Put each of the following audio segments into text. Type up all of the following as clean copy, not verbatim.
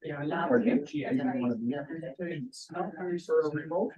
Yeah, not for Kimchi, I didn't want to be. It's not very sort of remote.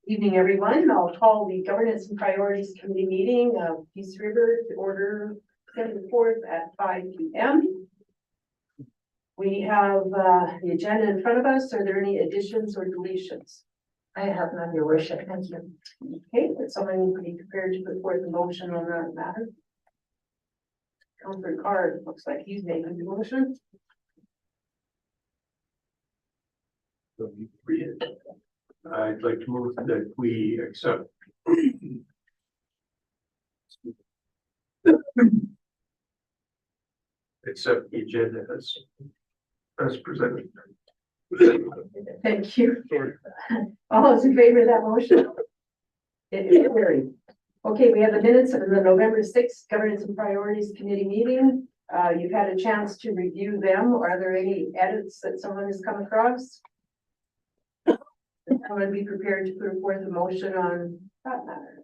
Evening, everyone. I'll call the Governance and Priorities Committee meeting of Peace River to order September 4th at 5 p.m. We have the agenda in front of us. Are there any additions or deletions? I have none, Your Worship. Thank you. Okay, would someone be prepared to put forth a motion on that matter? Councilor Card looks like he's making the motion. So you read it. I'd like to move that we accept the agenda as presented. Thank you. All those in favor of that motion? It is carried. Okay, we have the minutes of the November 6th Governance and Priorities Committee meeting. You've had a chance to review them. Are there any edits that someone has come across? I'm going to be prepared to put forth a motion on that matter.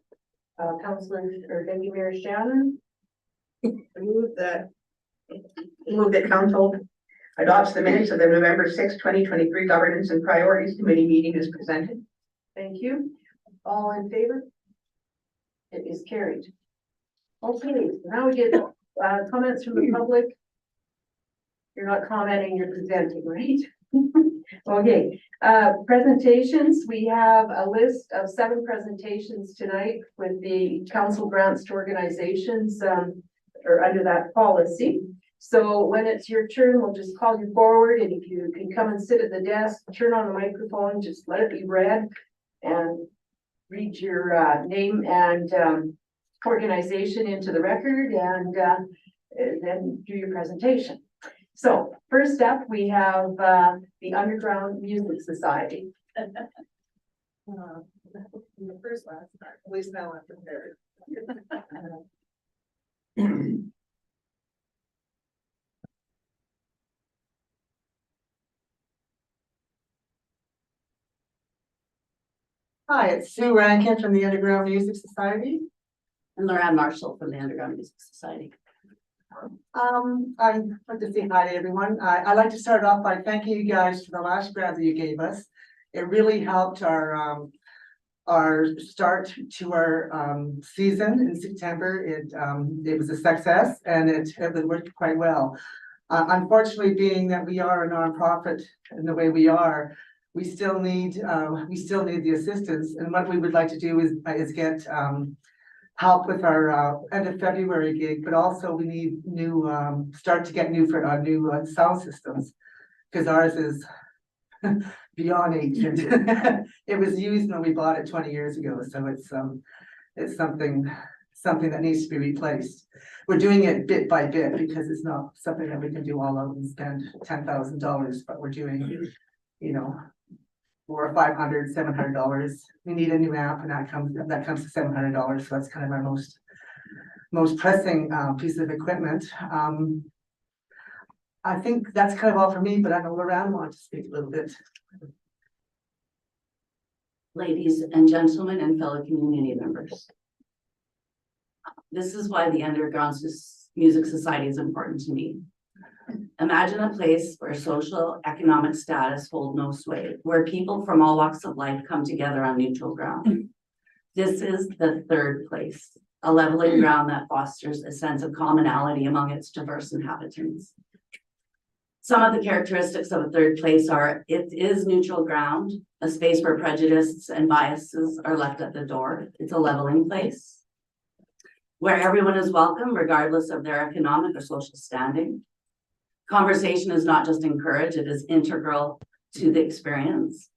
Councilor or Deputy Mayor Shannon. Move that council adopts the minutes of the November 6, 2023 Governance and Priorities Committee meeting as presented. Thank you. All in favor? It is carried. Okay, now we get comments from the public. You're not commenting, you're presenting, right? Okay, presentations. We have a list of 7 presentations tonight with the council grants to organizations or under that policy. So when it's your turn, we'll just call you forward, and if you can come and sit at the desk, turn on the microphone, just let it be read and read your name and organization into the record, and then do your presentation. So first up, we have the Underground Music Society. The first one, at least now I'm prepared. Hi, it's Sue Rankin from the Underground Music Society. And Lorraine Marshall from the Underground Music Society. I'd like to say hi to everyone. I'd like to start off by thanking you guys for the last grant that you gave us. It really helped our start to our season in September. It was a success, and it worked quite well. Unfortunately, being that we are a nonprofit in the way we are, we still need the assistance. And what we would like to do is get help with our end of February gig, but also we need new start to get new sound systems, because ours is beyond ancient. It was used when we bought it 20 years ago, so it's something something that needs to be replaced. We're doing it bit by bit because it's not something that we can do all out and spend $10,000, but we're doing, you know, $400, $500, $700. We need a new amp and that comes to $700. So that's kind of our most pressing piece of equipment. I think that's kind of all for me, but I know Loran wants to speak a little bit. Ladies and gentlemen and fellow community members. This is why the Underground Music Society is important to me. Imagine a place where social, economic status hold no sway, where people from all walks of life come together on neutral ground. This is the third place, a leveling ground that fosters a sense of commonality among its diverse inhabitants. Some of the characteristics of a third place are, it is neutral ground, a space where prejudices and biases are left at the door. It's a leveling place where everyone is welcome regardless of their economic or social standing. Conversation is not just encouraged, it is integral to the experience.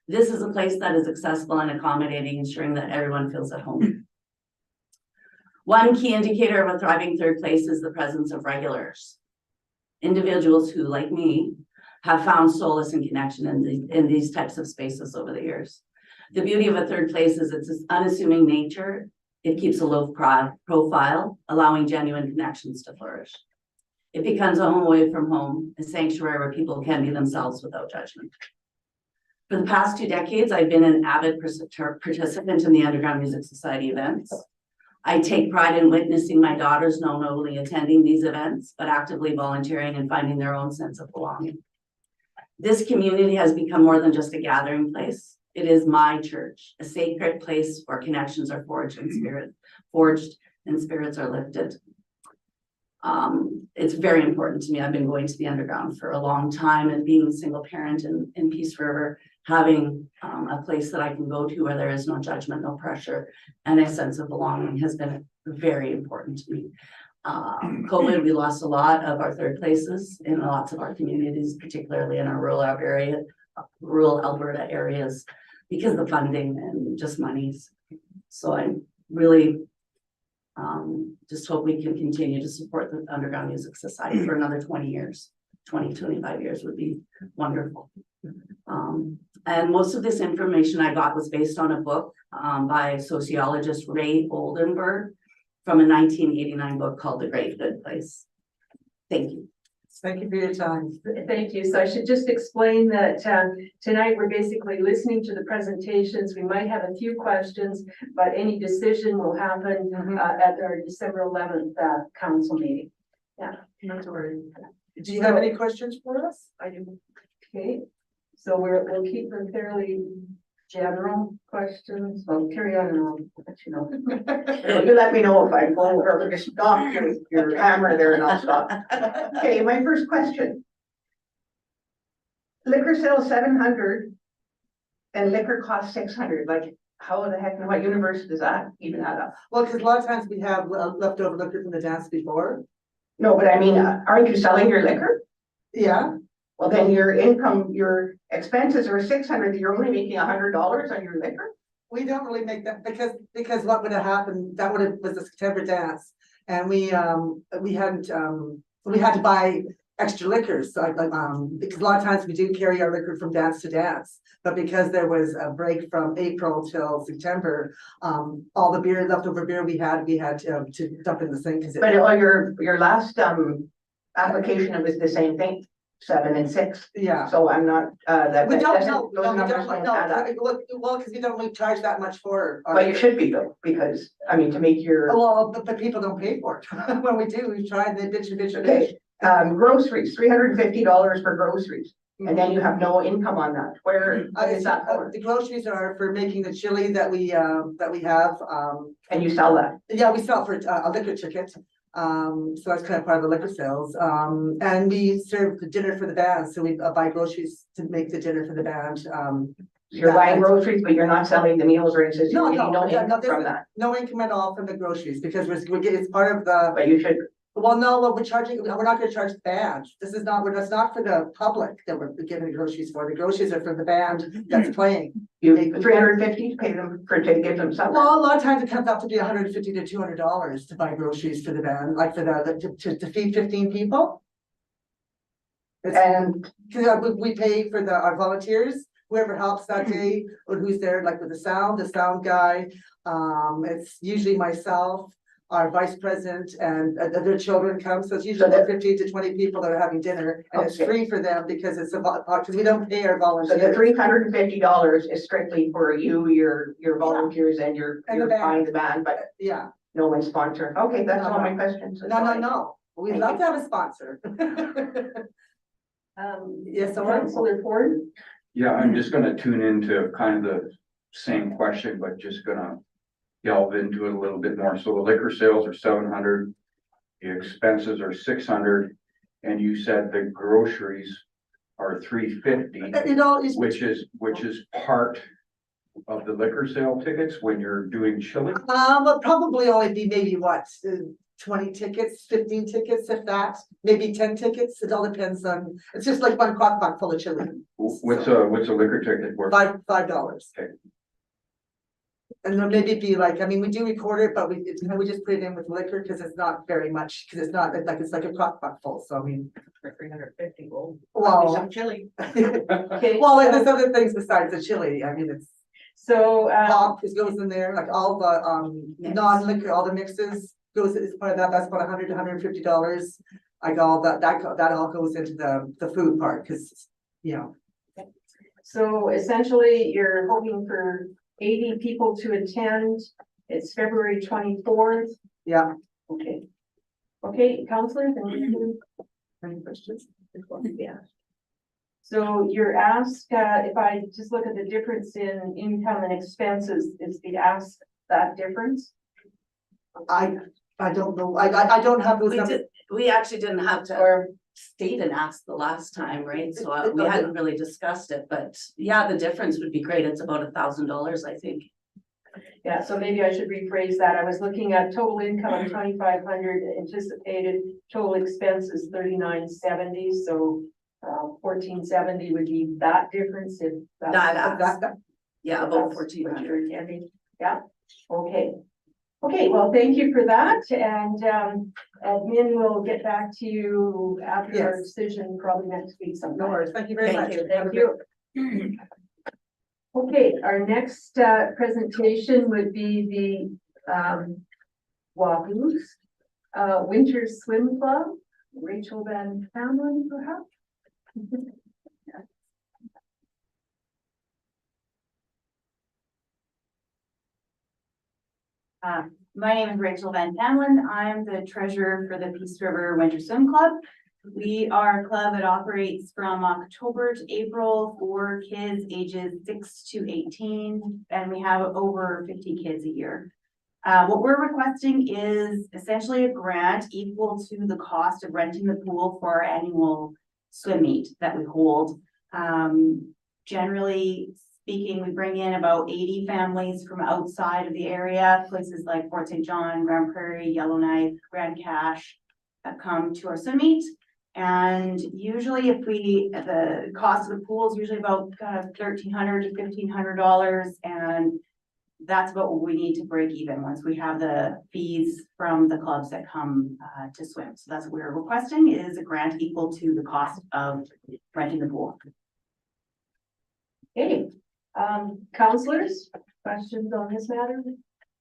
This is a place that is accessible and accommodating, ensuring that everyone feels at home. One key indicator of a thriving third place is the presence of regulars. Individuals who, like me, have found solace and connection in these types of spaces over the years. The beauty of a third place is its unassuming nature. It keeps a low profile, allowing genuine connections to flourish. It becomes a home away from home, a sanctuary where people can be themselves without judgment. For the past 2 decades, I've been an avid participant in the Underground Music Society events. I take pride in witnessing my daughters not only attending these events, but actively volunteering and finding their own sense of belonging. This community has become more than just a gathering place. It is my church, a sacred place where connections are forged and spirits are lifted. It's very important to me. I've been going to the Underground for a long time, and being a single parent in Peace River, having a place that I can go to where there is no judgment, no pressure, and a sense of belonging has been very important to me. COVID, we lost a lot of our third places in lots of our communities, particularly in our rural Alberta areas, because of funding and just monies. So I really just hope we can continue to support the Underground Music Society for another 20 years. 25 years would be wonderful. And most of this information I got was based on a book by sociologist Ray Oldenburg from a 1989 book called The Great Good Place. Thank you. Thank you for your time. Thank you. So I should just explain that tonight we're basically listening to the presentations. We might have a few questions, but any decision will happen at our December 11th council meeting. Yeah, Not to worry. Do you have any questions for us? I do. Okay, so we'll keep them fairly general questions. Well, carry on and I'll let you know. You let me know if I go over to stop your camera there and I'll stop. Okay, my first question. Liquor sales 700 and liquor costs 600. Like, how the heck, in what universe does that even add up? Well, because a lot of times we have leftover liquor from the dance before. No, but I mean, aren't you selling your liquor? Yeah. Well, then your income, your expenses are 600. You're only making $100 on your liquor. We don't really make that because what would have happened, was the September dance. And we had to buy extra liquors. So because a lot of times we do carry our liquor from dance to dance, but because there was a break from April till September, all the beer, leftover beer we had to dump in the sink. But your last application, it was the same thing, 7 and 6. Yeah. So I'm not We don't know. those numbers don't add up. Well, because we don't really charge that much for. But you should be though, because I mean, to make your Well, but people don't pay for it. When we do, we try the bitch. okay. Groceries, $350 for groceries, and then you have no income on that. Where is that for? The groceries are for making the chili that we have. And you sell that? Yeah, we sell for a liquor ticket. So that's kind of part of the liquor sales. And we serve the dinner for the band. So we buy groceries to make the dinner for the band. You're buying groceries, but you're not selling the meals or anything. No, No income from there's that. no income at all from the groceries because we're getting, it's part of the. But you should Well, no, what we're charging, we're not gonna charge the band. This is not, that's not for the public that we're giving the groceries for. The groceries are for the band that's playing. You make $350 to pay them for, to give them something. Well, a lot of times it comes up to be $150 to $200 to buy groceries for the band, like for to feed 15 people. It's, And cause we pay for our volunteers, whoever helps that day, or who's there, like with the sound guy. It's usually myself, our vice president, and their children come, so it's usually about 15 to 20 people that are having dinner. And it's Okay. free for them because it's because we don't pay our so the volunteers. $350 is strictly for you, your volunteers and your And the band. buying the band, but Yeah, no one sponsor. Okay, that's all my No. questions. no, we'd Thank love you. to have a sponsor. Yes, so Councillor Ford? Yeah, I'm just gonna tune into kind of the same question, but just gonna delve into it a little bit more. So the liquor sales are 700, the expenses are 600, and you said the groceries are 350, You know, it's, which is part of the liquor sale tickets when you're doing chili. but probably only be maybe what, 20 tickets, 15 tickets, if that, maybe 10 tickets. It all depends on, it's just like one crock pot full of chili. What's a liquor ticket worth? $5. Okay. And then maybe be like, I mean, we do record it, but we just put it in with liquor because it's not very much, because it's not like, it's like a crock pot full, so I mean. For 350, well. Well, Some chili. Okay, well, and there's other things besides the chili. I mean, it's so, pop, it goes in there, like all the Mix. non-liquor, all the mixes goes, is part of that. That's about $100 to $150. I got all that all goes into the food part, because, you know. so essentially you're hoping for 80 people to attend. It's February 24th. Yeah. Okay. Okay, councillors, Any questions? yeah. So you're asked, if I just look at the difference in income and expenses, is the ask that difference? I don't know. I don't have those numbers. We actually didn't have to Or, state and ask the last time, right? So It- we hadn't really discussed it, but yeah, the difference would be great. It's about $1,000, I think. yeah, so maybe I should rephrase that. I was looking at total income of 2,500, anticipated total expenses 3,970, so 1,470 would be that difference if that's. That, yeah, about That's 1,400. what you're intending. Yeah, okay. Okay, well, thank you for that, and admin will get back to you after our Yes. decision, probably next week sometime. No worries. Thank you very much. Have a Thank good- you. Okay, our next presentation would be the Wahoos Winter Swim Club. Rachel Van Hamlin, perhaps? My name is Rachel Van Tamlin. I'm the treasurer for the Peace River Winter Swim Club. We are a club that operates from October to April for kids ages 6 to 18, and we have over 50 kids a year. What we're requesting is essentially a grant equal to the cost of renting the pool for our annual swim meet that we hold. Generally speaking, we bring in about 80 families from outside of the area, places like Fort St. John, Grand Prairie, Yellowknife, Grand Cache, that come to our swim meet. And usually the cost of the pool is usually about kind of $1,300 to $1,500, and that's about what we need to break even once we have the fees from the clubs that come to swim. So that's what we're requesting, is a grant equal to the cost of renting the pool. Okay, councillors, questions on this matter?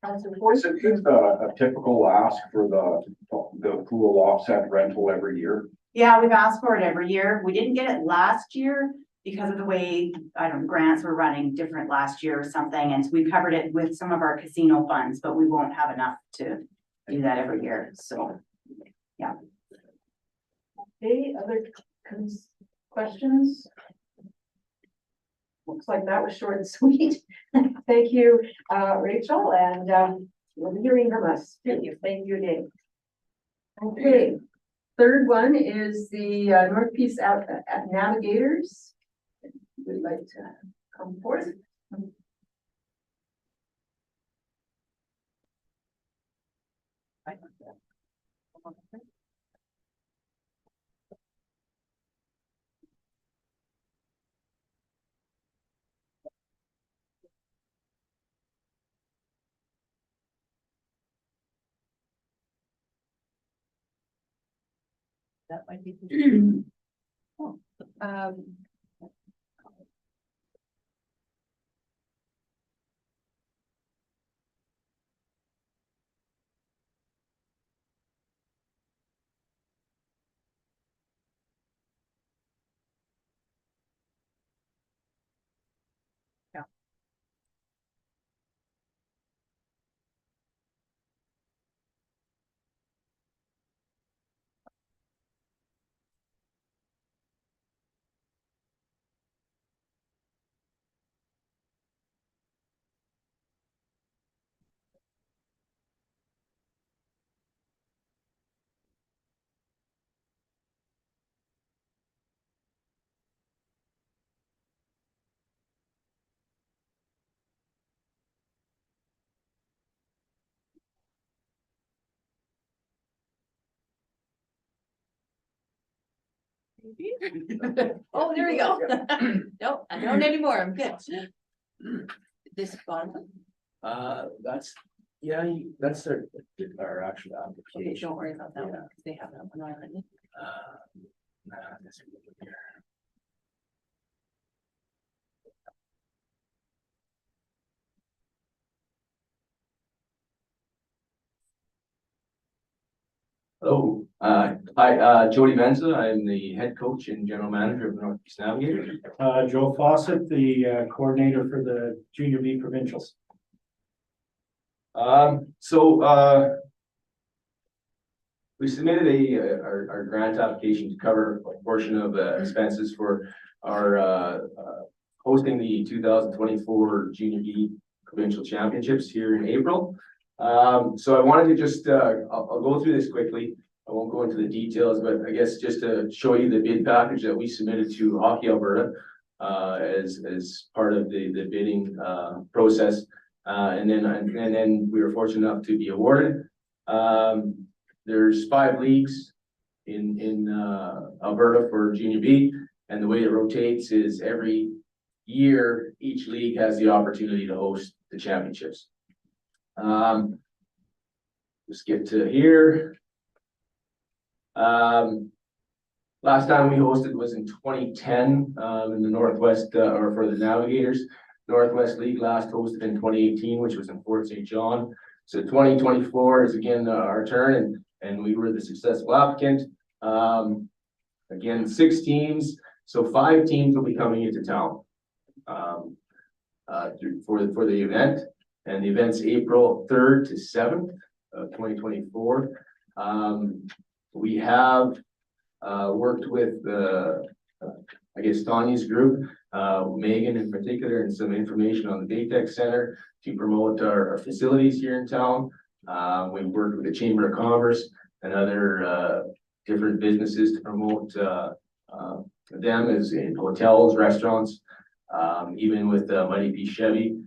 Councillor Ford? Is it a typical ask for the pool offset rental every year? Yeah, we've asked for it every year. We didn't get it last year because of the way, I don't know, grants were running different last year or something. And so we covered it with some of our casino funds, but we won't have enough to do that every year. So, yeah. Okay, other questions? Looks like that was short and sweet. Thank you, Rachel, and you'll be hearing from us. Thank you. Thank you again. Okay, third one is the North Peace Navigators. Would like to come forth. That might be. Oh, there we go. Nope, I don't anymore, I'm good. This bottom, That's, yeah, that's our actual okay, application. don't worry about that one, because they have that one already. This one here. Hello, hi, Jody Benza. I'm the head coach and general manager of Northeast Navigators. Joe Fawcett, the coordinator for the Junior B Provincials. We submitted our grant application to cover a portion of expenses for our hosting the 2024 Junior B Provincial Championships here in April. So I wanted to just, I'll go through this quickly. I won't go into the details, but I guess just to show you the bid package that we submitted to Hockey Alberta as part of the bidding process. And then we were fortunate enough to be awarded. There's 5 leagues in Alberta for Junior B, and the way it rotates is every year, each league has the opportunity to host the championships. Let's get to here. Last time we hosted was in 2010 in the Northwest, or for the Navigators. Northwest League last hosted in 2018, which was in Fort St. John. So 2024 is again our turn, and we were the successful applicant. Again, 6 teams, so 5 teams will be coming into town for the event. And the event's April 3rd to 7th of 2024. We have worked with I guess Tanya's group, Megan in particular, and some information on the Baytech Center to promote our facilities here in town. We've worked with the Chamber of Commerce and other different businesses to promote them as in hotels, restaurants, even with Mighty P Chevy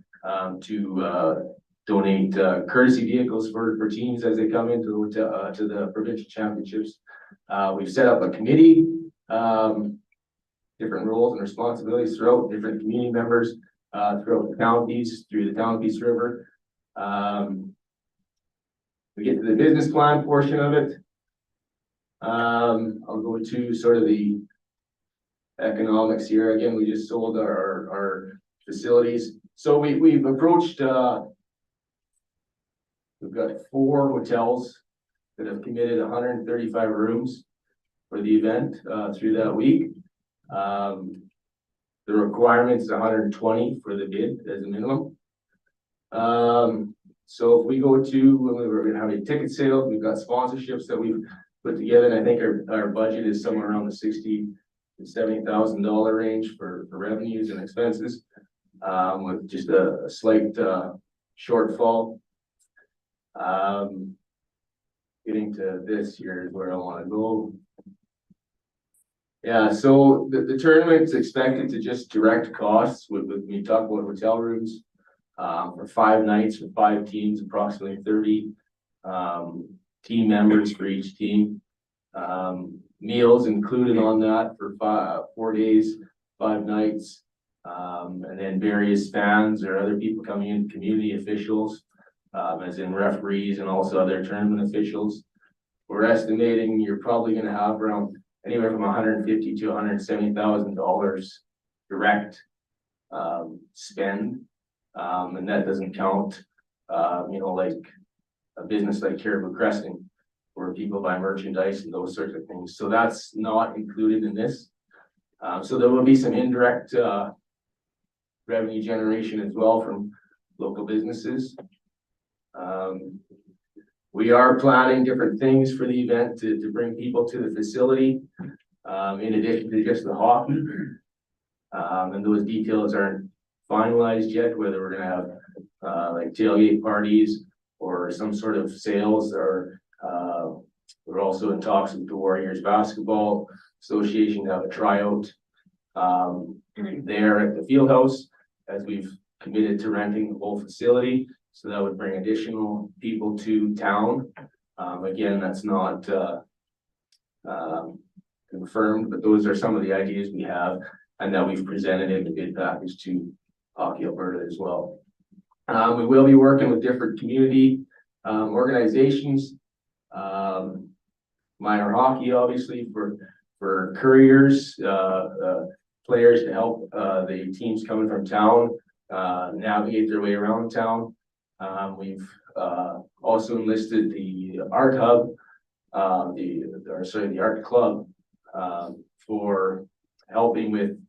to donate courtesy vehicles for teams as they come into the hotel, to the provincial championships. We've set up a committee, different roles and responsibilities throughout different community members throughout the counties, through the Town Peace River. We get to the business plan portion of it. I'll go to sort of the economics here. Again, we just sold our facilities. So we've approached, we've got 4 hotels that have committed 135 rooms for the event through that week. The requirement is 120 for the bid as a minimum. So if we go to, we're gonna have a ticket sale, we've got sponsorships that we've put together, and I think our budget is somewhere around the $60,000 to $70,000 range for revenues and expenses, with just a slight shortfall. Getting to this here is where I want to go. Yeah, so the tournament's expected to just direct costs with we talk about hotel rooms for 5 nights with 5 teams, approximately 30 team members for each team. Meals included on that for 4 days, 5 nights, and then various fans or other people coming in, community officials, as in referees and also other tournament officials. We're estimating you're probably going to have around anywhere from $150,000 to $170,000 direct spend. And that doesn't count, like a business like Caribou Cresting, where people buy merchandise and those sorts of things. So that's not included in this. So there will be some indirect revenue generation as well from local businesses. We are planning different things for the event to bring people to the facility, in addition to just the hockey. And those details aren't finalized yet, whether we're gonna have like tailgate parties or some sort of sales, or we're also in talks with the Warriors Basketball Association to have a tryout there at the field house, as we've committed to renting the whole facility. So that would bring additional people to town. Again, that's not confirmed, but those are some of the ideas we have and that we've presented in the bid package to Hockey Alberta as well. We will be working with different community organizations, minor hockey, obviously, for couriers, players to help the teams coming from town navigate their way around town. We've also enlisted the Art Hub, the Art Club, for helping with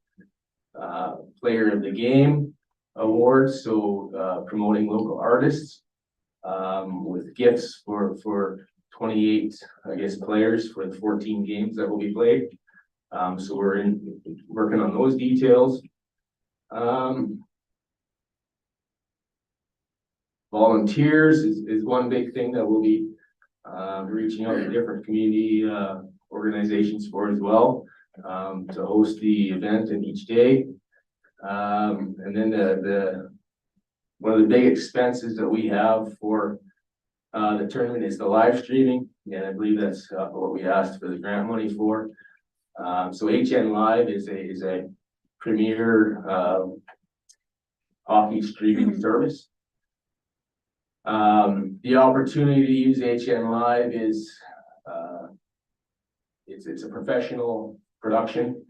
Player of the Game awards, so promoting local artists with gifts for 28, I guess, players for the 14 games that will be played. So we're working on those details. Volunteers is one big thing that we'll be reaching out to different community organizations for as well, to host the event in each day. And then one of the big expenses that we have for the tournament is the live streaming, and I believe that's what we asked for the grant money for. So HN Live is a premier hockey streaming service. The opportunity to use HN Live is it's a professional production.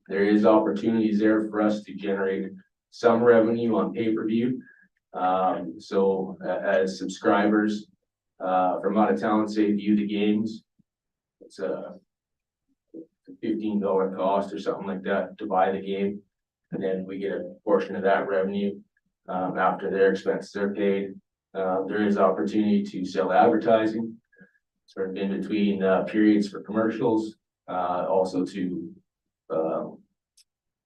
There is opportunities there for us to generate some revenue on pay-per-view. So as subscribers from out of town, say, view the games, it's a $15 cost or something like that to buy the game, and then we get a portion of that revenue after their expenses are paid. There is opportunity to sell advertising, sort of in between periods for commercials, also to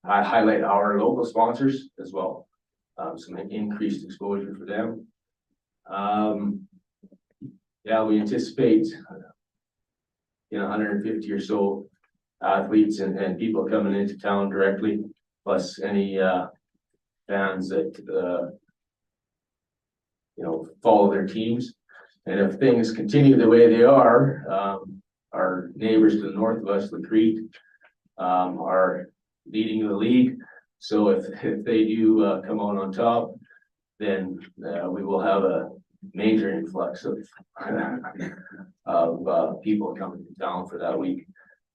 highlight our local sponsors as well. Some increased exposure for them. Yeah, we anticipate 150 or so athletes and people coming into town directly, plus any fans that follow their teams. And if things continue the way they are, our neighbors to the north of us, Lacrete, are leading the league. So if they do come out on top, then we will have a major influx of people coming to town for that week.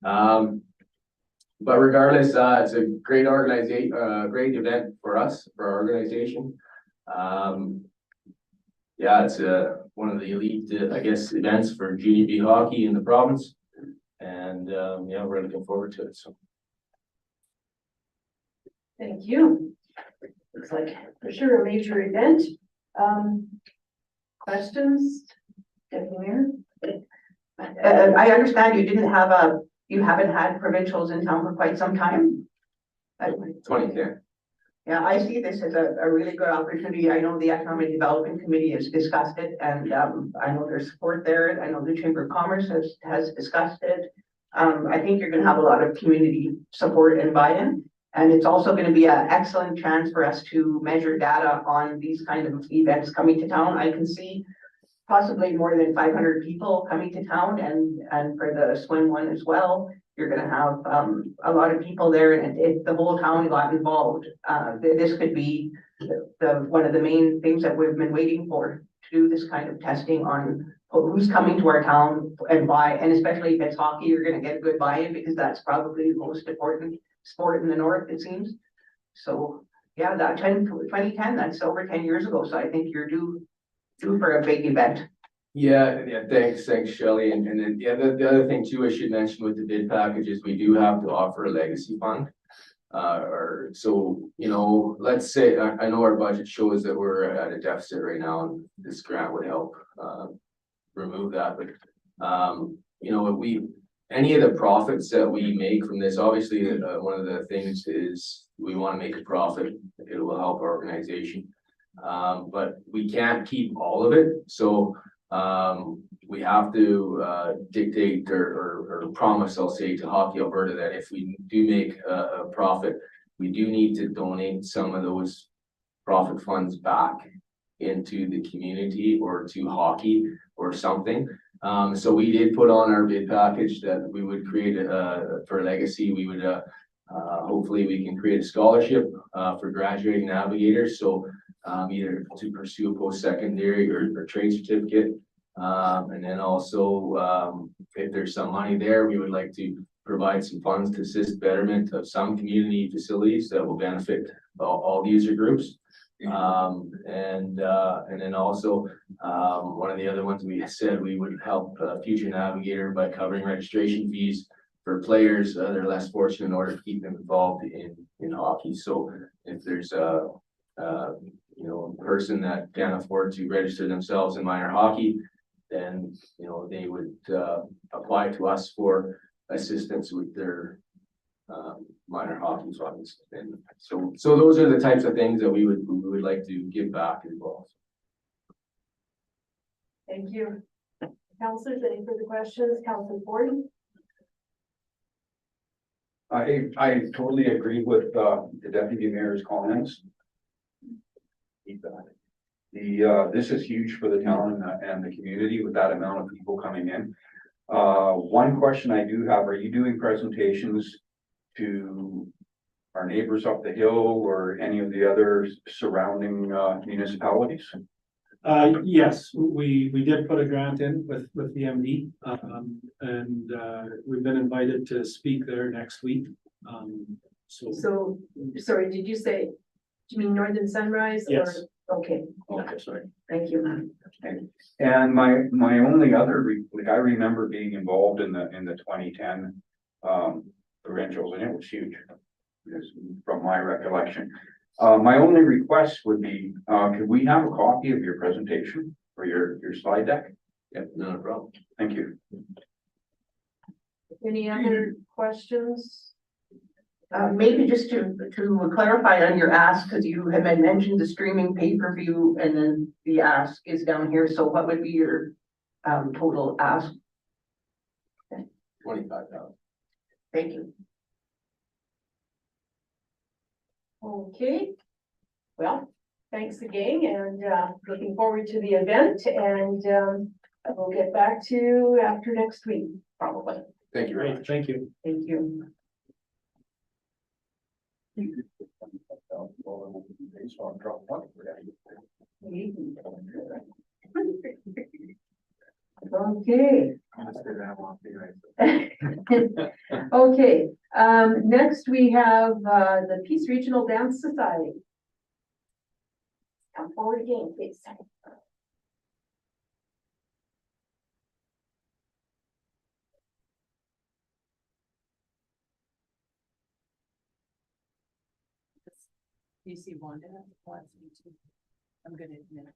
But regardless, it's a great organization, great event for us, for our organization. Yeah, it's one of the elite, I guess, events for Junior B hockey in the province, and yeah, we're looking forward to it. So, Thank you. Looks like for sure a major event. Questions? Deputy Mayor? I understand you haven't had provincials in town for quite some time. 2010. Yeah, I see this as a really good opportunity. I know the Economic Development Committee has discussed it, and I know there's support there. I know the Chamber of Commerce has discussed it. I think you're gonna have a lot of community support and buy-in. And it's also going to be an excellent chance for us to measure data on these kind of events coming to town. I can see possibly more than 500 people coming to town, and for the swim one as well. You're going to have a lot of people there, and if the whole town got involved, this could be one of the main things that we've been waiting for, to do this kind of testing on who's coming to our town and why, and especially if it's hockey, you're gonna get a good buy-in because that's probably the most important sport in the north, it seems. So, yeah, that 2010, that's over 10 years ago, so I think you're due for a big event. Yeah, thanks, Shelley, and then, yeah, the other thing too, I should mention with the bid package is we do have to offer a legacy fund. Or, so, you know, let's say, I know our budget shows that we're at a deficit right now, and this grant would help, remove that, but, you know, any of the profits that we make from this, obviously, one of the things is we want to make a profit. It will help our organization. But we can't keep all of it, so, we have to, dictate or promise, I'll say, to Hockey Alberta that if we do make a profit, we do need to donate some of those profit funds back into the community or to hockey or something. So we did put on our bid package that we would create for legacy, we would, hopefully we can create a scholarship, for graduating navigators. So, either to pursue a post-secondary or trade certificate. And then also, if there's some money there, we would like to provide some funds to assist betterment of some community facilities that will benefit all user groups. And then also, one of the other ones we said we would help Future Navigator by covering registration fees for players that are less fortunate in order to keep them involved in hockey. So if there's a person that can't afford to register themselves in minor hockey, then, you know, they would apply to us for assistance with their minor hockey funds. And so those are the types of things that we would like to give back as well. Thank you. Councilors, any further questions? Councilor Ford? I totally agree with the deputy mayor's comments. This is huge for the town and the community with that amount of people coming in. One question I do have, are you doing presentations to our neighbors up the hill or any of the other surrounding municipalities? Yes, we did put a grant in with the MD, and we've been invited to speak there next week. So, sorry, did you say, do you mean Northern Sunrise? Yes. Okay, Okay, sorry. thank you. And my only other, I remember being involved in the 2010 provincials, and it was huge, just from my recollection. My only request would be, could we have a copy of your presentation or your slide deck? Yep, not a problem. Thank you. Any other questions? Maybe just to clarify on your ask, because you had mentioned the streaming pay-per-view and then the ask is down here. So what would be your total ask? 25,000. Thank you. Okay. Well, thanks again, and looking forward to the event, and we'll get back to you after next week, probably. Thank you very Great, much. thank you. Thank you. Okay. Okay, next we have the Peace Regional Dance Society. Come forward again, please. You see Wanda wants me to. I'm gonna admit it.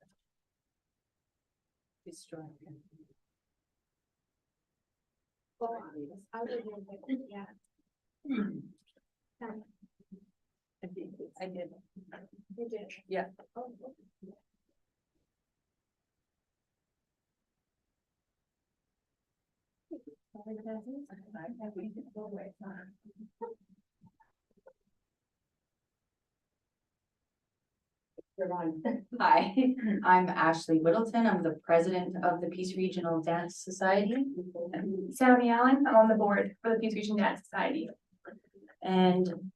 Destroy him. Yeah. I did. You did? Yeah. Hi, I'm Ashley Whittleton. I'm the president of the Peace Regional Dance Society. Sammy Allen, I'm on the board for the Peace Region Dance Society. And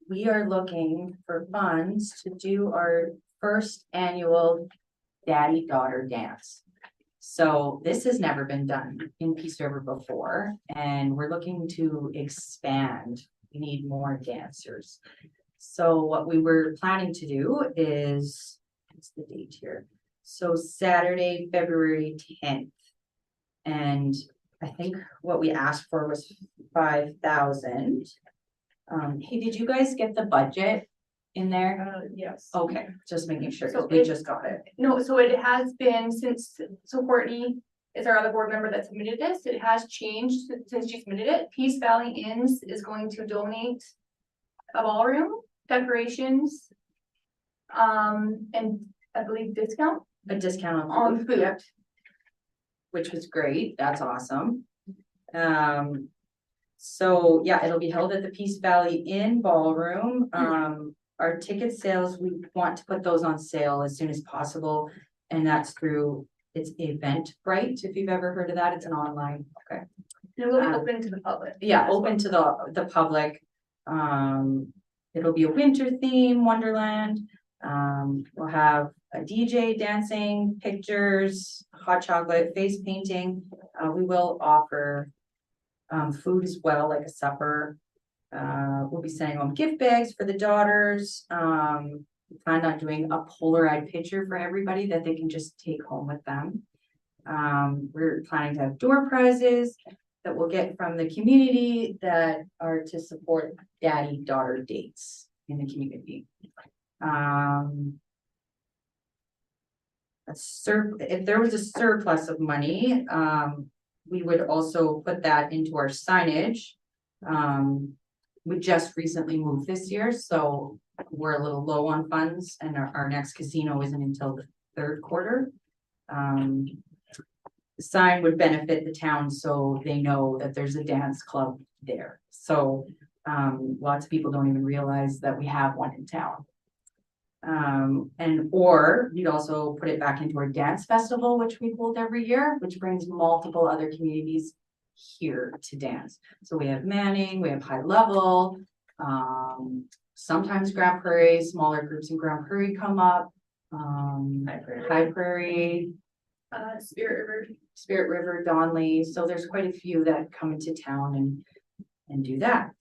we are looking for funds to do our first annual daddy-daughter dance. So this has never been done in Peace River before, and we're looking to expand. We need more dancers. So what we were planning to do is, what's the date here? So Saturday, February 10th. And I think what we asked for was 5,000. Hey, did you guys get the budget in there? Yes. Okay, just making sure, So because we it- just got it. No, so it has been since, so Courtney is our other board member that submitted this. It has changed since she submitted it. Peace Valley Inns is going to donate a ballroom, decorations, and I believe discount A discount on food. Yep. Which was great, that's awesome. So yeah, it'll be held at the Peace Valley Inn Ballroom. Our ticket sales, we want to put those on sale as soon as possible. And that's through, it's Eventbrite, if you've ever heard of that, it's an online, okay. It will be open to the public. Yeah, open to the public. It'll be a winter theme, Wonderland. We'll have a DJ dancing, pictures, hot chocolate, face painting. We will offer food as well, like a supper. We'll be sending home gift bags for the daughters. We plan on doing a Polaroid picture for everybody that they can just take home with them. We're planning to have door prizes that we'll get from the community that are to support daddy-daughter dates in the community. If there was a surplus of money, we would also put that into our signage. We just recently moved this year, so we're a little low on funds, and our next casino isn't until the third quarter. The sign would benefit the town, so they know that there's a dance club there. So lots of people don't even realize that we have one in town. Or you'd also put it back into our dance festival, which we hold every year, which brings multiple other communities here to dance. So we have Manning, we have High Level, sometimes Grand Prairie, smaller groups in Grand Prairie come up. High Prairie, Spirit River, Donley, so there's quite a few that come into town and do that.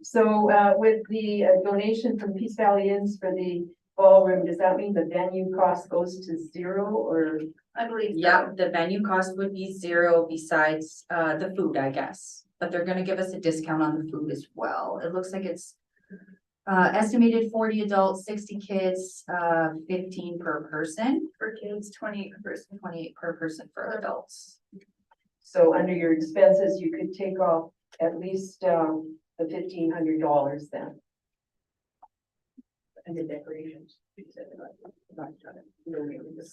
So, with the donation from Peace Valley Inns for the ballroom, does that mean the venue cost goes to zero or? I believe. so. Yeah, the venue cost would be zero besides the food, I guess, but they're gonna give us a discount on the food as well. It looks like it's estimated 40 adults, 60 kids, 15 per person. For kids, 28 per person. 28 per person for adults. So under your expenses, you could take off at least the $1,500 then. And the decorations.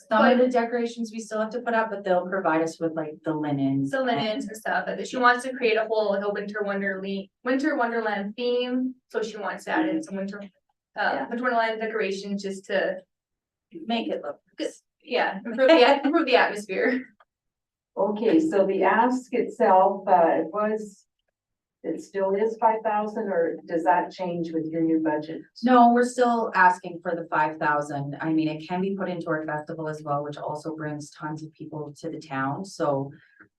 Some of the decorations we still have to put up, but they'll provide us with like the linens. The linens and stuff, but she wants to create a whole, like a winter wonderland theme, so she wants to add in some winter wonderland decorations just to, Make it look. yeah, improve the atmosphere. Okay, so the ask itself, it still is 5,000, or does that change with your new budget? No, we're still asking for the 5,000. I mean, it can be put into our festival as well, which also brings tons of people to the town. So,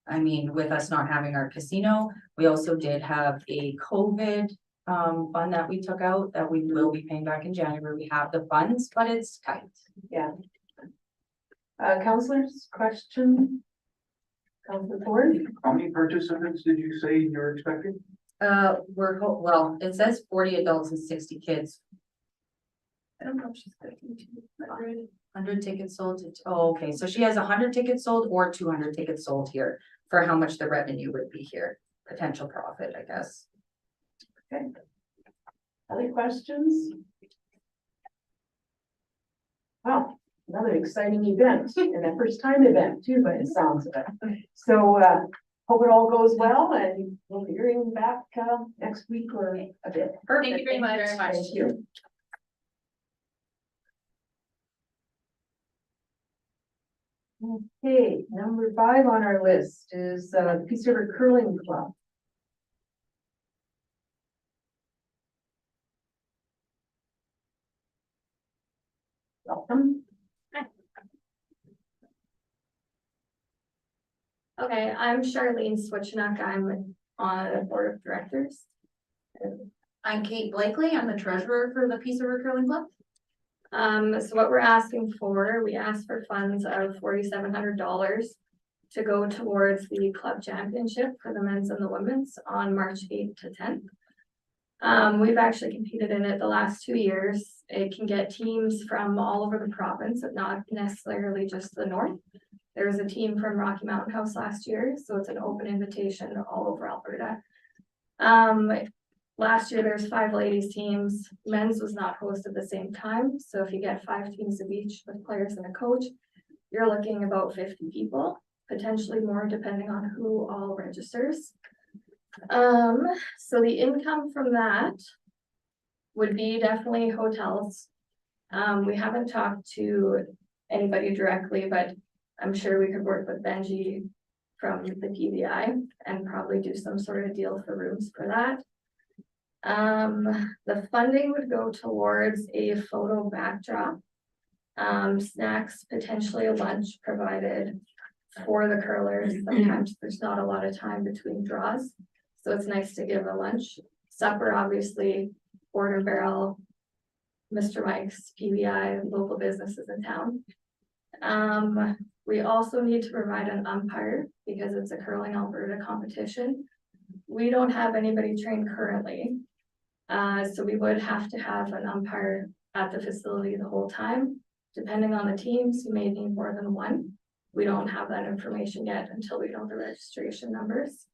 I mean, with us not having our casino, we also did have a COVID fund that we took out that we will be paying back in January. We have the funds, but it's tight. Yeah. Councilors, question? Councilor Ford? How many participants did you say you're expecting? Well, it says 40 adults and 60 kids. I don't know if she's cooking too. 100 tickets sold to, oh, okay, so she has 100 tickets sold or 200 tickets sold here for how much the revenue would be here, potential profit, I guess. Okay. Other questions? Wow, another exciting event and a first time event too, by the sounds of it. So, hope it all goes well and we'll be hearing back, next week or a bit. Thank you very much. Thank you. Okay, number 5 on our list is Peace River Curling Club. Okay, I'm Charlene Switchnuck. I'm on the board of directors. I'm Kate Blakely. I'm the treasurer for the Peace River Curling Club. So what we're asking for, we asked for funds of $4,700 to go towards the club championship for the men's and the women's on March 8th to 10th. We've actually competed in it the last 2 years. It can get teams from all over the province, but not necessarily just the north. There was a team from Rocky Mountain House last year, so it's an open invitation all over Alberta. Last year there's 5 ladies teams. Men's was not hosted at the same time, so if you get 5 teams of each with players and a coach, you're looking about 50 people, potentially more depending on who all registers. So the income from that would be definitely hotels. We haven't talked to anybody directly, but I'm sure we could work with Benji from the PBI and probably do some sort of deal for rooms for that. The funding would go towards a photo backdrop, snacks, potentially a lunch provided for the curlers. Sometimes there's not a lot of time between draws, so it's nice to give a lunch. Supper, obviously, Border Barrel, Mr. Mike's, PBI, local businesses in town. We also need to provide an umpire because it's a Curling Alberta competition. We don't have anybody trained currently. So we would have to have an umpire at the facility the whole time. Depending on the teams, you may need more than one. We don't have that information yet until we know the registration numbers.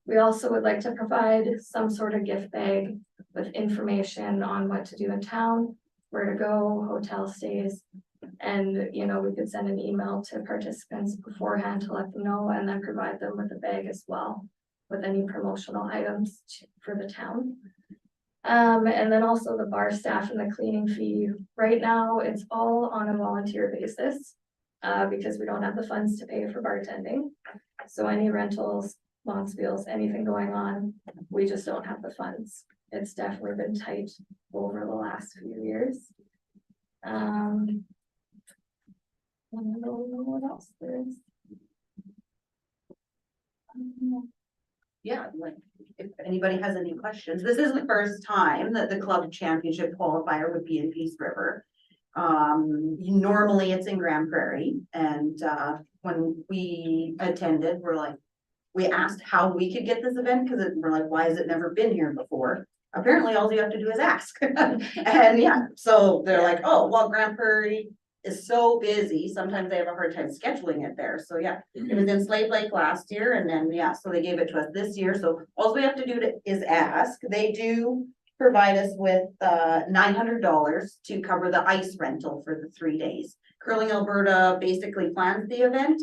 We also would like to provide some sort of gift bag with information on what to do in town, where to go, hotel stays. And, you know, we could send an email to participants beforehand to let them know and then provide them with a bag as well with any promotional items for the town. And then also the bar staff and the cleaning fee. Right now, it's all on a volunteer basis because we don't have the funds to pay for bartending. So any rentals, lawn spiels, anything going on, we just don't have the funds. It's definitely been tight over the last few years. I don't know what else there is. Yeah, like, if anybody has any questions, this is the first time that the club championship qualifier would be in Peace River. Normally it's in Grand Prairie, and when we attended, we asked how we could get this event, because we're like, why has it never been here before? Apparently all you have to do is ask. And yeah, so they're like, oh, well, Grand Prairie is so busy, sometimes they have a hard time scheduling it there. So yeah, it was in Slave Lake last year, and then yeah, so they gave it to us this year. So all we have to do is ask. They do provide us with $900 to cover the ice rental for the 3 days. Curling Alberta basically plans the event,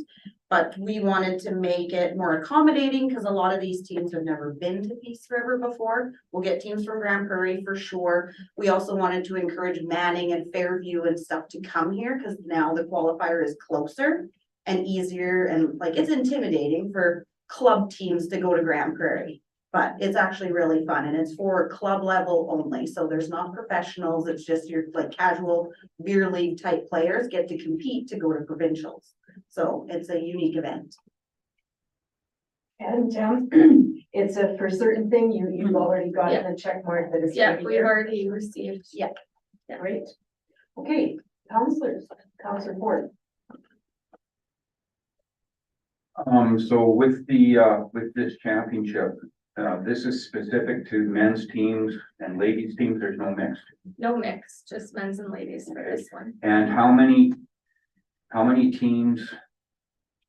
but we wanted to make it more accommodating because a lot of these teams have never been to Peace River before. We'll get teams from Grand Prairie for sure. We also wanted to encourage Manning and Fairview and stuff to come here because now the qualifier is closer and easier, and like it's intimidating for club teams to go to Grand Prairie. But it's actually really fun, and it's for club level only. So there's not professionals. It's just your like casual beer league type players get to compete to go to provincials. So it's a unique event. And it's a for certain thing, you've already got it in a check mark that is. Yeah, we've already received. Yeah. Great. Okay, counselors, Counselor Ford. So with this championship, this is specific to men's teams and ladies teams. There's no mixed. No mix, just men's and ladies for this one. And how many teams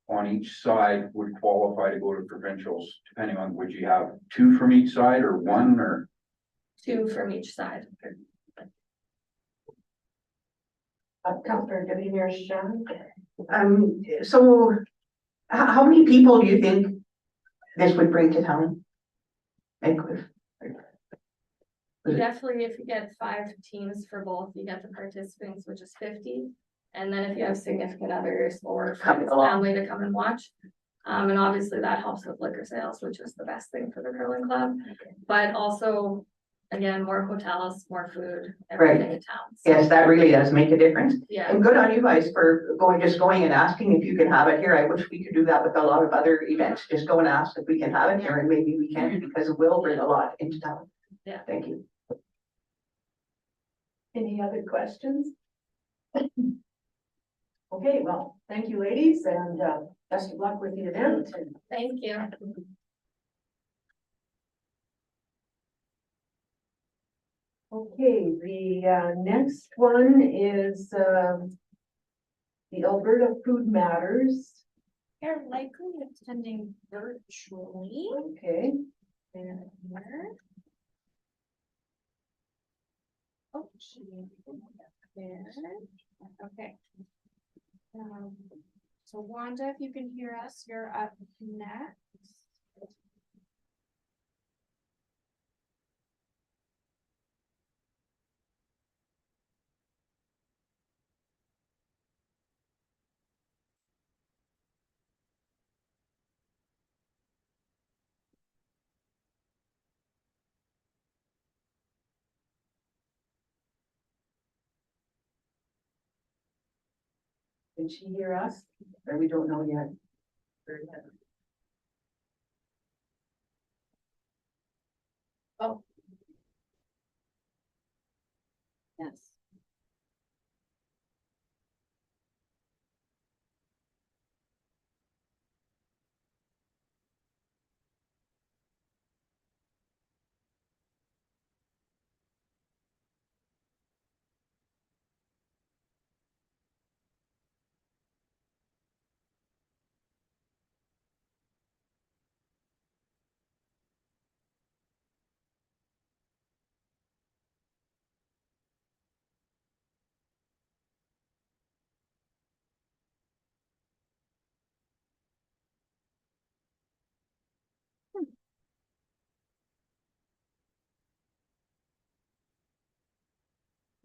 on each side would qualify to go to provincials, depending on, would you have 2 from each side or 1 or? 2 from each side. Counselor Deputy Mayor Shan. So how many people do you think this would bring to town? Definitely, if you get 5 teams for both, you get the participants, which is 50. And then if you have significant others or friends, family to come and watch. And obviously that helps with liquor sales, which is the best thing for the curling club. But also Again, more hotels, more food, Right. everything in town. So, Yes, that really does make a difference. Yeah, And good on you guys for just going and asking if you can have it here. I wish we could do that with a lot of other events. Just go and ask if we can have it here and maybe we can because it will bring a lot into town. Yeah. Thank you. Any other questions? Okay, well, thank you, ladies, and best of luck with the event. thank you. Okay, the next one is the Alberta Food Matters. You're likely attending virtually. Okay, There. Oh, there. Okay. So Wanda, if you can hear us, you're up next. can she hear us? Or we don't know yet? Oh. Yes.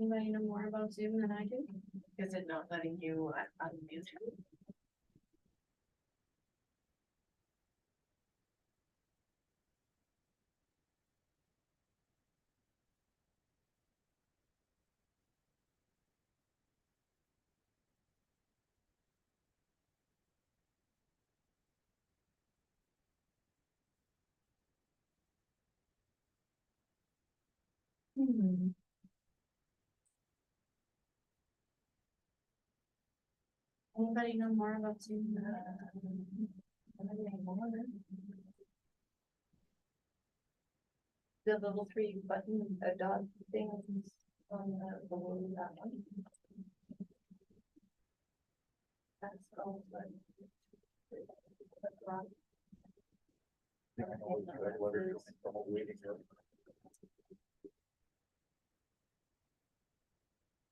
Anybody know more about Zoom than I do? Is it not letting you unmute? Anybody know more about Zoom? The little three button, a dot thing on the below that one. That's all, but.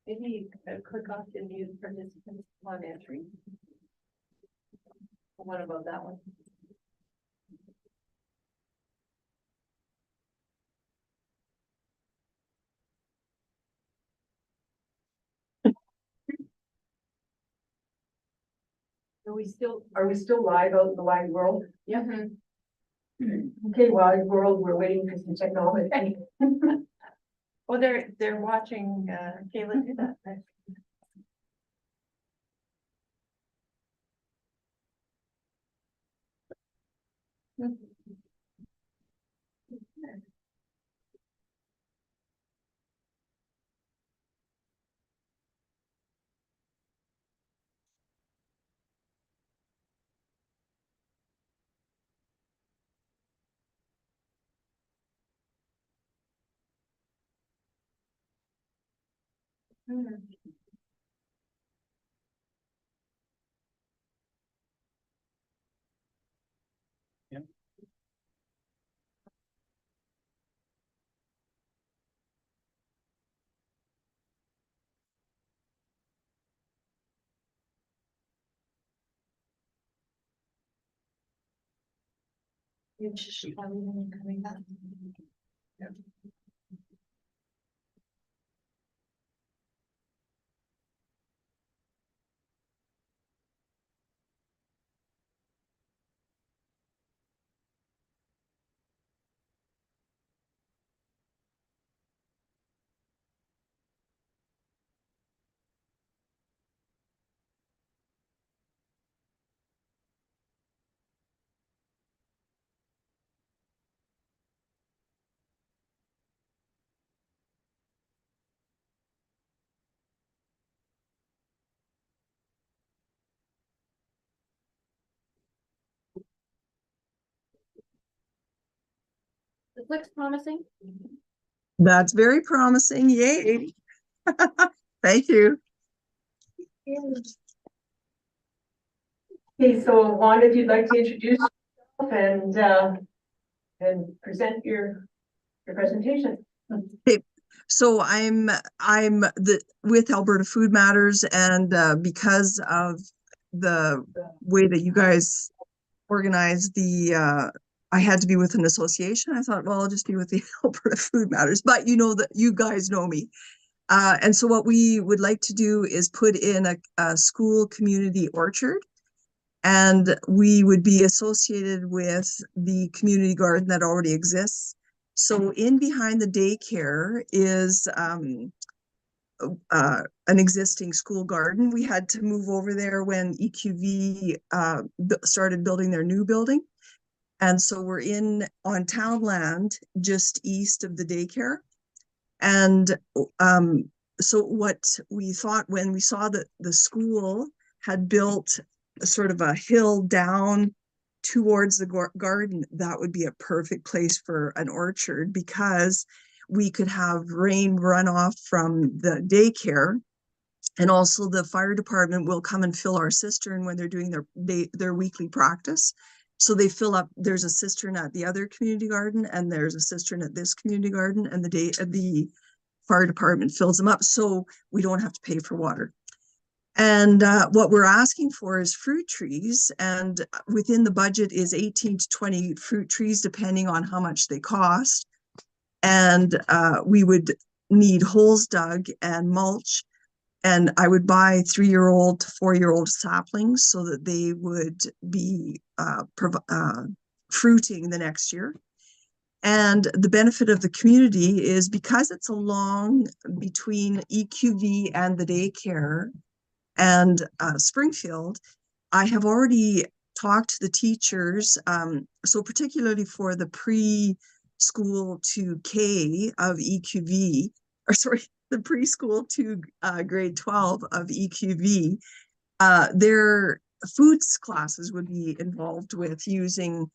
Maybe you can click off the new participants on entry. What about that one? Are we still live out in the wide world? Yeah. Okay, wide world, we're waiting for some technology. Well, they're watching Kayla do that. Coming back. looks promising. That's very promising. Yay. Thank you. Okay, so Wanda, if you'd like to introduce yourself and present your presentation. So I'm with Alberta Food Matters, and because of the way that you guys organize I had to be with an association. I thought, well, I'll just be with the Alberta Food Matters, but you know that you guys know me. And so what we would like to do is put in a school community orchard, and we would be associated with the community garden that already exists. So in behind the daycare is an existing school garden. We had to move over there when EQV started building their new building. And so we're on town land just east of the daycare. And so what we thought when we saw that the school had built sort of a hill down towards the garden, that would be a perfect place for an orchard, because we could have rain runoff from the daycare, and also the fire department will come and fill our cistern when they're doing their weekly practice. So they fill up. There's a cistern at the other community garden, and there's a cistern at this community garden, and the fire department fills them up, so we don't have to pay for water. And what we're asking for is fruit trees, and within the budget is 18 to 20 fruit trees, depending on how much they cost. And we would need holes dug and mulch, and I would buy 3-year-old to 4-year-old saplings so that they would be fruiting the next year. And the benefit of the community is because it's along between EQV and the daycare and Springfield, I have already talked to the teachers. So particularly for the preschool to K of EQV, or sorry, the preschool to grade 12 of EQV, their foods classes would be involved with using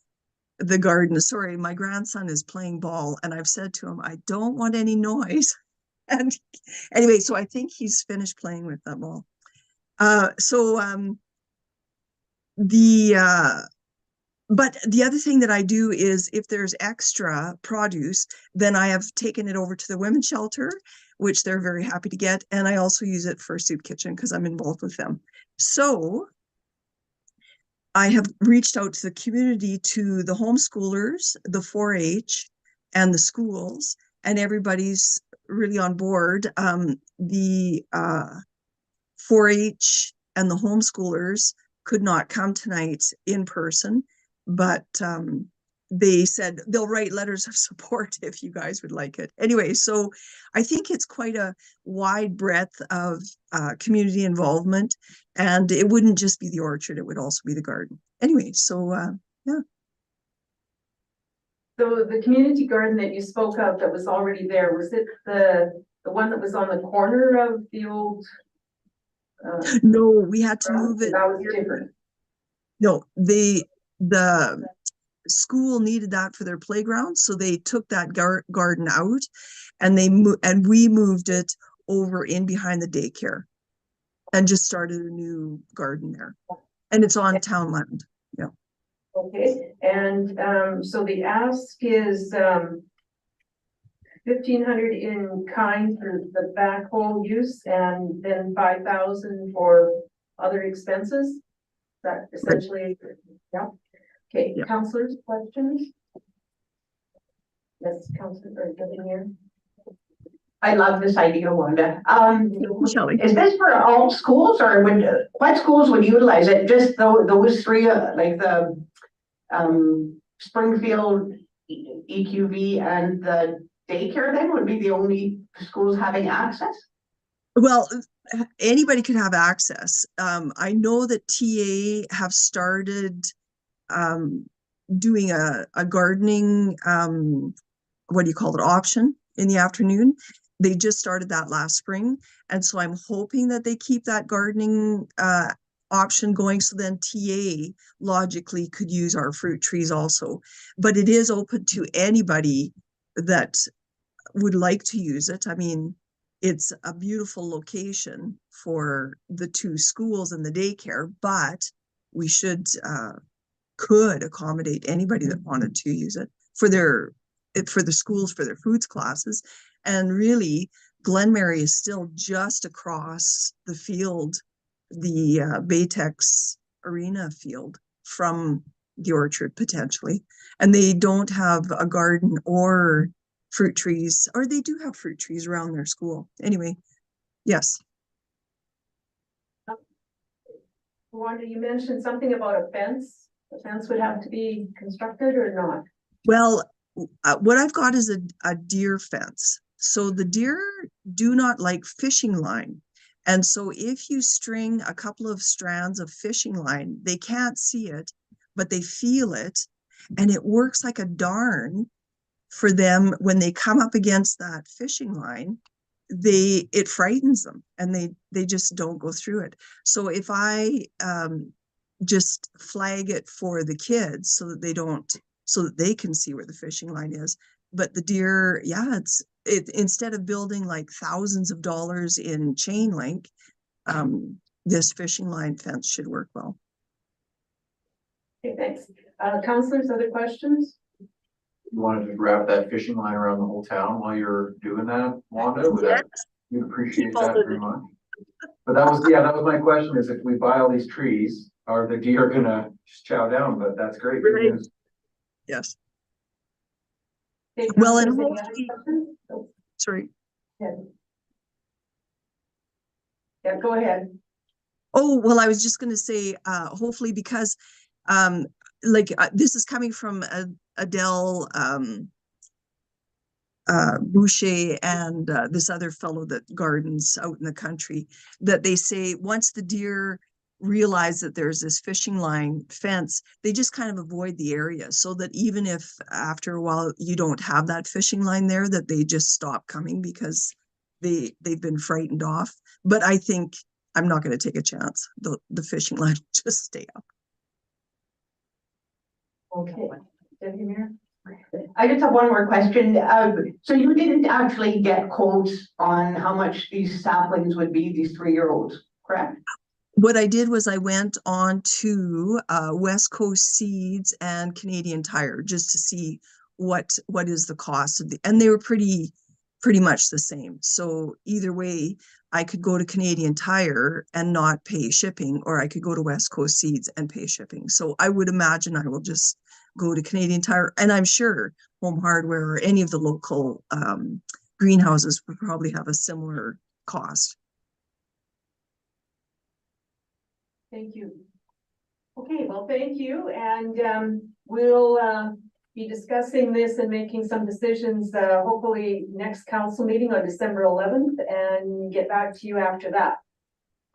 the garden. Sorry, my grandson is playing ball, and I've said to him, I don't want any noise. And anyway, so I think he's finished playing with that ball. But the other thing that I do is if there's extra produce, then I have taken it over to the women's shelter, which they're very happy to get. And I also use it for Soup Kitchen because I'm involved with them. So I have reached out to the community, to the homeschoolers, the 4-H, and the schools, and everybody's really on board. The 4-H and the homeschoolers could not come tonight in person, but they said they'll write letters of support if you guys would like it. Anyway, so I think it's quite a wide breadth of community involvement, and it wouldn't just be the orchard, it would also be the garden. Anyway, so yeah. So the community garden that you spoke of that was already there, was it the one that was on the corner of the old? No, we had to move it. That was different. No, the school needed that for their playground, so they took that garden out, and we moved it over in behind the daycare, and just started a new garden there, and it's on town land. Yeah. Okay, and so the ask is 1,500 in kind for the backhoe use, and then 5,000 for other expenses. That essentially, yeah. Okay, yeah. Councillors, questions? Yes, Councillor, getting here. I love this idea, Wanda. Shelley. Is this for all schools, or what schools would utilize it? Just those three, like the Springfield, EQV, and the daycare then would be the only schools having access? Well, anybody could have access. I know that TA have started doing a gardening, what do you call it, option in the afternoon. They just started that last spring. And so I'm hoping that they keep that gardening option going, so then TA logically could use our fruit trees also. But it is open to anybody that would like to use it. I mean, it's a beautiful location for the two schools and the daycare, but we could accommodate anybody that wanted to use it for for the schools, for their foods classes. And really, Glenmary is still just across the field, the Baytex Arena field from the orchard potentially. And they don't have a garden or fruit trees, or they do have fruit trees around their school. Anyway, yes. Wanda, you mentioned something about a fence. The fence would have to be constructed or not? Well, what I've got is a deer fence. So the deer do not like fishing line. And so if you string a couple of strands of fishing line, they can't see it, but they feel it. And it works like a darn for them when they come up against that fishing line. It frightens them and they just don't go through it. So if I just flag it for the kids so that they can see where the fishing line is. But the deer, yeah, instead of building like thousands of dollars in chain link, this fishing line fence should work well. Okay, thanks. Councilors, other questions? You wanted to wrap that fishing line around the whole town while you're doing that, Wanda? You'd appreciate that very much. But that was my question, is if we buy all these trees, are the deer gonna just chow down? But that's great. Good Right. news. Yes. Okay, Well, and councilors, any other hopefully, questions? Oh, sorry. Yeah, go ahead. Oh, well, I was just going to say, hopefully, because this is coming from Adele Boucher and this other fellow that gardens out in the country, that they say once the deer realize that there's this fishing line fence, they just kind of avoid the area, so that even if after a while you don't have that fishing line there, that they just stop coming because they've been frightened off. But I think I'm not going to take a chance. The fishing line will just stay up. Okay. Deputy Mayor? I just have one more question. So you didn't actually get quotes on how much these saplings would be, these 3-year-olds, correct? What I did was I went on to West Coast Seeds and Canadian Tire just to see what is the cost of and they were pretty much the same. So either way, I could go to Canadian Tire and not pay shipping, or I could go to West Coast Seeds and pay shipping. So I would imagine I will just go to Canadian Tire, and I'm sure Home Hardware or any of the local greenhouses would probably have a similar cost. Thank you. Okay, well, thank you. And we'll be discussing this and making some decisions, hopefully next council meeting on December 11th, and get back to you after that.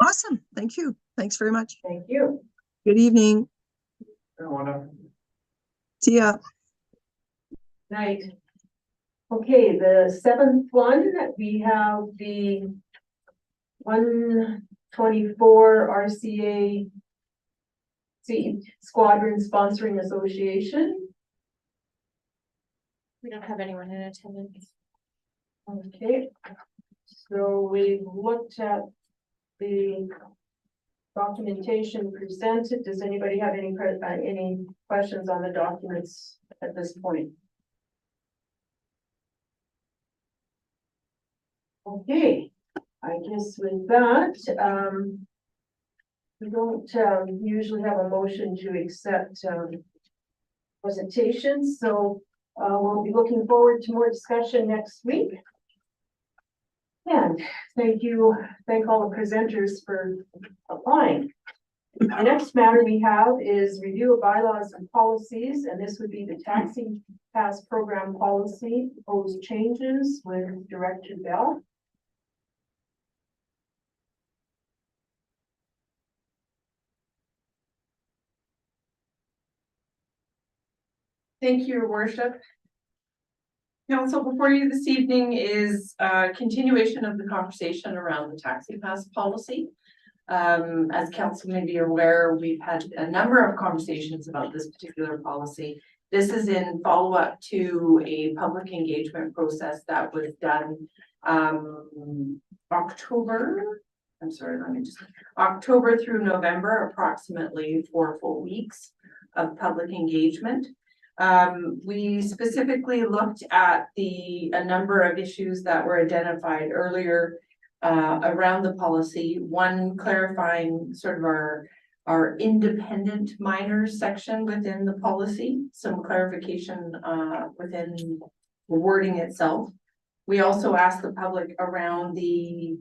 Awesome. Thank you. Thanks very much. Thank you. Good evening. See ya. Night. Okay, the 7th one, we have the 124 RCA Squadron Sponsoring Association. We don't have anyone in attendance. Okay, so we've looked at the documentation presented. Does anybody have any questions on the documents at this point? Okay, I guess with that, we don't usually have a motion to accept presentations, so we'll be looking forward to more discussion next week. And thank all the presenters for applying. The next matter we have is review of bylaws and policies, and this would be the taxi pass program policy, proposed changes with Director Bell. Thank you, Your Worship. Council, before you this evening is a continuation of the conversation around the taxi pass policy. As council may be aware, we've had a number of conversations about this particular policy This is in follow-up to a public engagement process that was done October. I'm sorry, October through November, approximately 4 full weeks of public engagement. We specifically looked at a number of issues that were identified earlier around the policy. One, clarifying sort of our independent minors section within the policy, some clarification within the wording itself. We also asked the public around the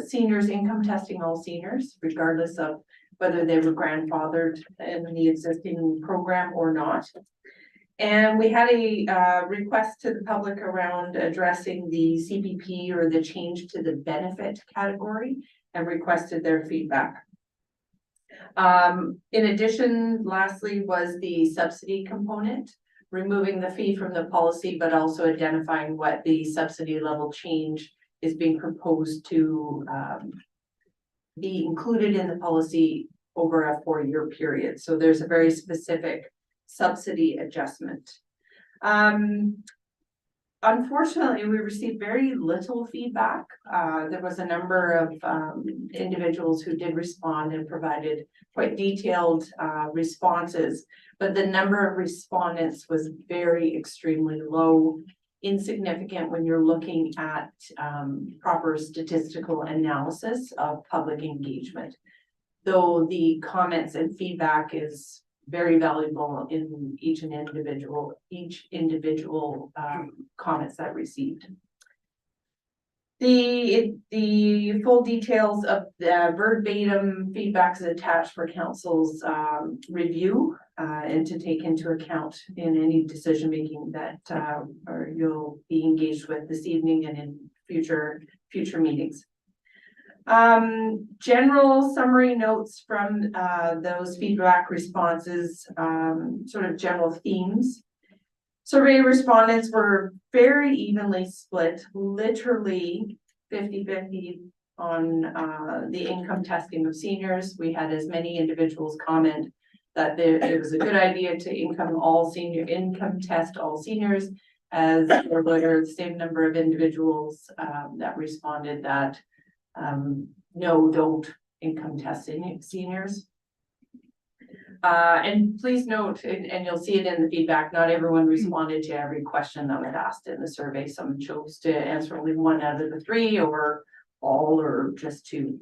seniors income testing all seniors, regardless of whether they were grandfathered in the existing program or not. And we had a request to the public around addressing the CPP or the change to the benefit category and requested their feedback. In addition, lastly, was the subsidy component, removing the fee from the policy, but also identifying what the subsidy level change is being proposed to be included in the policy over a 4-year period. So there's a very specific subsidy adjustment. Unfortunately, we received very little feedback. There was a number of individuals who did respond and provided quite detailed responses, but the number of respondents was very extremely low, insignificant when you're looking at proper statistical analysis of public engagement. Though the comments and feedback is very valuable in each individual comments that received. The full details of the verbatim feedback is attached for council's review and to take into account in any decision making that or you'll be engaged with this evening and in future meetings. General summary notes from those feedback responses, sort of general themes. Survey respondents were very evenly split, literally 50-50 on the income testing of seniors. We had as many individuals comment that it was a good idea to income test all seniors, as there were the same number of individuals that responded that no, don't income test seniors. And please note, and you'll see it in the feedback, not everyone responded to every question that was asked in the survey. Some chose to answer only 1 out of the 3 or all or just 2.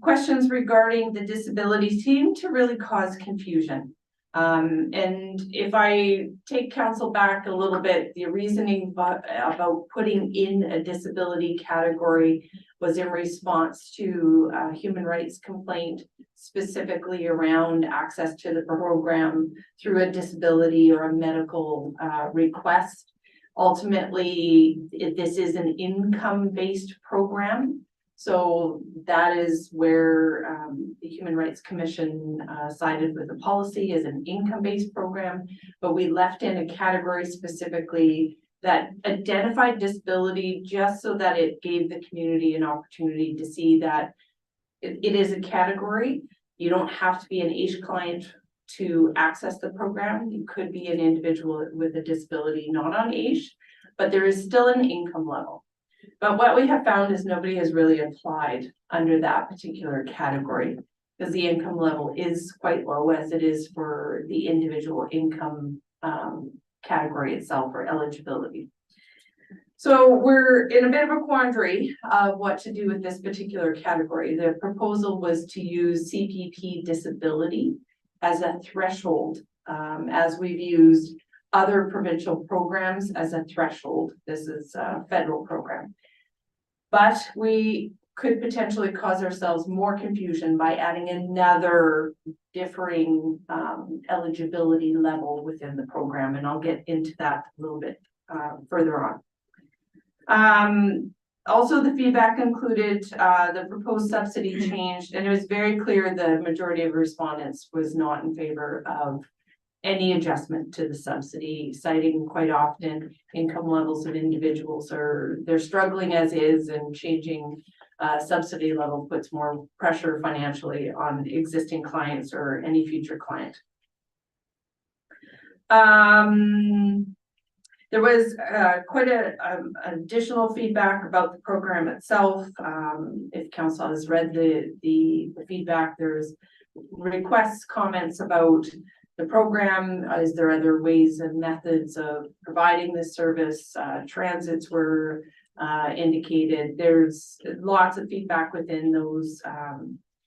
Questions regarding the disability seem to really cause confusion. And if I take council back a little bit, the reasoning about putting in a disability category was in response to a human rights complaint, specifically around access to the program through a disability or a medical request. Ultimately, this is an income-based program. So that is where the Human Rights Commission sided with the policy as an income-based program, but we left in a category specifically that identified disability just so that it gave the community an opportunity to see that it is a category. You don't have to be an AISH client to access the program. You could be an individual with a disability not on AISH, but there is still an income level. But what we have found is nobody has really applied under that particular category because the income level is quite low as it is for the individual income category itself or eligibility. So we're in a bit of a quandary of what to do with this particular category. The proposal was to use CPP disability as a threshold, as we've used other provincial programs as a threshold. This is a federal program. But we could potentially cause ourselves more confusion by adding another differing eligibility level within the program. And I'll get into that a little bit further on. Also, the feedback included the proposed subsidy change, and it was very clear the majority of respondents was not in favor of any adjustment to the subsidy, citing quite often income levels of individuals they're struggling as is, and changing subsidy level puts more pressure financially on existing clients or any future client. There was quite additional feedback about the program itself. If council has read the feedback, there's requests, comments about the program. Is there other ways and methods of providing this service? Transits were indicated. There's lots of feedback within those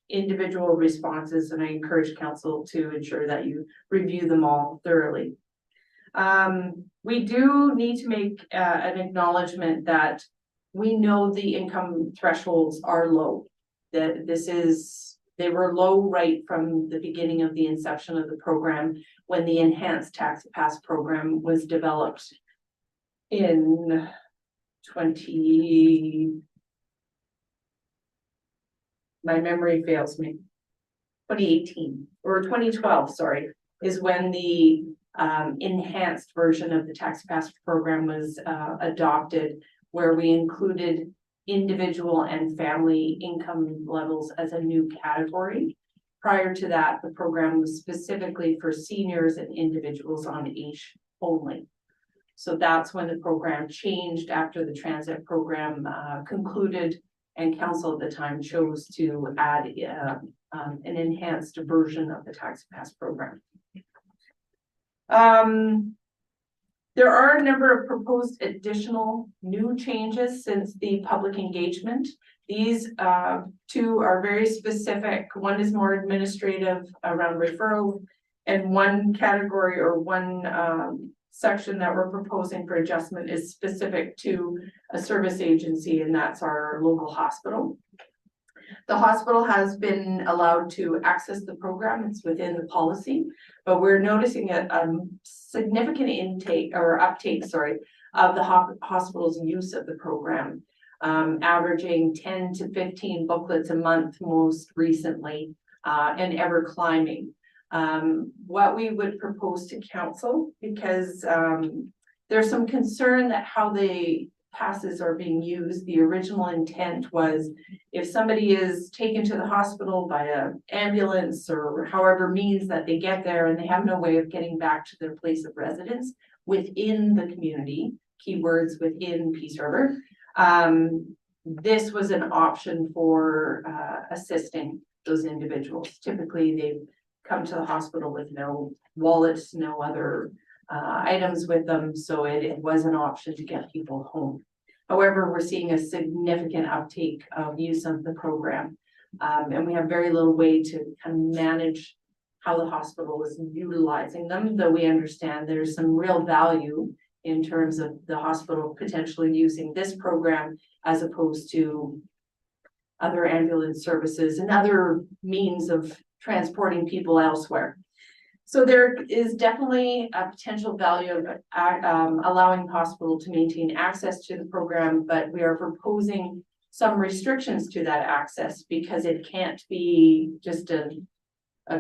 individual responses, and I encourage council to ensure that you review them all thoroughly. We do need to make an acknowledgement that we know the income thresholds are low. That they were low right from the beginning of the inception of the program when the enhanced tax pass program was developed in my memory fails me. 2018 or 2012, sorry, is when the enhanced version of the tax pass program was adopted, where we included individual and family income levels as a new category. Prior to that, the program was specifically for seniors and individuals on AISH only. So that's when the program changed after the transit program concluded, and council at the time chose to add an enhanced version of the tax pass program. There are a number of proposed additional new changes since the public engagement. These two are very specific. One is more administrative around referral, and one category or one section that we're proposing for adjustment is specific to a service agency, and that's our local hospital. The hospital has been allowed to access the program. It's within the policy, but we're noticing a significant uptake of the hospital's use of the program, averaging 10 to 15 booklets a month most recently, and ever climbing. What we would propose to council, because there's some concern that how the passes are being used. The original intent was if somebody is taken to the hospital by an ambulance or however means that they get there and they have no way of getting back to their place of residence within the community, keywords within Peace River, this was an option for assisting those individuals. Typically, they come to the hospital with no wallets, no other items with them, so it was an option to get people home. However, we're seeing a significant uptake of use of the program, and we have very little way to kind of manage how the hospital is utilizing them, though we understand there's some real value in terms of the hospital potentially using this program as opposed to other ambulance services and other means of transporting people elsewhere. So there is definitely a potential value of allowing the hospital to maintain access to the program, but we are proposing some restrictions to that access because it can't be just a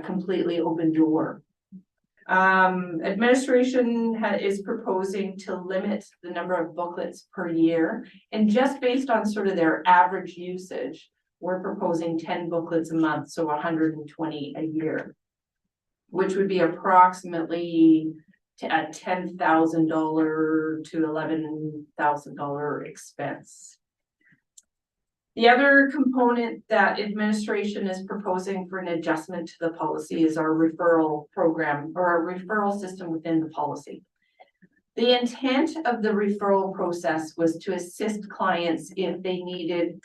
completely open door. Administration is proposing to limit the number of booklets per year, and just based on sort of their average usage, we're proposing 10 booklets a month, so 120 a year, which would be approximately a $10,000 to $11,000 expense. The other component that administration is proposing for an adjustment to the policy is our referral program, or our referral system within the policy. The intent of the referral process was to assist clients if they needed,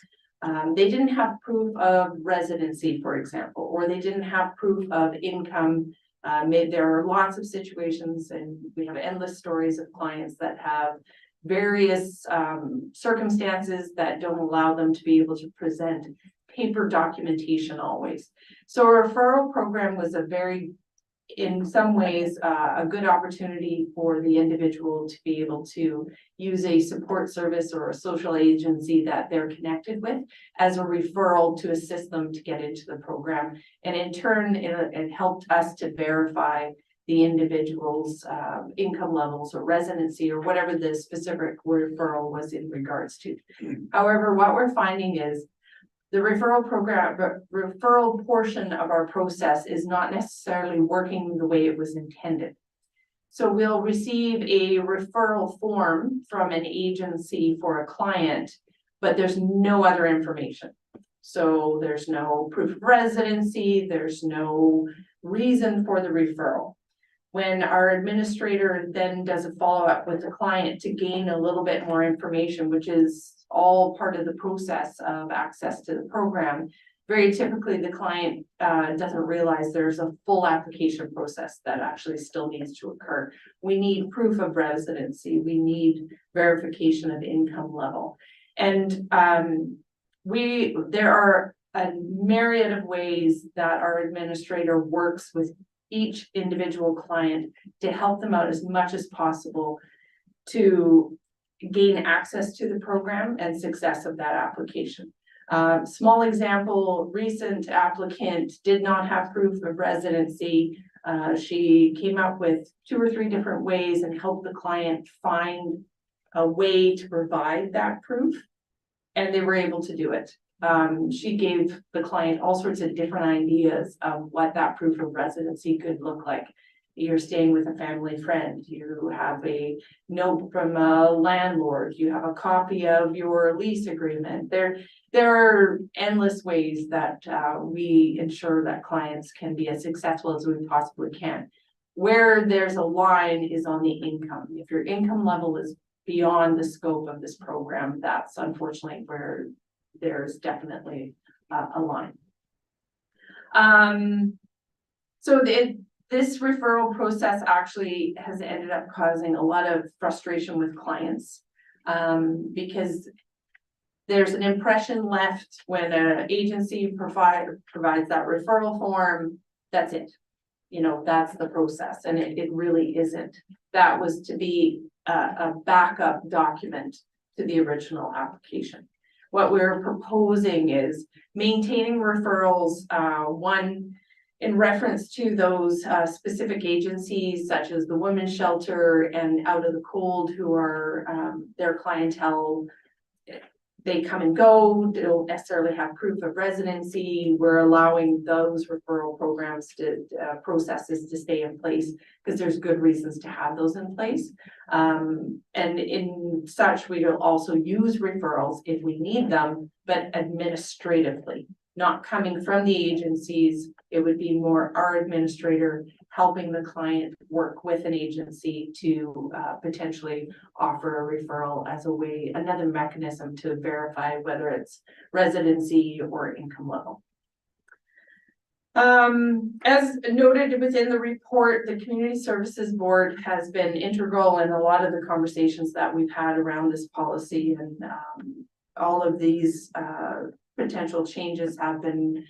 they didn't have proof of residency, for example, or they didn't have proof of income. There are lots of situations, and we have endless stories of clients that have various circumstances that don't allow them to be able to present paper documentation always. So a referral program was in some ways, a good opportunity for the individual to be able to use a support service or a social agency that they're connected with as a referral to assist them to get into the program. And in turn, it helped us to verify the individual's income levels or residency or whatever the specific referral was in regards to. However, what we're finding is the referral portion of our process is not necessarily working the way it was intended. So we'll receive a referral form from an agency for a client, but there's no other information. So there's no proof of residency, there's no reason for the referral. When our administrator then does a follow-up with the client to gain a little bit more information, which is all part of the process of access to the program, very typically the client doesn't realize there's a full application process that actually still needs to occur. We need proof of residency, we need verification of income level. And there are a myriad of ways that our administrator works with each individual client to help them out as much as possible to gain access to the program and success of that application. Small example, recent applicant did not have proof of residency. She came up with 2 or 3 different ways and helped the client find a way to provide that proof, and they were able to do it. She gave the client all sorts of different ideas of what that proof of residency could look like. You're staying with a family friend, you have a note from a landlord, you have a copy of your lease agreement. There are endless ways that we ensure that clients can be as successful as we possibly can. Where there's a line is on the income. If your income level is beyond the scope of this program, that's unfortunately where there's definitely a line. So this referral process actually has ended up causing a lot of frustration with clients because there's an impression left when an agency provides that referral form, that's it. You know, that's the process, and it really isn't. That was to be a backup document to the original application. What we're proposing is maintaining referrals, one, in reference to those specific agencies such as the Women's Shelter and Out of the Cold, who are their clientele. They come and go, they don't necessarily have proof of residency. We're allowing those referral programs to processes to stay in place because there's good reasons to have those in place. And in such, we will also use referrals if we need them, but administratively, not coming from the agencies. It would be more our administrator helping the client work with an agency to potentially offer a referral as a way, another mechanism to verify whether it's residency or income level. As noted within the report, the Community Services Board has been integral in a lot of the conversations that we've had around this policy, and all of these potential changes have been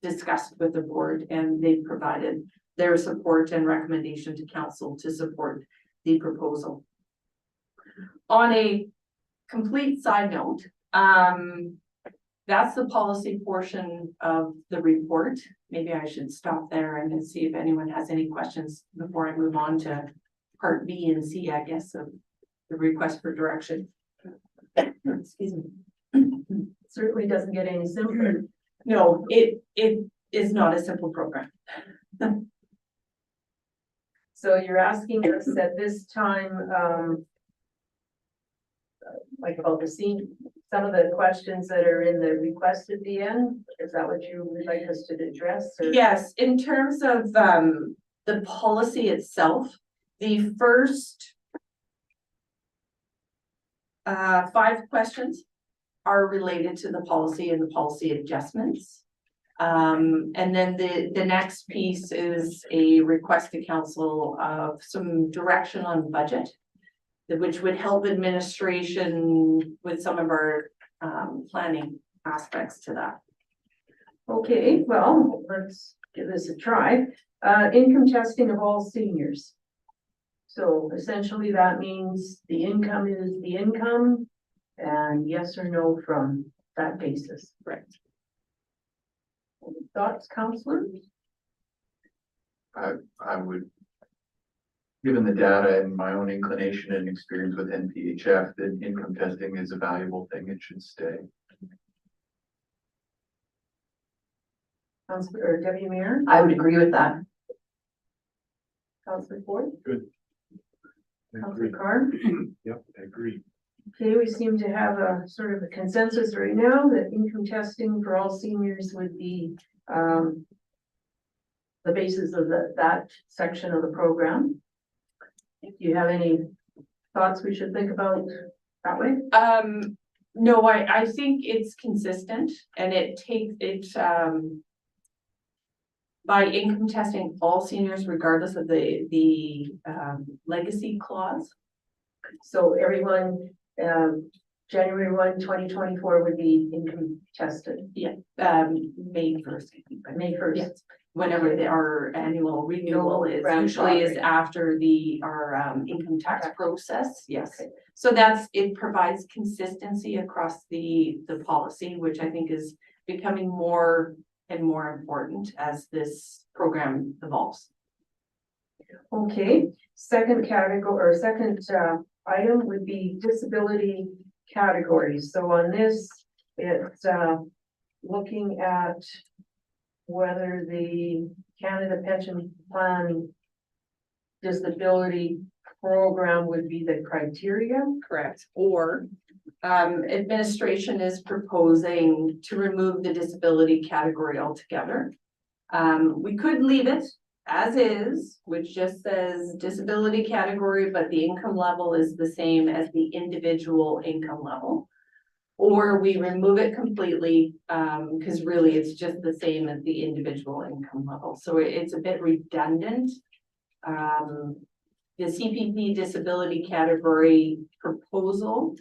discussed with the board, and they've provided their support and recommendation to council to support the proposal. On a complete side note, that's the policy portion of the report. Maybe I should stop there and see if anyone has any questions before I move on to part B and C, I guess, of the request for direction. Excuse me. Certainly doesn't get any simpler. No, it is not a simple program. So you're asking us at this time, like about the scene, some of the questions that are in the request at the end, is that what you would like us to address? Or? Yes, in terms of the policy itself, the first 5 questions are related to the policy and the policy adjustments. And then the next piece is a request to council of some direction on budget, which would help administration with some of our planning aspects to that. Okay, well, let's give this a try. Income testing of all seniors. So essentially that means the income is the income, and yes or no from that basis. Right. Any thoughts, councillors? I would, given the data and my own inclination and experience with NPHF, that income testing is a valuable thing. It should stay. Councillor Deputy Mayor? I would agree with that. Councillor Ford, Good. Councillor Carn. Yep, I agree. Okay, we seem to have a sort of a consensus right now that income testing for all seniors would be, the basis of that section of the program. Do you have any thoughts we should think about that way? No, I think it's consistent and by income testing all seniors regardless of the legacy clause. So everyone, January 1, 2024 would be income tested. Yeah, May 1st, I think. May 1st. Yes, whenever our annual renewal is, grandfather. usually is after our income tax process, yes. Okay. So it provides consistency across the policy, which I think is becoming more and more important as this program evolves. Okay, second category or second item would be disability categories. So on this, it's looking at whether the Canada Pension Plan disability program would be the criteria. Correct. Or administration is proposing to remove the disability category altogether. We could leave it as is, which just says disability category, but the income level is the same as the individual income level. Or we remove it completely, because really it's just the same as the individual income level. So it's a bit redundant. The CPP disability category proposal,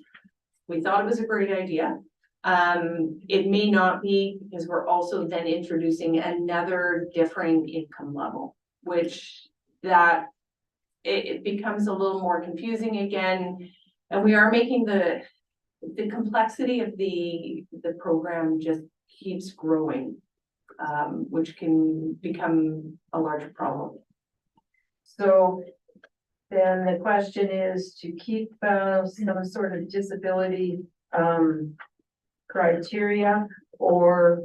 we thought it was a great idea. It may not be, because we're also then introducing another differing income level, which it becomes a little more confusing again. And we are making the complexity of the program just keeps growing, which can become a larger problem. So then the question is to keep some sort of disability criteria or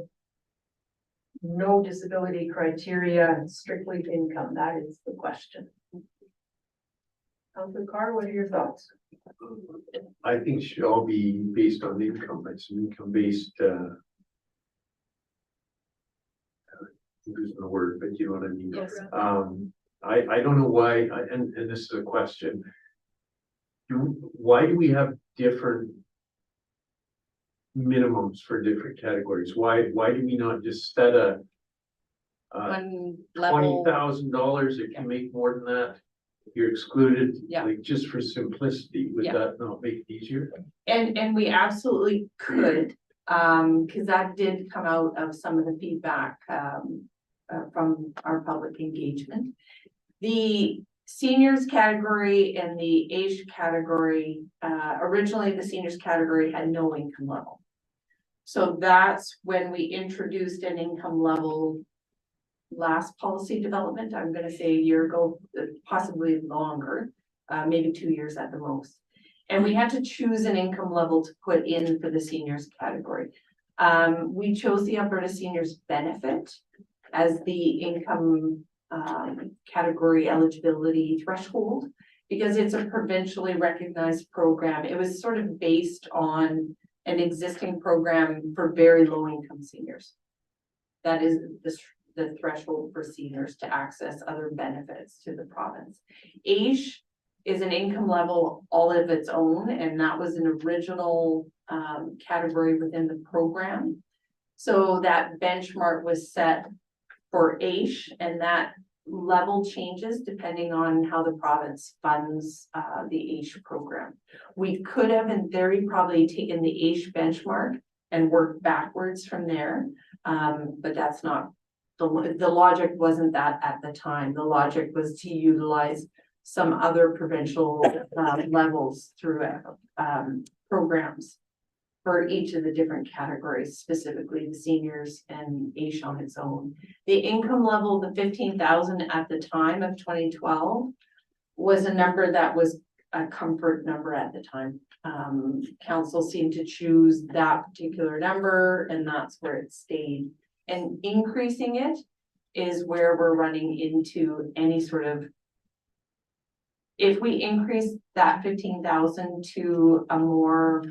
no disability criteria, strictly income. That is the question. Councilor Carr, what are your thoughts? I think it should all be based on income. It's an income-based, losing the word, but you know what I mean? Yes. I don't know why, and this is a question. Why do we have different minimums for different categories? Why do we not just set a One level. $20,000? It can make more than that. You're excluded, Yeah. like just for simplicity, would Yeah. that not make it easier? And we absolutely could, because that did come out of some of the feedback from our public engagement. The seniors category and the age category, originally the seniors category had no income level. So that's when we introduced an income level last policy development, I'm gonna say a year ago, possibly longer, maybe 2 years at the most. And we had to choose an income level to put in for the seniors category. We chose the Alberta Seniors Benefit as the income category eligibility threshold, because it's a provincially recognized program. It was sort of based on an existing program for very low income seniors. That is the threshold for seniors to access other benefits to the province. AISH is an income level all of its own, and that was an original category within the program. So that benchmark was set for AISH, and that level changes depending on how the province funds the AISH program. We could have in theory probably taken the AISH benchmark and worked backwards from there, but that's not the logic wasn't that at the time. The logic was to utilize some other provincial levels through programs for each of the different categories, specifically the seniors and AISH on its own. The income level, the 15,000 at the time of 2012, was a number that was a comfort number at the time. Council seemed to choose that particular number, and that's where it stayed. And increasing it is where we're running into any sort of if we increase that 15,000 to a more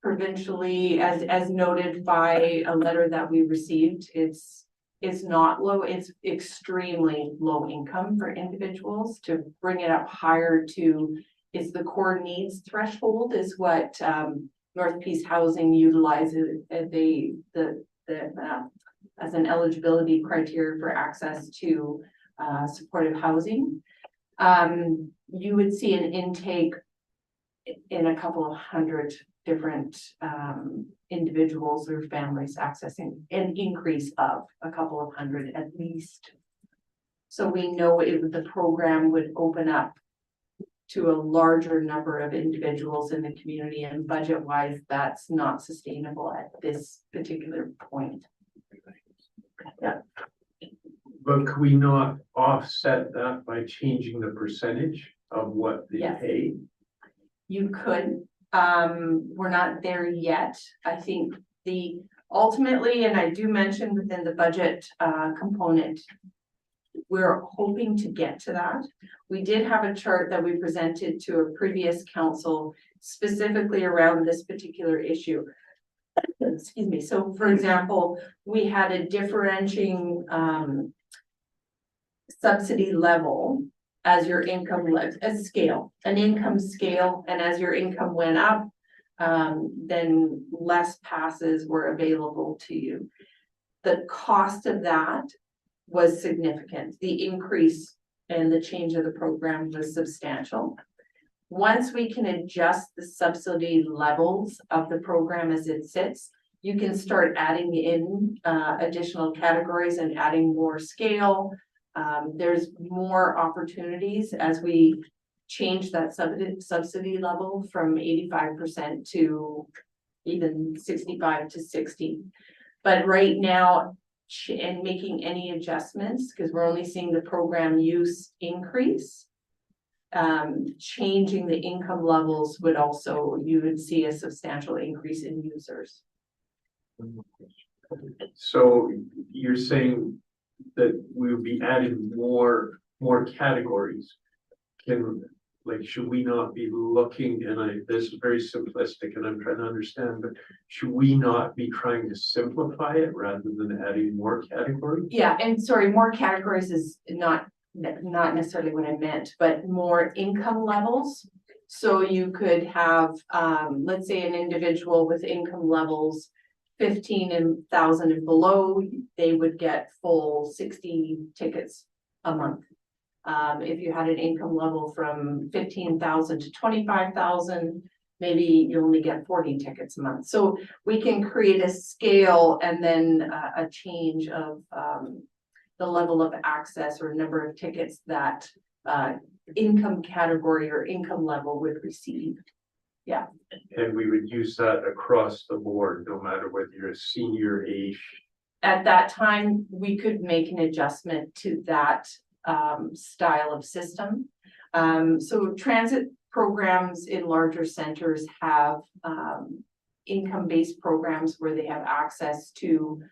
provincially, as noted by a letter that we received, it's not low, it's extremely low income for individuals. To bring it up higher to is the core needs threshold is what North Peace Housing utilizes as an eligibility criteria for access to supportive housing. You would see an intake in a couple of hundred different individuals or families accessing an increase of a couple of hundred at least. So we know the program would open up to a larger number of individuals in the community, and budget wise, that's not sustainable at this particular point. Yeah. But could we not offset that by changing the percentage of what they Yes. pay? You could, we're not there yet. I think ultimately, and I do mention within the budget component, we're hoping to get to that. We did have a chart that we presented to a previous council specifically around this particular issue. Excuse me. So for example, we had a differentiating subsidy level as your income as scale, an income scale, and as your income went up, then less passes were available to you. The cost of that was significant. The increase and the change of the program was substantial. Once we can adjust the subsidy levels of the program as it sits, you can start adding in additional categories and adding more scale. There's more opportunities as we change that subsidy level from 85% to even 65 to 60. But right now, and making any adjustments, because we're only seeing the program use increase, changing the income levels would also, you would see a substantial increase in users. So you're saying that we would be adding more categories. Should we not be looking, and this is very simplistic and I'm trying to understand, but should we not be trying to simplify it rather than adding more categories? Yeah, and sorry, more categories is not necessarily what I meant, but more income levels. So you could have, let's say an individual with income levels 15,000 and below, they would get full 60 tickets a month. If you had an income level from 15,000 to 25,000, maybe you only get 40 tickets a month. So we can create a scale and then a change of the level of access or number of tickets that income category or income level would receive. Yeah. And we would use that across the board, no matter whether you're a senior age. At that time, we could make an adjustment to that style of system. So transit programs in larger centers have income-based programs where they have access to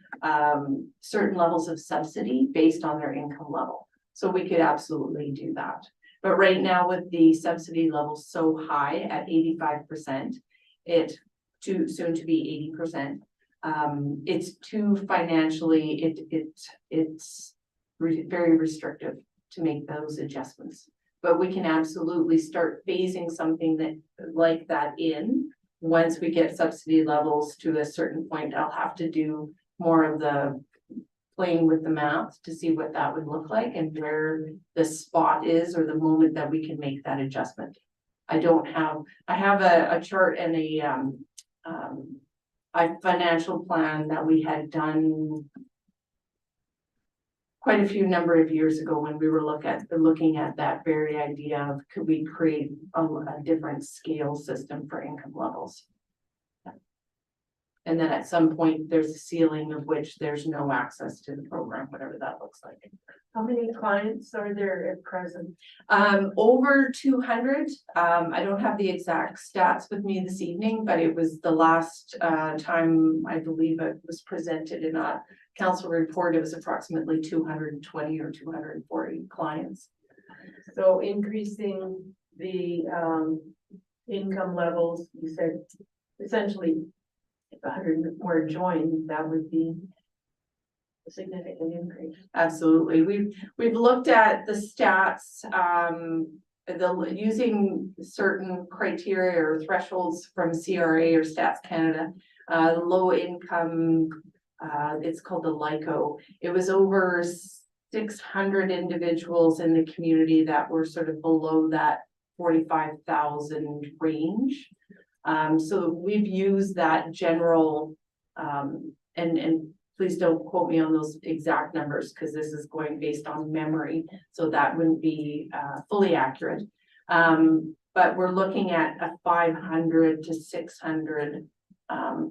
certain levels of subsidy based on their income level. So we could absolutely do that. But right now with the subsidy level so high at 85%, it too soon to be 80%. It's too financially, it's very restrictive to make those adjustments. But we can absolutely start phasing something like that in. Once we get subsidy levels to a certain point, I'll have to do more of the playing with the math to see what that would look like and where the spot is or the moment that we can make that adjustment. I have a chart and a financial plan that we had done quite a few number of years ago when we were looking at that very idea of could we create a different scale system for income levels. And then at some point, there's a ceiling of which there's no access to the program, whatever that looks like. How many clients are there at present? Over 200. I don't have the exact stats with me this evening, but it was the last time I believe it was presented in a council report. It was approximately 220 or 240 clients. So increasing the income levels, you said essentially if 100 more join, that would be a significant increase. Absolutely. We've looked at the stats, using certain criteria or thresholds from CRA or Stats Canada, low income, it's called the LICO. It was over 600 individuals in the community that were sort of below that 45,000 range. So we've used that general, and please don't quote me on those exact numbers because this is going based on memory. So that wouldn't be fully accurate. But we're looking at a 500 to 600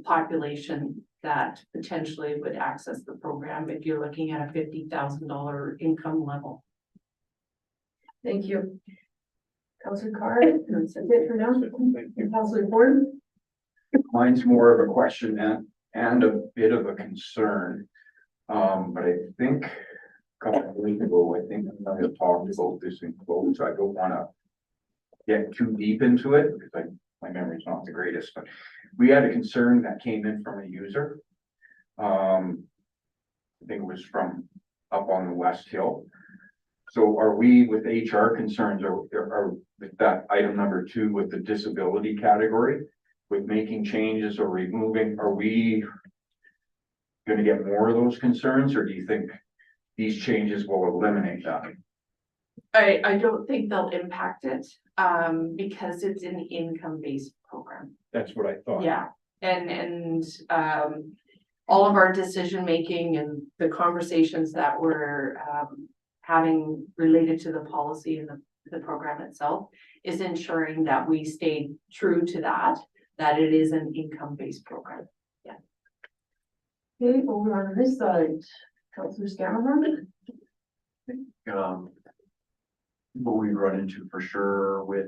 population that potentially would access the program if you're looking at a $50,000 income level. Thank you. Councillor Carr, that's it for now. Councillor Ford. Mine's more of a question and a bit of a concern. But I think a couple of weeks ago, I think I might have talked about this in close. I don't want to get too deep into it because my memory's not the greatest, but we had a concern that came in from a user. I think it was from up on the West Hill. So are we with HR concerns or with that item number 2 with the disability category, with making changes or removing, are we going to get more of those concerns, or do you think these changes will eliminate that? I don't think they'll impact it, because it's an income-based program. That's what I thought. Yeah, and all of our decision-making and the conversations that we're having related to the policy and the program itself is ensuring that we stay true to that it is an income-based program. Yeah. Okay, over on this side, Councillor Scammerman. What we run into for sure with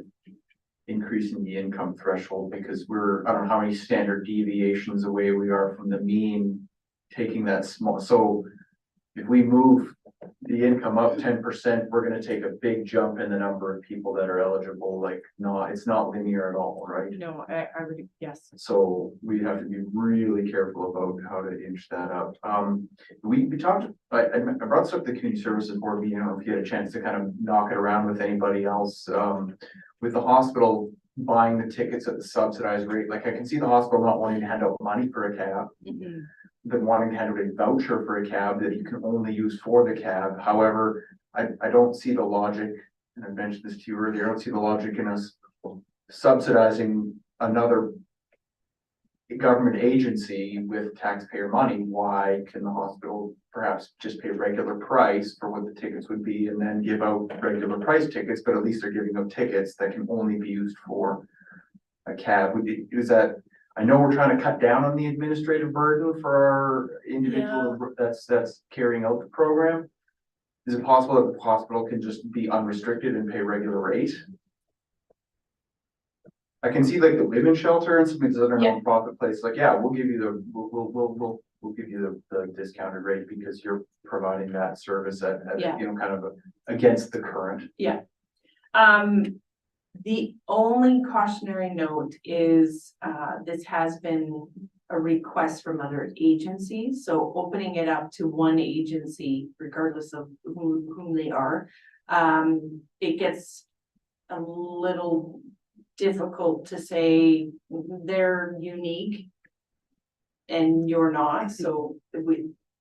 increasing the income threshold, because I don't know how many standard deviations away we are from the mean, taking that small, so if we move the income up 10%, we're gonna take a big jump in the number of people that are eligible, like it's not linear at all, right? No, I would, yes. So we have to be really careful about how to inch that up. We talked, I brought this up at the community services board meeting. I don't know if you had a chance to kind of knock it around with anybody else. With the hospital buying the tickets at the subsidized rate, like I can see the hospital not wanting to hand out money for a cab, but wanting to hand out a voucher for a cab that you can only use for the cab. However, I don't see the logic, and I mentioned this to you earlier, I don't see the logic in us subsidizing another government agency with taxpayer money. Why can the hospital perhaps just pay regular price for what the tickets would be and then give out regular price tickets, but at least they're giving out tickets that can only be used for a cab? Is that, I know we're trying to cut down on the administrative burden for our individual that's carrying out the program. Is it possible that the hospital can just be unrestricted and pay regular rate? I can see like the women's shelter and some of these other nonprofit places, like, yeah, we'll give you we'll give you the discounted rate because you're providing that service at you know, kind of against the current. Yeah. The only cautionary note is, this has been a request from other agencies, so opening it up to one agency, regardless of whom they are, it gets a little difficult to say they're unique and you're not, so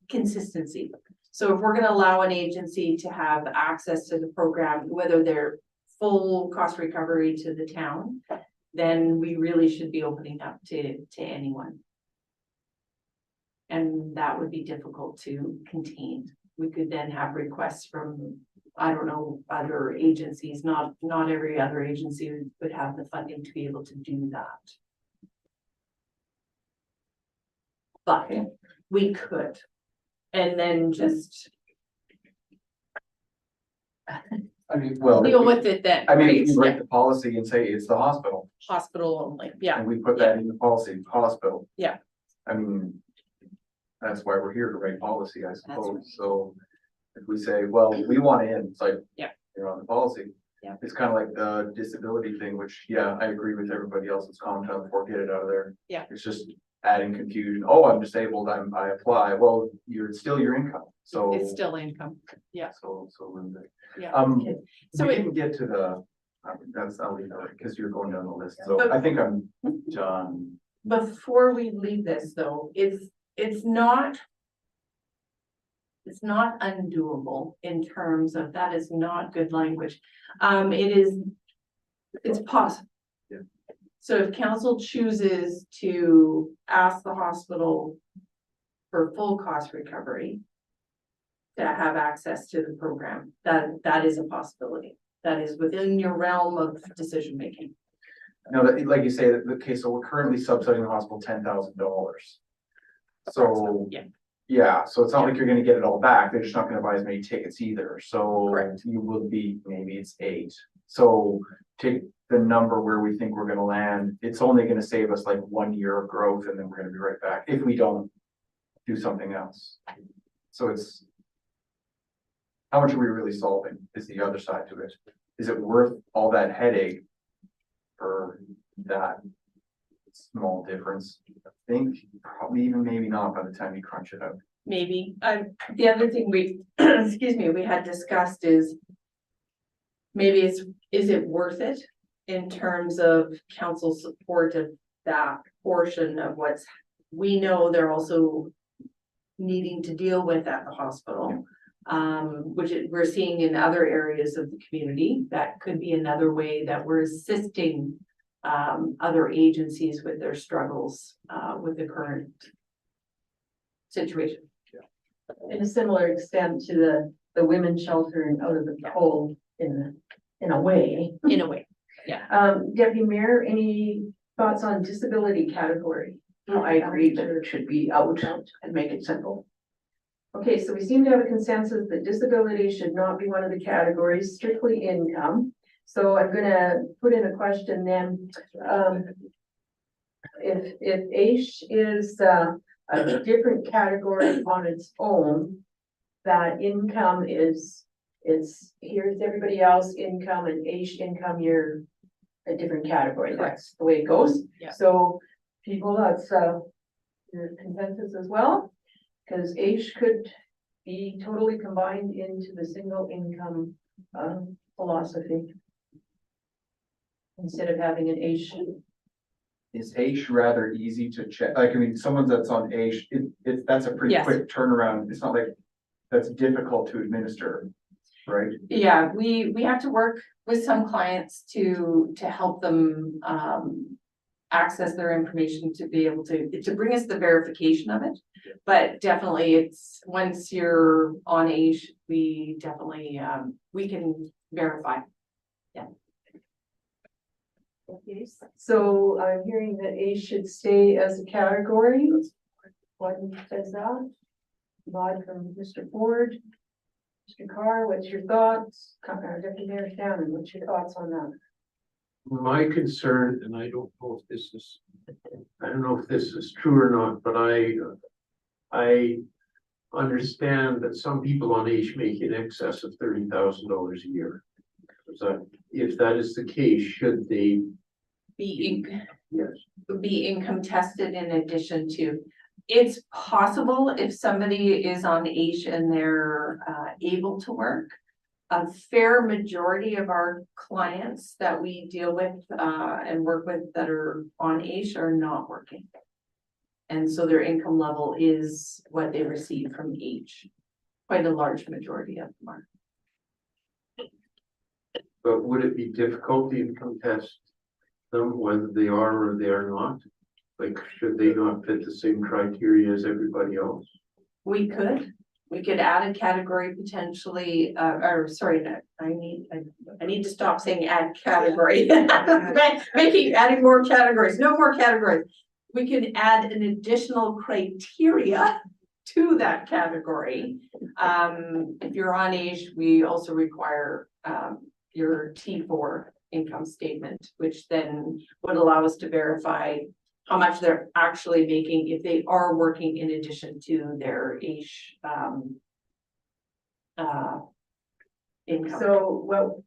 consistency. So if we're going to allow an agency to have access to the program, whether they're full cost recovery to the town, then we really should be opening up to anyone. And that would be difficult to contain. We could then have requests from, I don't know, other agencies. Not every other agency would have the funding to be able to do that. But we could. And then just I mean, well, deal with it then. I mean, right? if you write the policy and say it's the hospital, Hospital only, yeah. and we put that in the policy, hospital. Yeah. I mean, that's why we're here to write policy, I suppose. So if we say, well, we want in, it's like, you're on the policy. Yeah. It's kind of like the disability thing, which, yeah, I agree with everybody else's comment on before, get it out of there. Yeah. It's just adding confusion. Oh, I'm disabled, I apply. Well, it's still your income, so. It's still income. So, Linda. Yeah. So So we it- didn't get to the, I'll leave that because you're going down the list. But- So I think I'm done. Before we leave this though, it's not. It's not undoable in terms of, that is not good language. It's possible. Yeah. So if council chooses to ask the hospital for full cost recovery to have access to the program, that is a possibility. That is within your realm of decision making. Now, that, like you say, the case, so we're currently subsidizing the hospital $10,000. So. Yeah. Yeah, so it's not like you're gonna get it all back. They're just not gonna buy as many tickets either. So Correct. you will be, maybe it's 8. So take the number where we think we're gonna land. It's only gonna save us like 1 year of growth and then we're gonna be right back if we don't do something else. So it's. How much are we really solving is the other side to it. Is it worth all that headache for that small difference? I think probably even maybe not by the time you crunch it out. Maybe, the other thing we, excuse me, we had discussed is. Maybe is it worth it in terms of council support of that portion of what's, we know they're also. Needing to deal with at the hospital, we're seeing in other areas of the community. That could be another way that we're assisting. Other agencies with their struggles, with the current situation. In a similar extent to the women's shelter and out of the cold in a way. In a way, Deputy Mayor, any thoughts on disability category? No, I agree that it should be out and make it simple. Okay, so we seem to have a consensus that disability should not be one of the categories, strictly income. So I'm gonna put in a question then. If AISH is a different category on its own, that income is, here's everybody else income and AISH income, you're a different category. That's the way it goes. Yeah. So people, that's your consensus as well, because AISH could be totally combined into the single income philosophy. Instead of having an AISH. Is AISH rather easy to check? Like, I mean, someone that's on AISH, that's a pretty Yes. quick turnaround. It's not like that's difficult to administer, right? Yeah, we have to work with some clients to help them access their information to be able to bring us the verification of it. But definitely it's, once you're on AISH, we definitely, we can verify. So I'm hearing that AISH should stay as a category. What says that? Nod from Mr. Ford. Mr. Carr, what's your thoughts? Deputy Mayor Shannon, what's your thoughts on that? My concern, and I don't know if this is, I don't know if this is true or not, but I understand that some people on AISH make in excess of $30,000 a year. So if that is the case, should they? Be income tested in addition to, it's possible if somebody is on AISH and they're able to work. A fair majority of our clients that we deal with and work with that are on AISH are not working. And so their income level is what they receive from AISH. Quite a large majority of them are. But would it be difficult to income test them whether they are or they are not? Like, should they not fit the same criteria as everybody else? We could add a category potentially, or sorry, no, I need to stop saying add category. Adding more categories, no more categories. We could add an additional criteria to that category. If you're on AISH, we also require your T4 income statement, which then would allow us to verify how much they're actually making if they are working in addition to their AISH income. So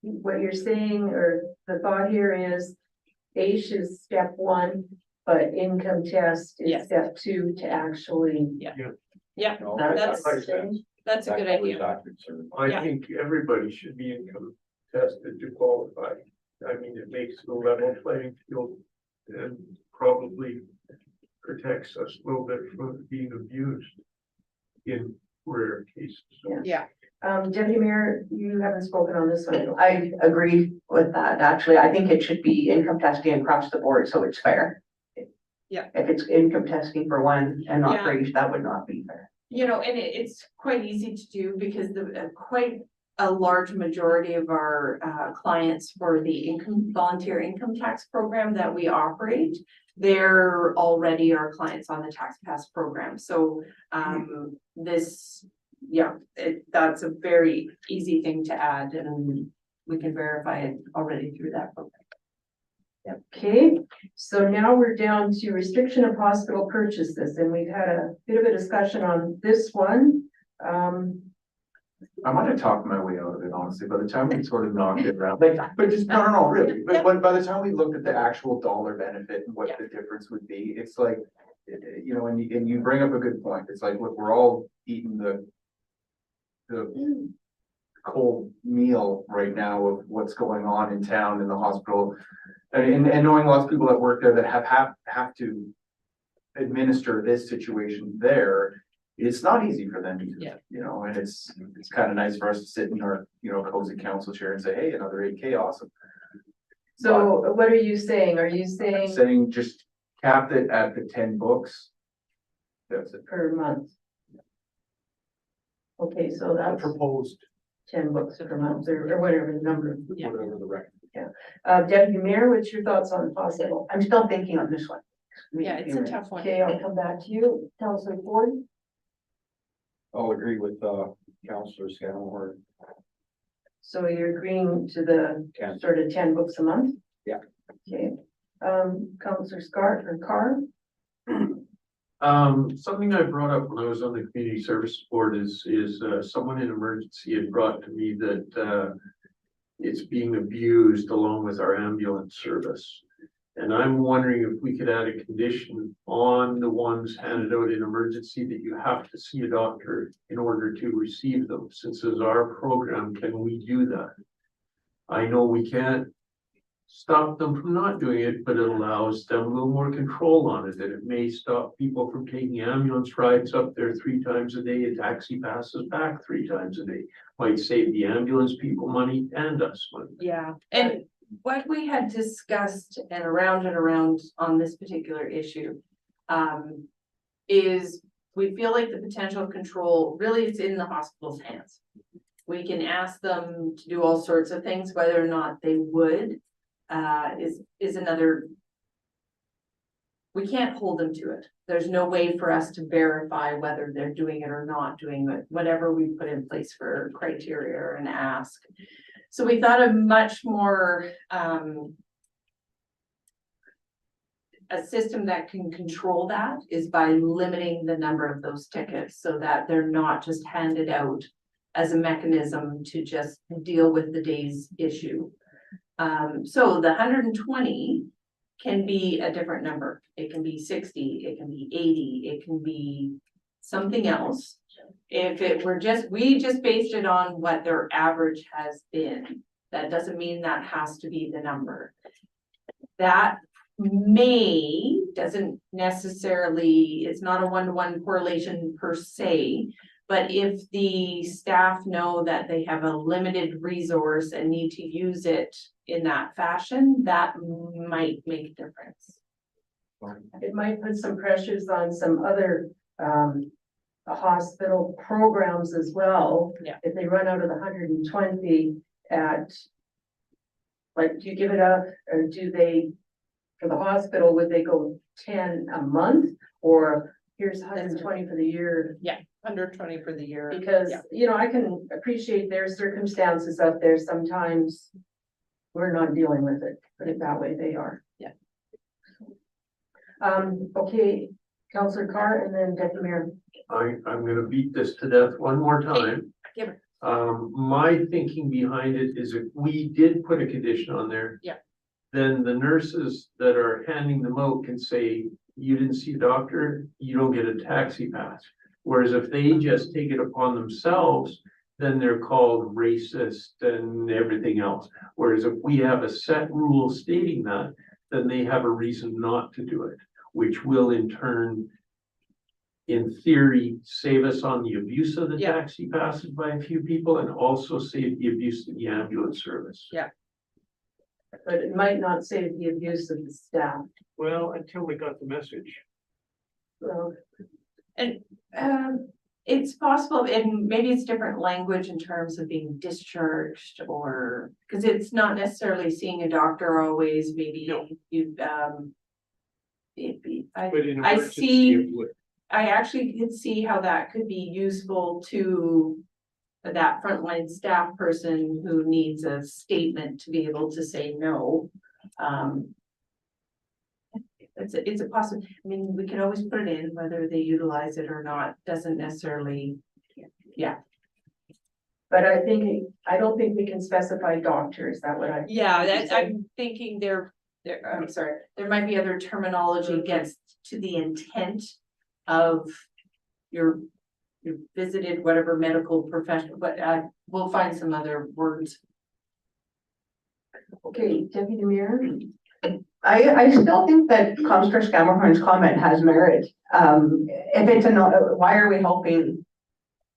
what you're saying, or the thought here is AISH is step one, but income test is Yes. step two to actually. Yeah, No, that's- that makes sense. that's a That good covers idea. that concern. I Yeah. think everybody should be income tested to qualify. I mean, it makes the level playing field and probably protects us a little bit from being abused in rare cases. Yeah. Deputy Mayor, you haven't spoken on this one. I agree with that, actually. I think it should be income testing across the board, so it's fair. Yeah. If it's income testing for one and not for Yeah. each, that would not be fair. You know, and it's quite easy to do because the quite a large majority of our clients for the volunteer income tax program that we operate, they're already our clients on the Tax Pass program. So that's a very easy thing to add, and we can verify it already through that program. Okay, so now we're down to restriction of hospital purchases, and we've had a bit of a discussion on this one. I might have talked my way out of it, honestly, by the time we sort of knocked it around, like, but just, no, really. But by the time we looked at the actual dollar benefit and what the difference would be, it's like, you know, and you bring up a good point. It's like, look, we're all eating the cold meal right now of what's going on in town in the hospital. And knowing lots of people that work there that have to administer this situation there, it's not easy for them either. Yeah. You know, and it's kind of nice for us to sit in our, you know, cozy council chair and say, hey, another 8K, awesome. So what are you saying? Are you But saying saying just cap it at the 10 books. That's it. per month? Okay, so that's Proposed. 10 books per month or whatever the number. Yeah. Whatever the record. Deputy Mayor, what's your thoughts on hospital? I'm still thinking on this one. Yeah, it's a tough one. Okay, I'll come back to you. Councilor Ford? I'll agree with, Counselor Scanlon. So you're agreeing to the 10. sort of 10 books a month? Yeah. Okay, Councilor Scott or Carr? Something I brought up when I was on the community service board is someone in emergency had brought to me that, it's being abused along with our ambulance service. And I'm wondering if we could add a condition on the ones handed out in emergency that you have to see a doctor in order to receive them. Since it's our program, can we do that? I know we can't stop them from not doing it, but it allows them a little more control on it. And it may stop people from taking ambulance rides up there 3 times a day, a taxi passes back 3 times a day. Might save the ambulance people money and us money. Yeah, and what we had discussed and around on this particular issue, is we feel like the potential control really is in the hospital's hands. We can ask them to do all sorts of things, whether or not they would, is another. We can't hold them to it. There's no way for us to verify whether they're doing it or not doing it, whatever we put in place for criteria and ask. So we thought a much more, a system that can control that is by limiting the number of those tickets so that they're not just handed out as a mechanism to just deal with the day's issue. So the 120 can be a different number. It can be 60, it can be 80, it can be something else. If it were we just based it on what their average has been. That doesn't mean that has to be the number. That doesn't necessarily, it's not a 1-to-1 correlation per se. But if the staff know that they have a limited resource and need to use it in that fashion, that might make a difference. It might put some pressures on some other hospital programs as well. Yeah. If they run out of the 120 at, like, do you give it up or do they, for the hospital, would they go 10 a month or here's 120 for the year? Yeah, 120 for the year. Because, Yeah. you know, I can appreciate their circumstances out there. Sometimes we're not dealing with it, put it that way, they are. Yeah. Okay, Councillor Carr and then Deputy Mayor. I'm gonna beat this to death one more time. Give her. My thinking behind it is if we did put a condition on there. Yeah. Then the nurses that are handing them out can say, you didn't see a doctor, you don't get a taxi pass. Whereas if they just take it upon themselves, then they're called racist and everything else. Whereas if we have a set rule stating that, then they have a reason not to do it, which will in turn, in theory, save us on the abuse of the Yeah. taxi passes by a few people and also save the abuse of the ambulance service. Yeah. But it might not save the abuse of the staff. Well, until we got the message. So, It's possible, and maybe it's different language in terms of being discharged or, because it's not necessarily seeing a doctor always, maybe you, I see, I actually could see how that could be useful to that frontline staff person who needs a statement to be able to say no. It's a possible, I mean, we can always put it in, whether they utilize it or not, doesn't necessarily, yeah. but I don't think we can specify doctors, that what I. Yeah, that's, I'm thinking I'm sorry, there might be other terminology gets to the intent of your visited whatever medical professional, but we'll find some other words. Okay, Deputy Mayor. I still think that Counselor Scammerhorn's comment has merit. If it's why are we helping?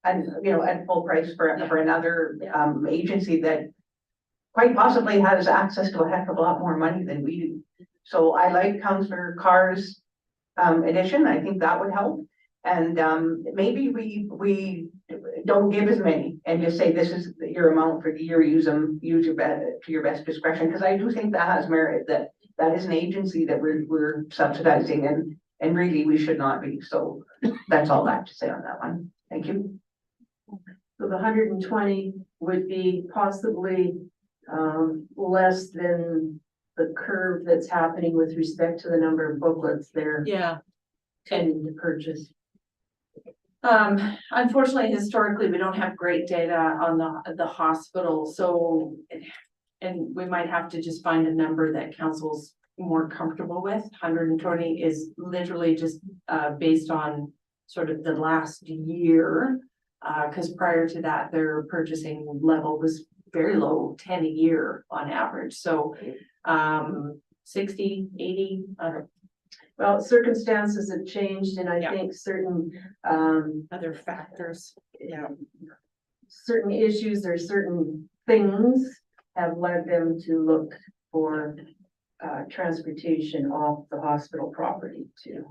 And, you know, at full price for another, agency that quite possibly has access to a heck of a lot more money than we do. So I like Counselor Carr's, addition. I think that would help. And, maybe we don't give as many and just say, this is your amount for the year, use your to your best discretion. Cause I do think that has merit, that is an agency that we're subsidizing and really we should not be. So that's all I have to say on that one. Thank you. So the 120 would be possibly less than the curve that's happening with respect to the number of booklets they're tending to purchase. Unfortunately, historically, we don't have great data on the hospital, so and we might have to just find a number that council's more comfortable with. 120 is literally just based on sort of the last year. Because prior to that, their purchasing level was very low, 10 a year on average. So 60, 80, well, circumstances have changed and I think certain other factors. Yeah. Certain issues or certain things have led them to look for transportation off the hospital property to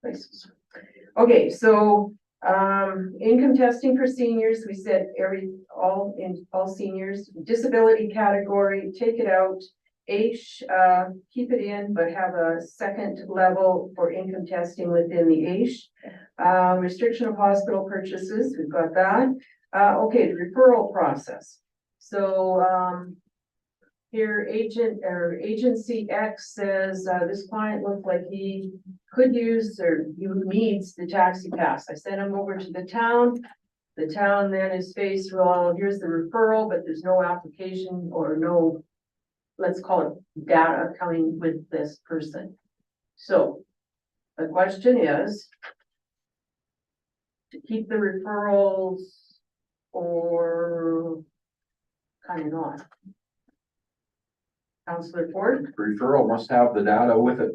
places. Okay, so income testing for seniors, we said all seniors, disability category, take it out. H, keep it in, but have a second level for income testing within the H. Restriction of hospital purchases, we've got that. Okay, the referral process. So here agency X says this client looked like he could use or he needs the taxi pass. I sent him over to the town. The town then is faced, well, here's the referral, but there's no application or no, let's call it data coming with this person. So the question is to keep the referrals or kind of not. Councillor Ford? Referral must have the data with it.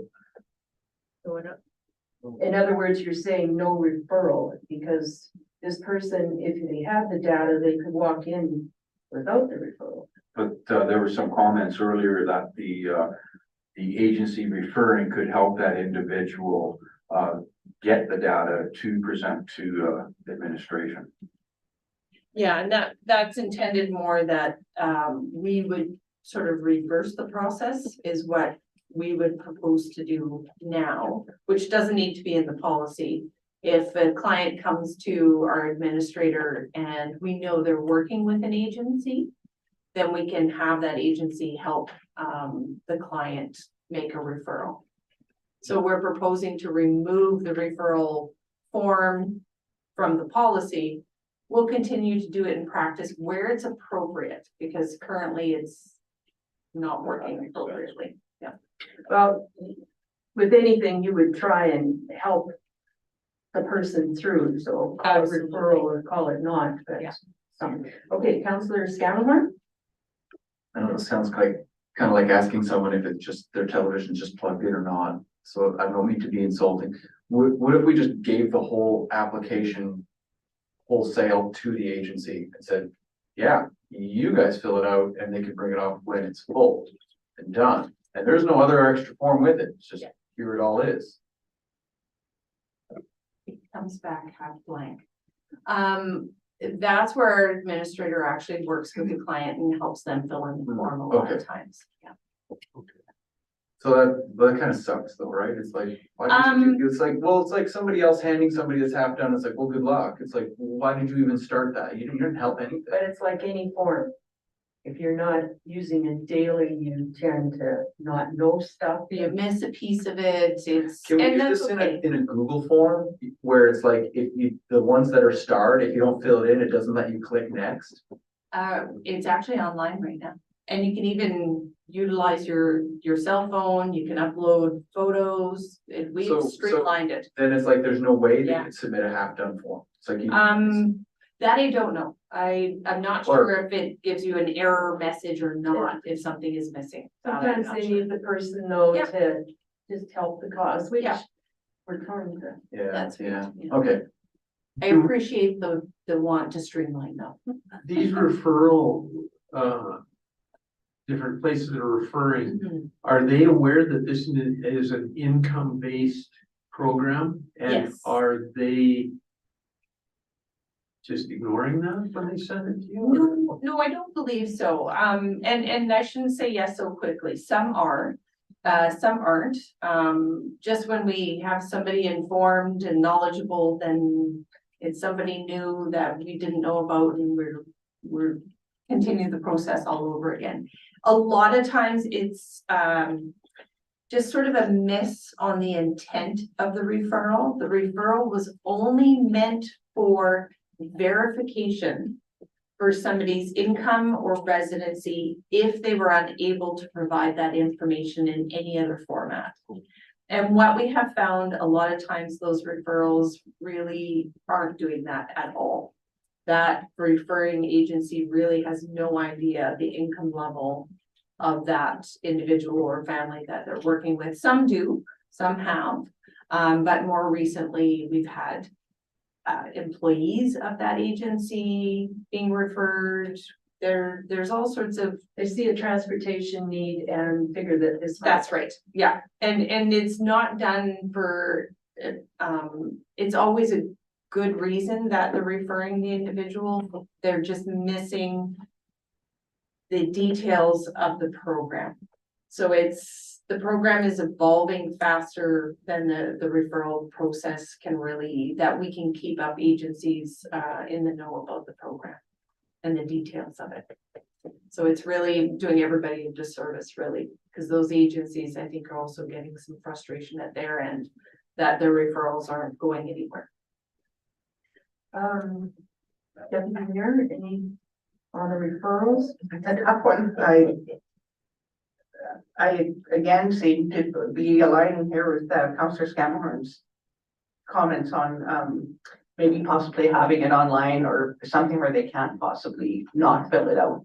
In other words, you're saying no referral because this person, if they have the data, they could walk in without the referral. But there were some comments earlier that the agency referring could help that individual get the data to present to administration. Yeah, and that's intended more that we would sort of reverse the process is what we would propose to do now, which doesn't need to be in the policy. If a client comes to our administrator and we know they're working with an agency, then we can have that agency help the client make a referral. So we're proposing to remove the referral form from the policy, we'll continue to do it in practice where it's appropriate, because currently it's not working appropriately. Yeah. Well, with anything, you would try and help the person through, so call it Absolutely. referral or call it not, but Yeah. some, okay, Counselor Scannell. I don't know, it sounds like, kind of like asking someone if it's just their television's just plugged in or not. So I don't mean to be insulting. What if we just gave the whole application wholesale to the agency and said, yeah, you guys fill it out and they can bring it off when it's full and done. And there's no other extra form with it. It's just, here it all is. It comes back half blank. That's where our administrator actually works with the client and helps them fill in the form a lot of Okay. times. Yeah. So that kind of sucks though, right? It's like, why did you, it's like, well, it's like somebody else handing somebody that's half done. It's like, well, good luck. It's like, well, why did you even start that? You didn't help anything. But it's like any form. If you're not using it daily, you tend to not know stuff. You miss a piece of it, it's, Can we and do that's this okay. in a Google form where it's like, if you, the ones that are starred, if you don't fill it in, it doesn't let you click next? It's actually online right now. And you can even utilize your cell phone, you can upload photos, we've So- streamlined it. Then it's like, there's no way they Yeah. could submit a half-done form. It's like, you, That I don't know. I'm not Or- sure if it gives you an error message or not, if something is missing. That I'm Sometimes not they sure. need the person though Yeah. to just help the cause, which Yeah. we're trying to. yeah, That's yeah, right, yeah. okay. I appreciate the want to streamline though. These referral, different places that are referring, are they aware that this is an income-based program? And Yes. are they just ignoring that when they send it to you? No, I don't believe so. And I shouldn't say yes so quickly. Some are, some aren't. Just when we have somebody informed and knowledgeable, then it's somebody new that we didn't know about and we're continue the process all over again. A lot of times it's, just sort of a miss on the intent of the referral. The referral was only meant for verification for somebody's income or residency if they were unable to provide that information in any other format. And what we have found a lot of times, those referrals really aren't doing that at all. That referring agency really has no idea the income level of that individual or family that they're working with. Some do, some have, but more recently we've had employees of that agency being referred. There's all sorts of. They see a transportation need and figure that this. That's right, yeah, and it's not done for, it's always a good reason that they're referring the individual. They're just missing the details of the program. So the program is evolving faster than the referral process can really, that we can keep up agencies in the know about the program and the details of it. So it's really doing everybody a disservice, really, because those agencies, I think, are also getting some frustration at their end that their referrals aren't going anywhere. Deputy Mayor, any on the referrals? A tough one. I again seem to be aligning here with Councillor Scannell's comments on maybe possibly having it online or something where they can't possibly not fill it out.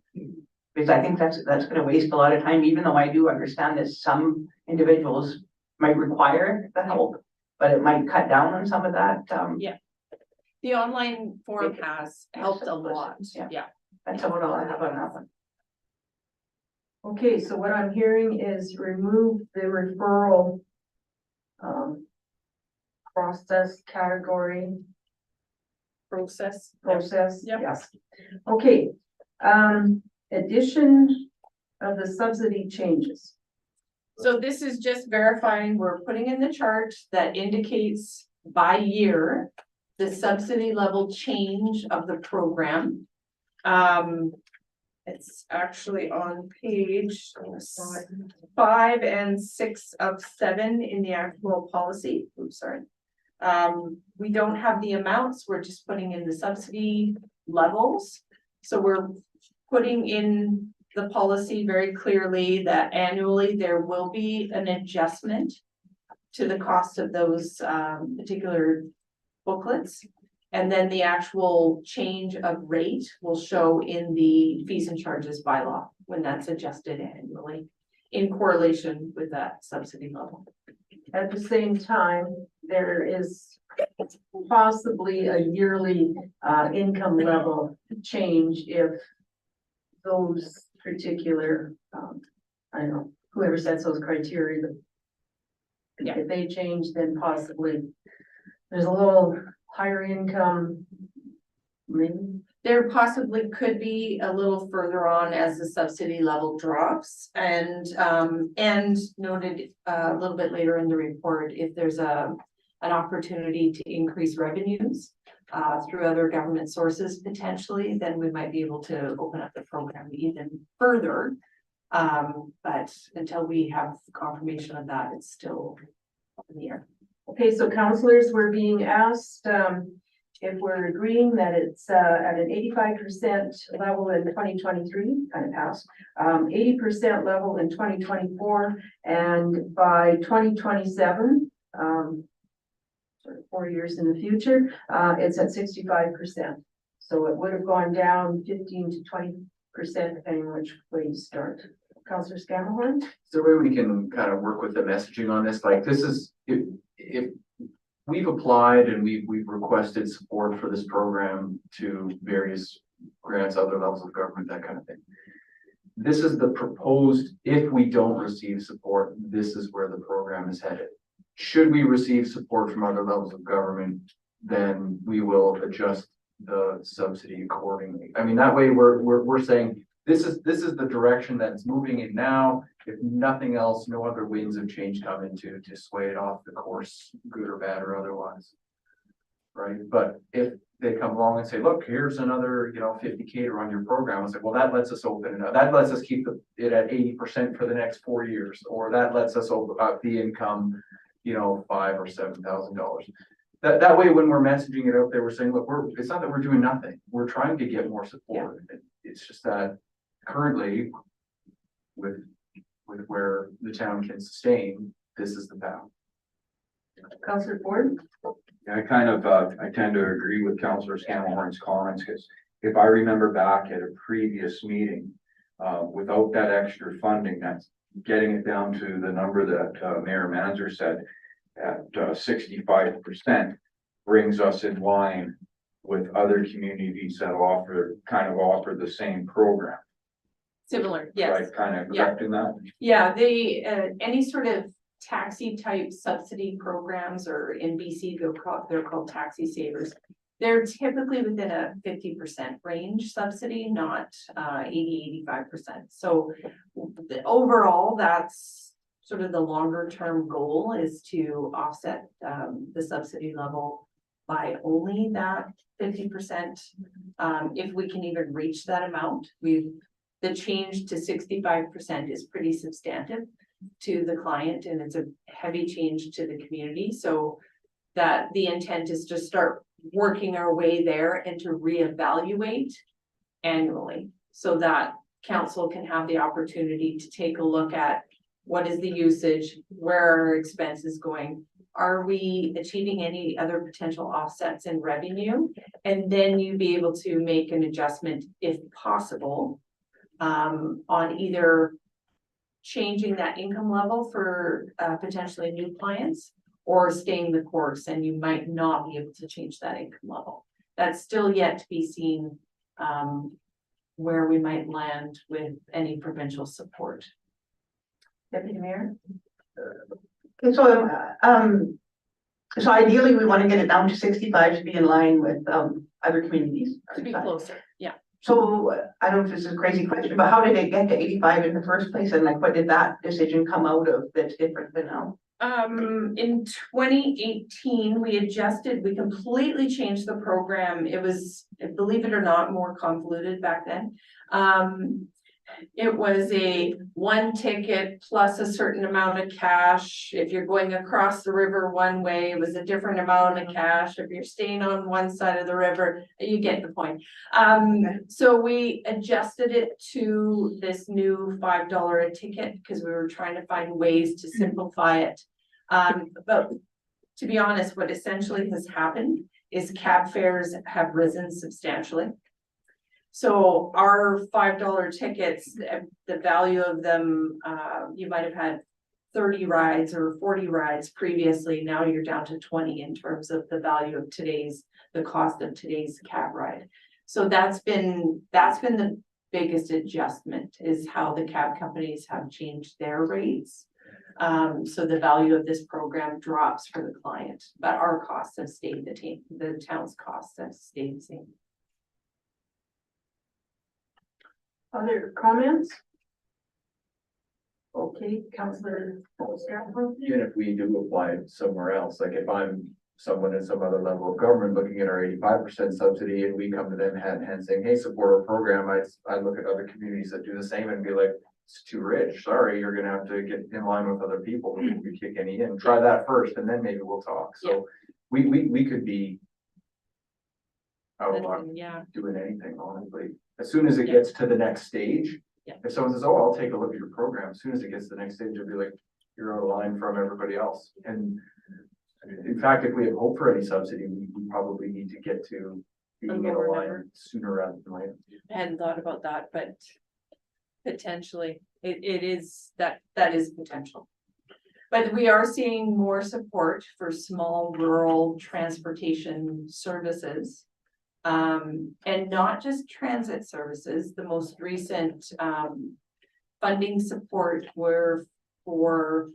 Because I think that's gonna waste a lot of time, even though I do understand that some individuals might require the help, but it might cut down on some of that. Yeah. The online form has helped a lot, yeah. That's about all I have on that one. Okay, so what I'm hearing is remove the referral process category. Process. Yep. Yes. Okay, addition of the subsidy changes. So this is just verifying, we're putting in the chart that indicates by year the subsidy level change of the program. It's actually on page 5 and 6 of 7 in the actual policy. Oops, sorry. We don't have the amounts, we're just putting in the subsidy levels. So we're putting in the policy very clearly that annually there will be an adjustment to the cost of those particular booklets. And then the actual change of rate will show in the fees and charges bylaw when that's adjusted annually in correlation with that subsidy level. At the same time, there is possibly a yearly income level change if those particular, I don't know, whoever sets those criteria, but if they change, then possibly there's a little higher income, maybe. There possibly could be a little further on as the subsidy level drops and noted a little bit later in the report, if there's an opportunity to increase revenues through other government sources potentially, then we might be able to open up the program even further. But until we have confirmation of that, it's still up in the air. Okay, so counselors were being asked if we're agreeing that it's at an 85% level in 2023, kind of passed, 80% level in 2024, and by 2027, sort of 4 years in the future, it's at 65%. So it would have gone down 15 to 20% depending on which way you start. Councillor Scammahorn? Is there a way we can kind of work with the messaging on this? Like, this is, if we've applied and we've requested support for this program to various grants, other levels of government, that kind of thing. This is the proposed, if we don't receive support, this is where the program is headed. Should we receive support from other levels of government, then we will adjust the subsidy accordingly. I mean, that way we're saying this is the direction that it's moving in now. If nothing else, no other winds of change come into to sway it off the course, good or bad or otherwise. Right? But if they come along and say, look, here's another, 50K to run your program, I was like, well, that lets us open it up. That lets us keep it at 80% for the next 4 years, or that lets us open up the income, $5,000 or $7,000. That way, when we're messaging it out there, we're saying, look, it's not that we're doing nothing. We're trying to get more support. Yeah. It's just that currently, with where the town can sustain, this is the path. Councillor Ford? Yeah, I tend to agree with Councillor Scammahorn's comments, because if I remember back at a previous meeting, without that extra funding, that's getting it down to the number that Mayor Manzer said at 65% brings us in line with other communities that offer the same program. Similar, yes. Right, kind of correct in that? Yeah, any sort of taxi type subsidy programs, or in BC, they're called taxi savers. They're typically within a 50% range subsidy, not 80-85%. So overall, that's sort of the longer term goal, is to offset the subsidy level by only that 50%. If we can even reach that amount, the change to 65% is pretty substantive to the client, and it's a heavy change to the community. So that the intent is to start working our way there and to reevaluate annually, so that council can have the opportunity to take a look at what is the usage, where are our expenses going, are we achieving any other potential offsets in revenue, and then you'd be able to make an adjustment if possible on either changing that income level for potentially new clients, or staying the course, and you might not be able to change that income level. That's still yet to be seen, where we might land with any provincial support. Deputy Mayor? Okay, so ideally, we want to get it down to 65 to be in line with other communities. To be closer, yeah. So I don't know if this is a crazy question, but how did it get to 85 in the first place? And like, what did that decision come out of that's different than now? In 2018, we completely changed the program. It was, believe it or not, more convoluted back then. It was a one ticket plus a certain amount of cash. If you're going across the river one way, it was a different amount of cash. If you're staying on one side of the river, you get the point. So we adjusted it to this new $5 a ticket because we were trying to find ways to simplify it. But to be honest, what essentially has happened is cab fares have risen substantially. So our $5 tickets, the value of them, you might have had 30 rides or 40 rides previously. Now you're down to 20 in terms of the value of the cost of today's cab ride. So that's been the biggest adjustment, is how the cab companies have changed their rates. So the value of this program drops for the client, but our costs have stayed the town's costs have stayed the same. Other comments? Okay, Councillor Stratton. Even if we do apply it somewhere else, like if I'm someone in some other level of government looking at our 85% subsidy and we come to them hand in hand saying, hey, support our program, I look at other communities that do the same and be like, it's too rich, sorry, you're gonna have to get in line with other people before we kick any in. Try that first and then maybe we'll talk. So we could be out of luck Yeah. doing anything, honestly. As soon as it gets to the next stage, Yeah. if someone says, oh, I'll take a look at your program, as soon as it gets to the next stage, it'll be like, you're out of line from everybody else. And in fact, if we have hope for any subsidy, we probably need to get to being in a line sooner rather than later. I hadn't thought about that, but potentially it is that is potential. But we are seeing more support for small rural transportation services. And not just transit services. The most recent funding support were for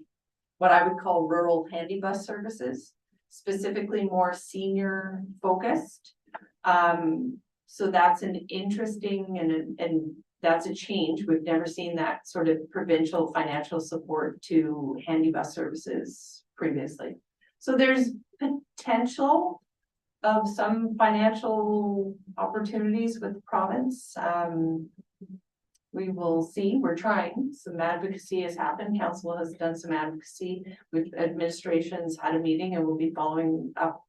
what I would call rural handy bus services, specifically more senior focused. So that's an interesting and that's a change. We've never seen that sort of provincial financial support to handy bus services previously. So there's potential of some financial opportunities with the province. We will see. We're trying. Some advocacy has happened. Council has done some advocacy. With administrations had a meeting and we'll be following up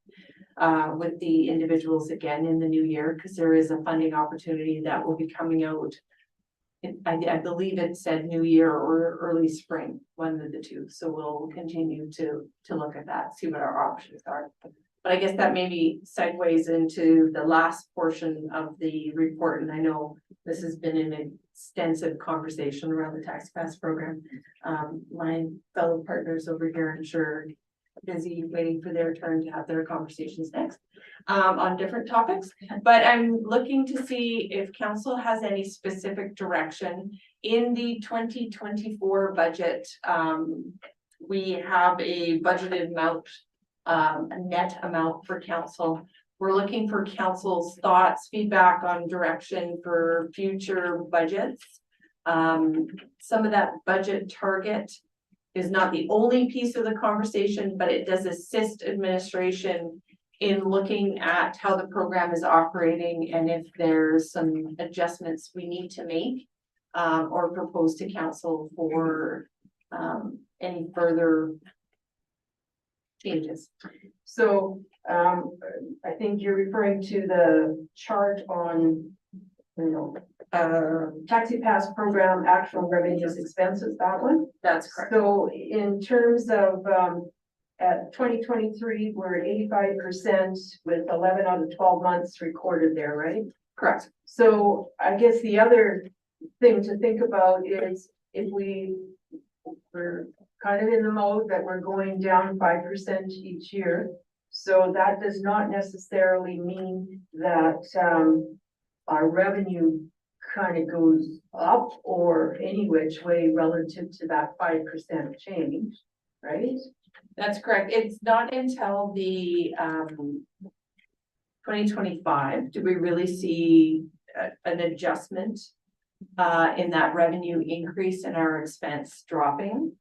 with the individuals again in the new year, because there is a funding opportunity that will be coming out. I believe it said new year or early spring, one of the two. So we'll continue to look at that, see what our options are. But I guess that maybe segues into the last portion of the report. And I know this has been an extensive conversation around the Tax Pass program. My fellow partners over here, I'm sure, are busy waiting for their turn to have their conversations next on different topics. But I'm looking to see if council has any specific direction in the 2024 budget. We have a budgeted amount, a net amount for council. We're looking for council's thoughts, feedback on direction for future budgets. Some of that budget target is not the only piece of the conversation, but it does assist administration in looking at how the program is operating and if there's some adjustments we need to make or propose to council for any further changes. So I think you're referring to the chart on, Taxi Pass program, actual revenues, expenses, that one? That's correct. So in terms of at 2023, we're at 85% with 11 out of 12 months recorded there, right? Correct. So I guess the other thing to think about is if we're kind of in the mode that we're going down 5% each year. So that does not necessarily mean that our revenue kind of goes up or any which way relative to that 5% change, right? That's correct. It's not until the 2025 do we really see an adjustment in that revenue increase and our expense dropping.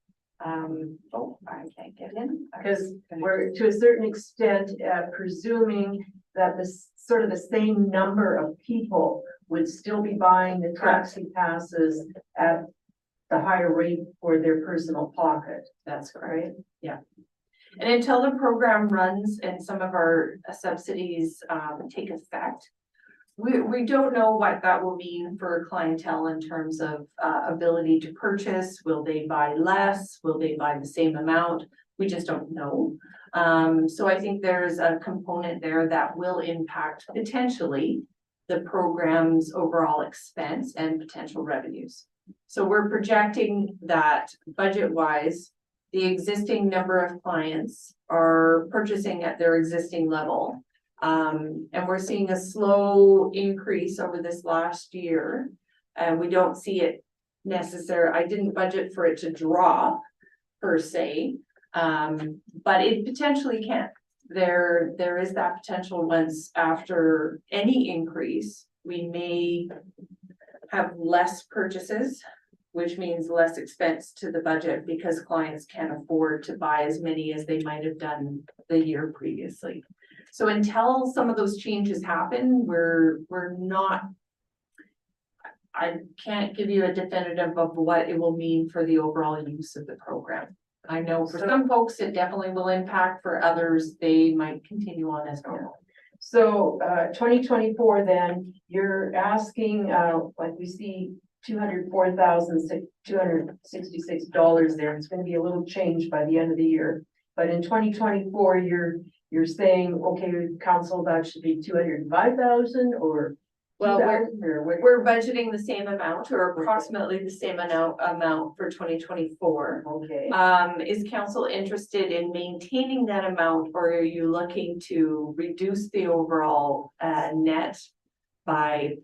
Oh, I can't get in. Because we're to a certain extent presuming that this sort of the same number of people would still be buying the taxi passes at the higher rate for their personal pocket, That's correct. right? And until the program runs and some of our subsidies take effect, we don't know what that will mean for clientele in terms of ability to purchase. Will they buy less? Will they buy the same amount? We just don't know. So I think there's a component there that will impact potentially the program's overall expense and potential revenues. So we're projecting that budget-wise, the existing number of clients are purchasing at their existing level. And we're seeing a slow increase over this last year. And we don't see it necessarily, I didn't budget for it to drop per se. But it potentially can. There is that potential once after any increase, we may have less purchases, which means less expense to the budget because clients can't afford to buy as many as they might have done the year previously. So until some of those changes happen, we're not, I can't give you a definitive of what it will mean for the overall use of the program. I know for some folks, it definitely will impact. For others, they might continue on as normal. So, 2024, then, you're asking, like we see $204,266 there. It's gonna be a little change by the end of the year. But in 2024, you're saying, okay, council, that should be 205,000 or Well, 2,000 or what? we're budgeting the same amount or approximately the same amount for 2024. Okay. Is council interested in maintaining that amount, or are you looking to reduce the overall net by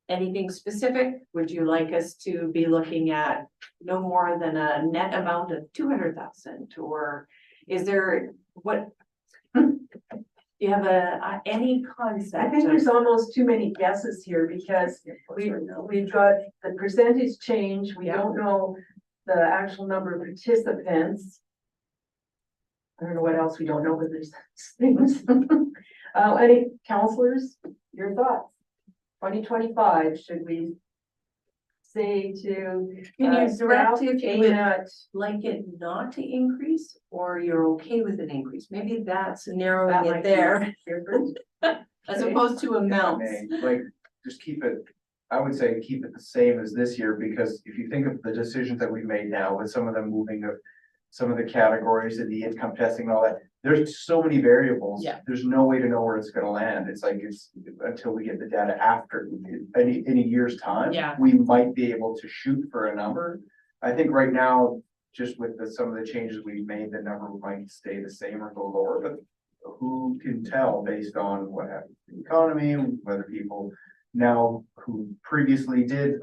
anything specific? Would you like us to be looking at no more than a net amount of 200,000, or is there what? Do you have any concept? I think there's almost too many guesses here because we've got the percentage change. We don't know the actual number of participants. I don't know what else we don't know, but there's things. Any counselors, your thoughts? 2025, should we say to? Can you direct staff, if you aim would at- like it not to increase, or you're okay with an increase? Maybe that's narrowing That it might be there, different. as opposed to amounts. Like, just keep it, I would say keep it the same as this year, because if you think of the decisions that we've made now, with some of them moving of some of the categories and the income testing and all that, there's so many variables. Yeah. There's no way to know where it's gonna land. It's like, it's until we get the data after any year's time. Yeah. We might be able to shoot for a number. I think right now, just with some of the changes we've made, the number might stay the same or go lower, but who can tell based on what happens in the economy, whether people now who previously did,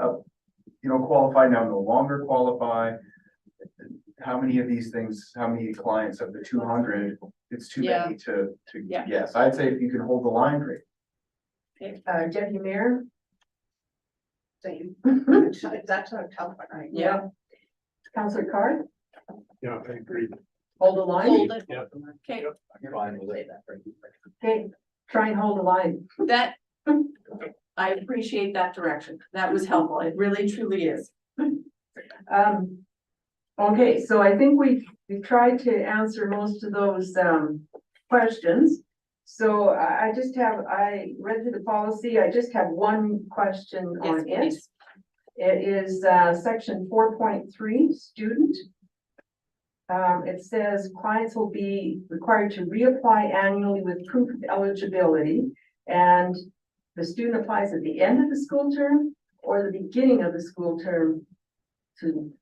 qualify now no longer qualify. How many of these things, how many clients of the 200, it's too many to Yeah. guess. I'd say if you can hold the line, great. Deputy Mayor? Same. That's a tough one, right? Yeah. Counselor Carr, Yeah, I agree. hold the line. Hold it. Yeah. Okay, Okay, try and hold the line. that, I appreciate that direction. That was helpful. It really truly is. Okay, so I think we've tried to answer most of those, questions. So I read through the policy. I just have one question Yes, on it. please. It is, section 4.3, student. It says clients will be required to reapply annually with proof of eligibility. And the student applies at the end of the school term or the beginning of the school term to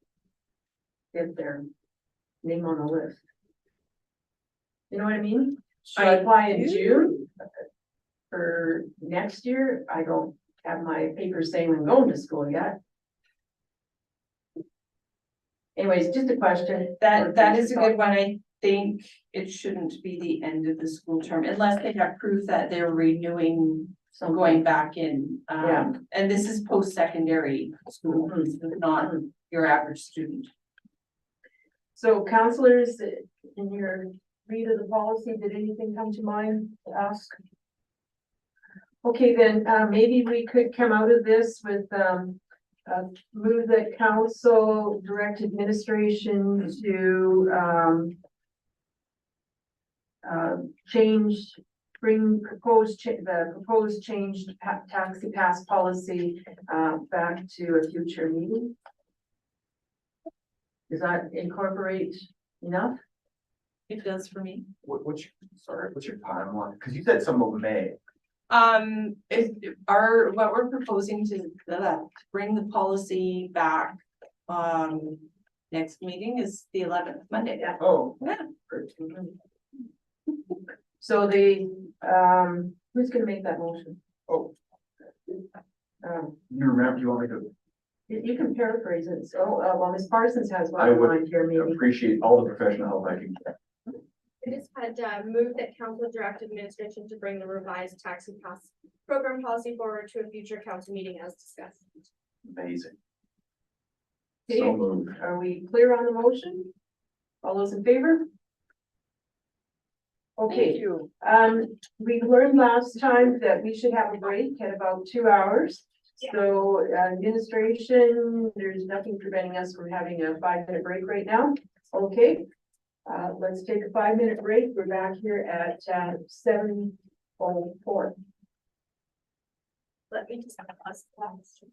get their name on the list. You know what I mean? Should I apply in June for next year? I don't have my papers saying I'm going to school yet. Anyways, just a question. That is a good one. I think it shouldn't be the end of the school term unless they have proof that they're renewing, so going back in. Yeah. And this is post-secondary school, not your average student. So counselors, in your read of the policy, did anything come to mind to ask? Okay, then, maybe we could come out of this with, move that council direct administration to, change, bring the proposed changed taxi pass policy, back to a future meeting. Does that incorporate enough? It does for me. What's your timeline? Because you said some of May. What we're proposing to bring the policy back, next meeting is the 11th, Monday. Yeah. Oh. Yeah. Great. So who's gonna make that motion? Oh, Um, you remember, you want me to you can paraphrase it. So, well, Ms. Parsons has one I in would mind here, maybe. appreciate all the professional help I can get. I just had moved that council direct administration to bring the revised taxi pass program policy forward to a future council meeting as discussed. Amazing. Okay, So moved. are we clear on the motion? All those in favor? Okay, we learned last time that we should have a break at about 2 hours. So administration, there's nothing preventing us from having a 5-minute break right now. Okay, let's take a 5-minute break. We're back here at 7:04. Let me just ask that.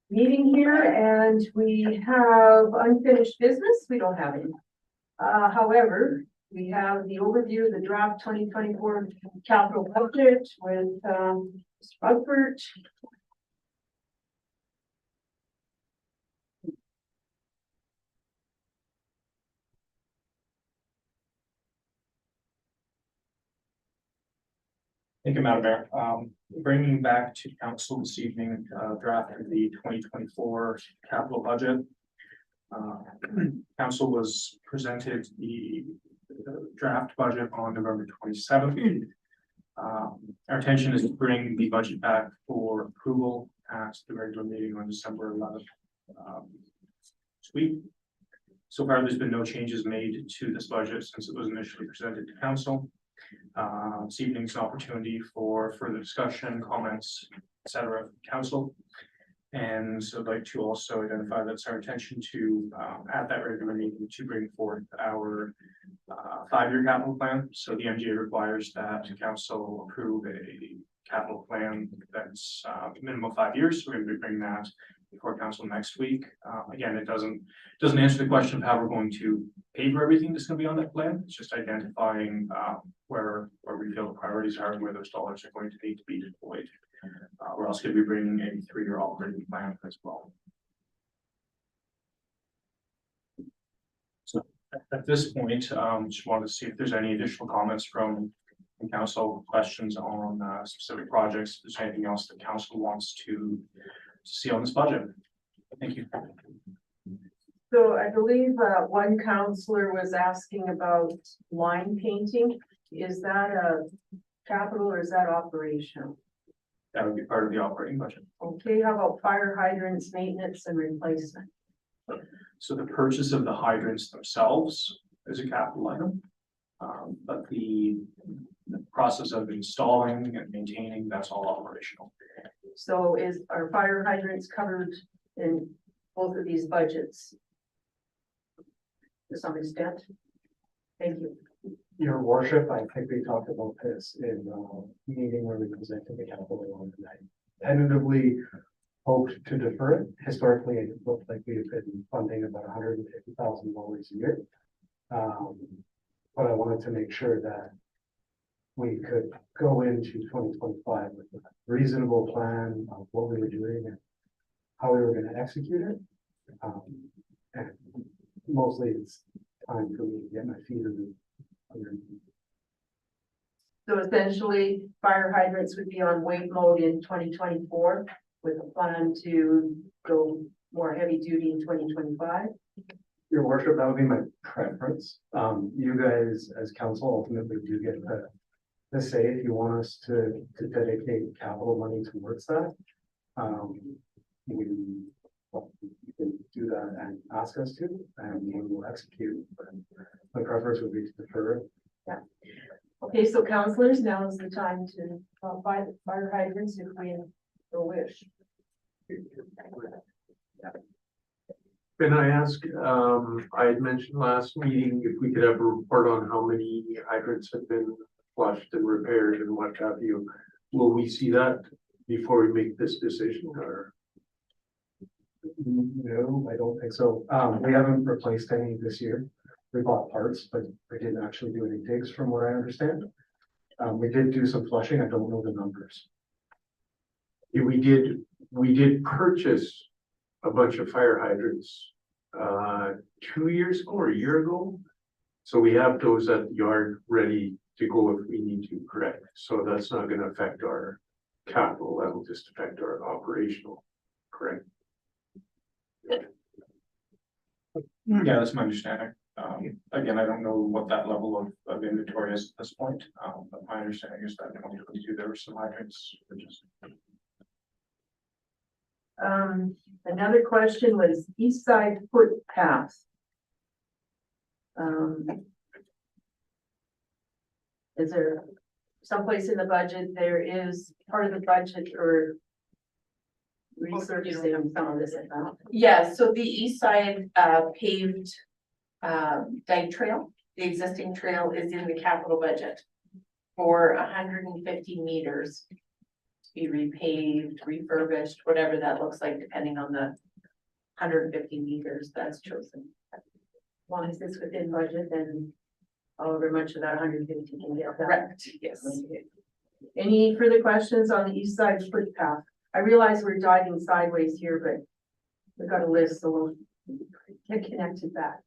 Meeting here, and we have unfinished business. We don't have any. However, we have the overview of the draft 2024 capital budget with, Mr. Rutherford. Thank you, Madam Mayor. Bringing back to council this evening, draft of the 2024 capital budget. Council was presented the draft budget on November 27th. Our intention is to bring the budget back for approval at the regular meeting on December 11th. This week. So far, there's been no changes made to this budget since it was initially presented to council. This evening's an opportunity for further discussion, comments, etc. from council. And so I'd like to also identify that's our intention to, at that regular meeting, to bring forth our 5-year capital plan. So the MGA requires that council approve a capital plan that's minimum 5 years. So we're going to be bringing that before council next week. Again, it doesn't answer the question of how we're going to pay for everything that's going to be on that plan. It's just identifying where we feel the priorities are and where those dollars are going to need to be deployed. We're also going to be bringing a 3-year operating plan as well. So at this point, just wanted to see if there's any additional comments from council, questions on specific projects. If there's anything else that council wants to see on this budget. Thank you. So I believe one counselor was asking about line painting. Is that a capital or is that operational? That would be part of the operating budget. Okay, how about fire hydrants, maintenance and replacement? So the purchase of the hydrants themselves is a capital item. But the process of installing and maintaining, that's all operational. So are fire hydrants covered in both of these budgets? To some extent? Thank you. Your worship, I think we talked about this in the meeting where we presented the capital on tonight. Tentatively hoped to defer it. Historically, it looked like we have been funding about $150,000 a year. But I wanted to make sure that we could go into 2025 with a reasonable plan of what we were doing and how we were going to execute it. And mostly it's time for me to get my feet underneath. So essentially, fire hydrants would be on wait mode in 2024 with a plan to go more heavy duty in 2025. Your worship, that would be my preference. You guys as council ultimately do get to say if you want us to dedicate capital money towards that. You can do that and ask us to, and we will execute. But my preference would be to defer it. Yeah. Okay, so councilors, now is the time to buy the fire hydrants if we so wish. Can I ask, I had mentioned last meeting if we could have a report on how many hydrants have been flushed and repaired and what have you. Will we see that before we make this decision or? No, I don't think so. We haven't replaced any this year. We bought parts, but we didn't actually do any digs from what I understand. We did do some flushing. I don't know the numbers. Yeah, we did purchase a bunch of fire hydrants 2 years ago or a year ago. So we have those at the yard ready to go if we need to, correct? So that's not going to affect our capital, that will just affect our operational, correct? Yeah, that's my understanding. Again, I don't know what that level of inventory is at this point, but my understanding is that in 2022 there were some hydrants purchased. Another question was East Side footpath. Is there someplace in the budget, there is part of the budget or resurfacing some of this? Yeah, so the east side paved Dyke Trail, the existing trail is in the capital budget for 150 meters. be repaved, refurbished, whatever that looks like, depending on the 150 meters that's chosen. As long as it's within budget, then however much of that 150 can get done. Correct, yes. Any further questions on the east side footpath? I realize we're diving sideways here, but we've got a list, so we'll get connected back.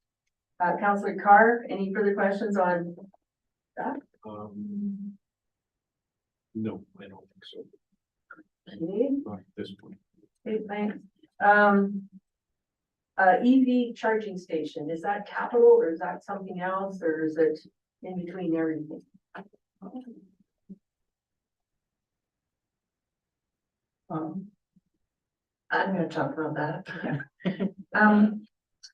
Councillor Carr, any further questions on that? No, I don't think so. Okay, Not at this point. okay, thanks. EV charging station, is that capital or is that something else, or is it in between everything? I'm gonna talk about that.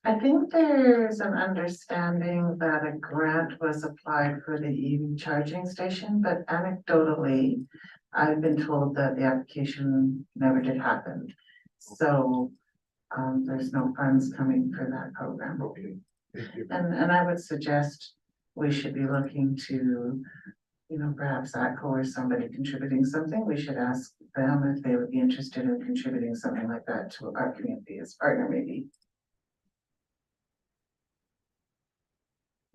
I think there's an understanding that a grant was applied for the EV charging station, but anecdotally, I've been told that the application never did happen. So, there's no funds coming for that program. Okay. Thank you. And I would suggest we should be looking to, you know, perhaps ATCO or somebody contributing something. We should ask them if they would be interested in contributing something like that to our community as partner maybe.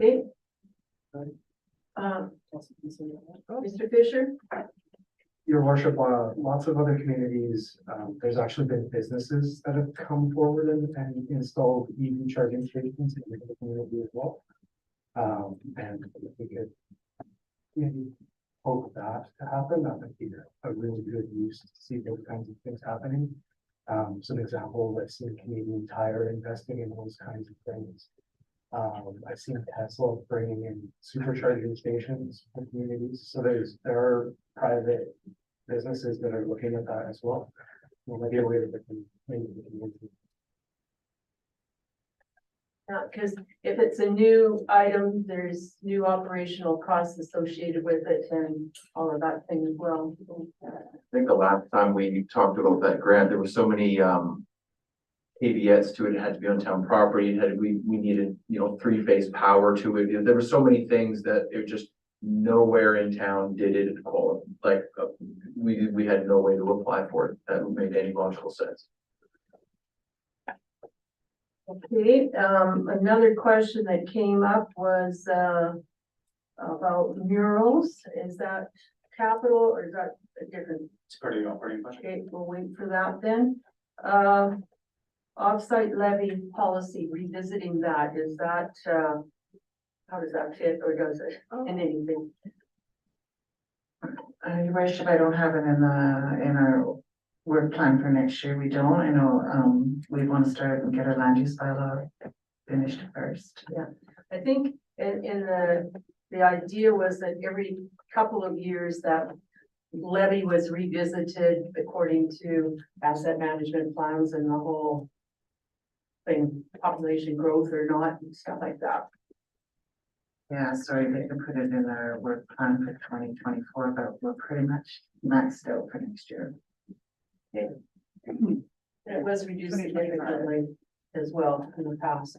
Okay. Mr. Fisher? Your worship, lots of other communities, there's actually been businesses that have come forward and installed EV charging stations in the community as well. And if we could maybe hope that to happen, that would be a really good use to see those kinds of things happening. Some examples, I've seen Canadian Tire investing in those kinds of things. I've seen Tesla bringing in supercharging stations for communities. So there are private businesses that are looking at that as well. Maybe a way that they can maybe Because if it's a new item, there's new operational costs associated with it and all of that thing as well. I think the last time we talked about that grant, there were so many caveats to it. It had to be on town property. We needed, you know, 3-phase power to it. There were so many things that it just nowhere in town did it qualify. Like we had no way to apply for it that made any logical sense. Okay, another question that came up was about murals. Is that capital or is that a different? It's part of the operating budget. Okay, we'll wait for that then. Offsite levy policy, revisiting that, is that, how does that fit or does it in anything? Your worship, I don't have it in our work plan for next year. We don't. I know, we want to start and get our land use bylaw finished first. Yeah, I think in the idea was that every couple of years that levy was revisited according to asset management plans and the whole thing, population growth or not, and stuff like that. Yeah, sorry, they can put it in our work plan for 2024, but we're pretty much maxed out for next year. Okay. It was reduced significantly as well in the past.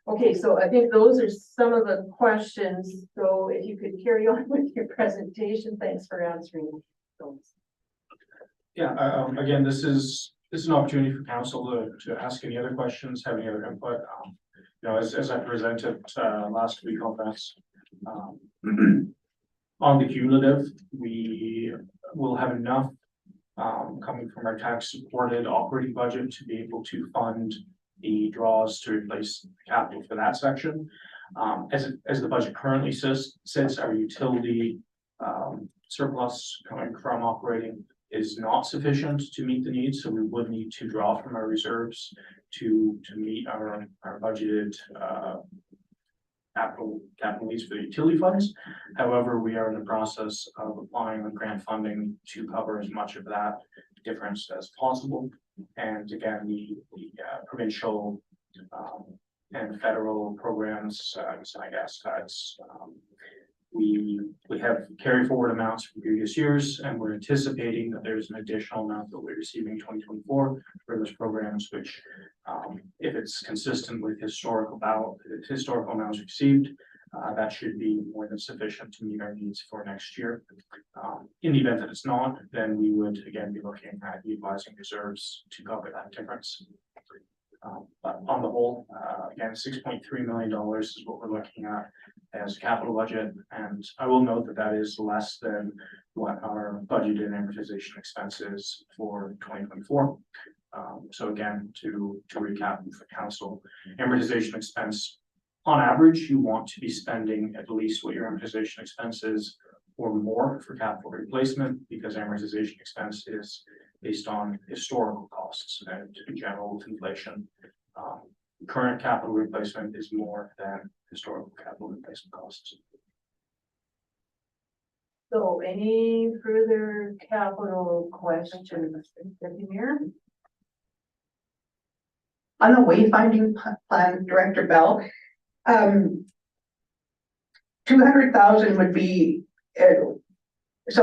Okay, so I think those are some of the questions. So if you could carry on with your presentation, thanks for answering those. Yeah, again, this is an opportunity for council to ask any other questions, have any other input. You know, as I presented last week on this, on the cumulative, we will have enough coming from our tax supported operating budget to be able to fund the draws to replace capital for that section. As the budget currently sits, our utility surplus coming from operating is not sufficient to meet the needs, so we would need to draw from our reserves to meet our budgeted capital needs for the utility funds. However, we are in the process of applying the grant funding to cover as much of that difference as possible. And again, the provincial and federal programs, I guess that's we have carry forward amounts from previous years, and we're anticipating that there's an additional amount that we're receiving in 2024 for those programs, which if it's consistent with historical amounts received, That should be more than sufficient to meet our needs for next year. In the event that it's not, then we would again be looking at utilizing reserves to cover that difference. But on the whole, again, $6.3 million is what we're looking at as a capital budget. And I will note that that is less than what our budgeted amortization expenses for 2024. So again, to recap for council, amortization expense, on average, you want to be spending at least what your amortization expense is or more for capital replacement, because amortization expense is based on historical costs and general inflation. Current capital replacement is more than historical capital replacement costs. So any further capital questions, Here. On the wayfinding plan, Director Bell, 200,000 would be, so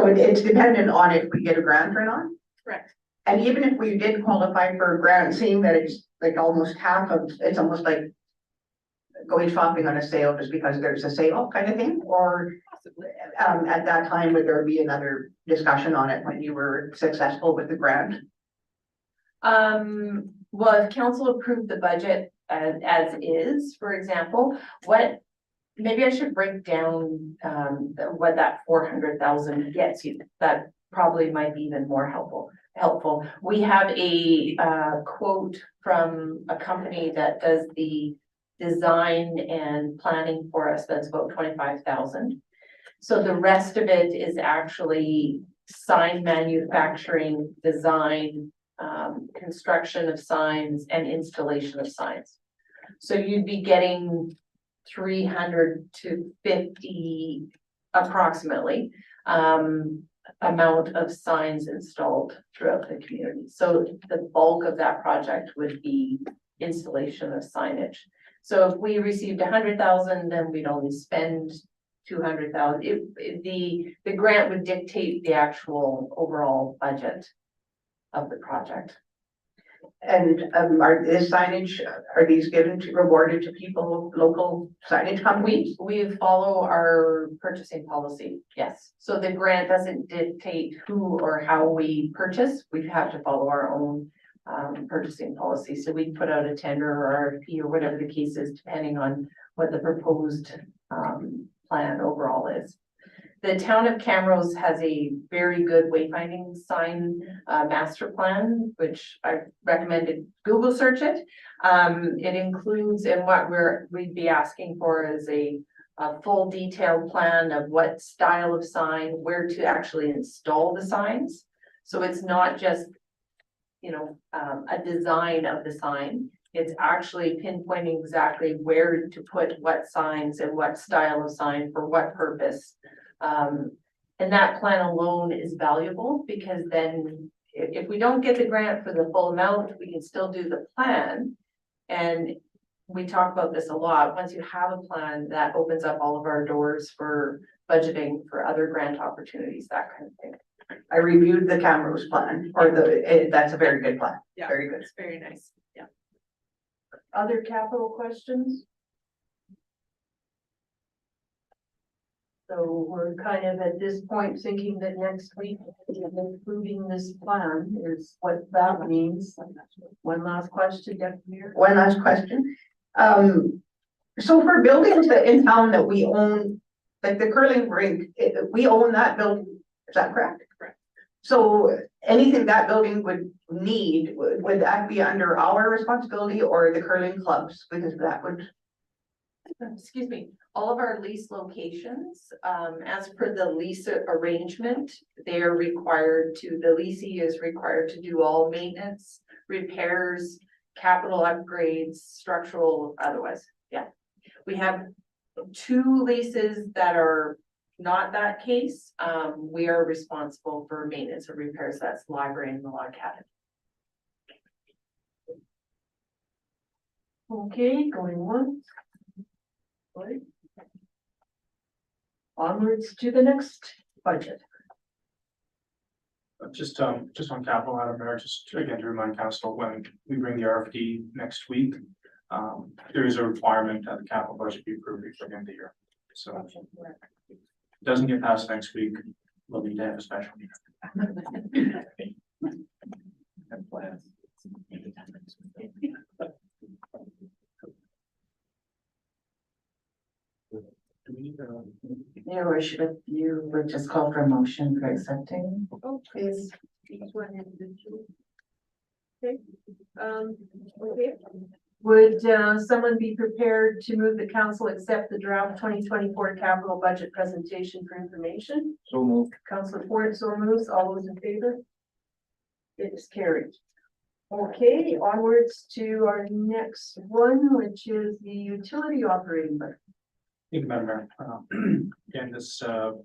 it's dependent on if we get a grant or not? Correct. And even if we did qualify for a grant, seeing that it's like almost half of, it's almost like going shopping on a sale just because there's a sale kind of thing, or at that time, would there be another discussion on it when you were successful with the grant? Well, if council approved the budget as is, for example, maybe I should break down what that 400,000 gets you. That probably might be even more helpful. We have a quote from a company that does the design and planning for us. That's about 25,000. So the rest of it is actually sign manufacturing, design, construction of signs, and installation of signs. So you'd be getting 300 to 50 approximately amount of signs installed throughout the community. So the bulk of that project would be installation of signage. So if we received 100,000, then we'd only spend 200,000. The grant would dictate the actual overall budget of the project. And are these rewarded to people, local signage companies? We follow our purchasing policy, yes. So the grant doesn't dictate who or how we purchase. We have to follow our own purchasing policy. So we can put out a tender or RFP or whatever the case is, depending on what the proposed plan overall is. The town of Camrose has a very good wayfinding sign master plan, which I recommended Google search it. It includes, and what we'd be asking for is a full detailed plan of what style of sign, where to actually install the signs. So it's not just, a design of the sign. It's actually pinpointing exactly where to put what signs and what style of sign for what purpose. And that plan alone is valuable, because then if we don't get the grant for the full amount, we can still do the plan. And we talk about this a lot. Once you have a plan, that opens up all of our doors for budgeting for other grant opportunities, that kind of thing. I reviewed the Camrose plan, or that's a very good plan. Yeah, very good. It's very nice. Yeah. Other capital questions? So we're kind of at this point thinking that next week, including this plan is what that means. One last question, Deputy Mayor. One last question. So for buildings that in town that we own, like the curling rink, we own that building, is that correct? Correct. So anything that building would need, would that be under our responsibility or the curling clubs? Because that would. Excuse me, all of our lease locations, as per the lease arrangement, they are required to, the leasing is required to do all maintenance, repairs, capital upgrades, structural, otherwise, yeah. We have 2 leases that are not that case. We are responsible for maintenance and repairs. That's the library and the log cabin. Okay, going once. Right. Onwards to the next budget. Just on capital, Madam Mayor, just again to remind council, when we bring the RFD next week, there is a requirement that the capital budget be approved before the end of the year. So if it doesn't get passed next week, we'll need to have a special meeting. Have plans. Yeah, or should you would just call for a motion for accepting? Oh, please. Okay, okay. Would, someone be prepared to move the council accept the draft 2024 capital budget presentation for information? So moved. Councilor Ford, so moves. All those in favor? It is carried. Okay, onwards to our next one, which is the utility operating budget. Thank you, Madam Mayor. Again, this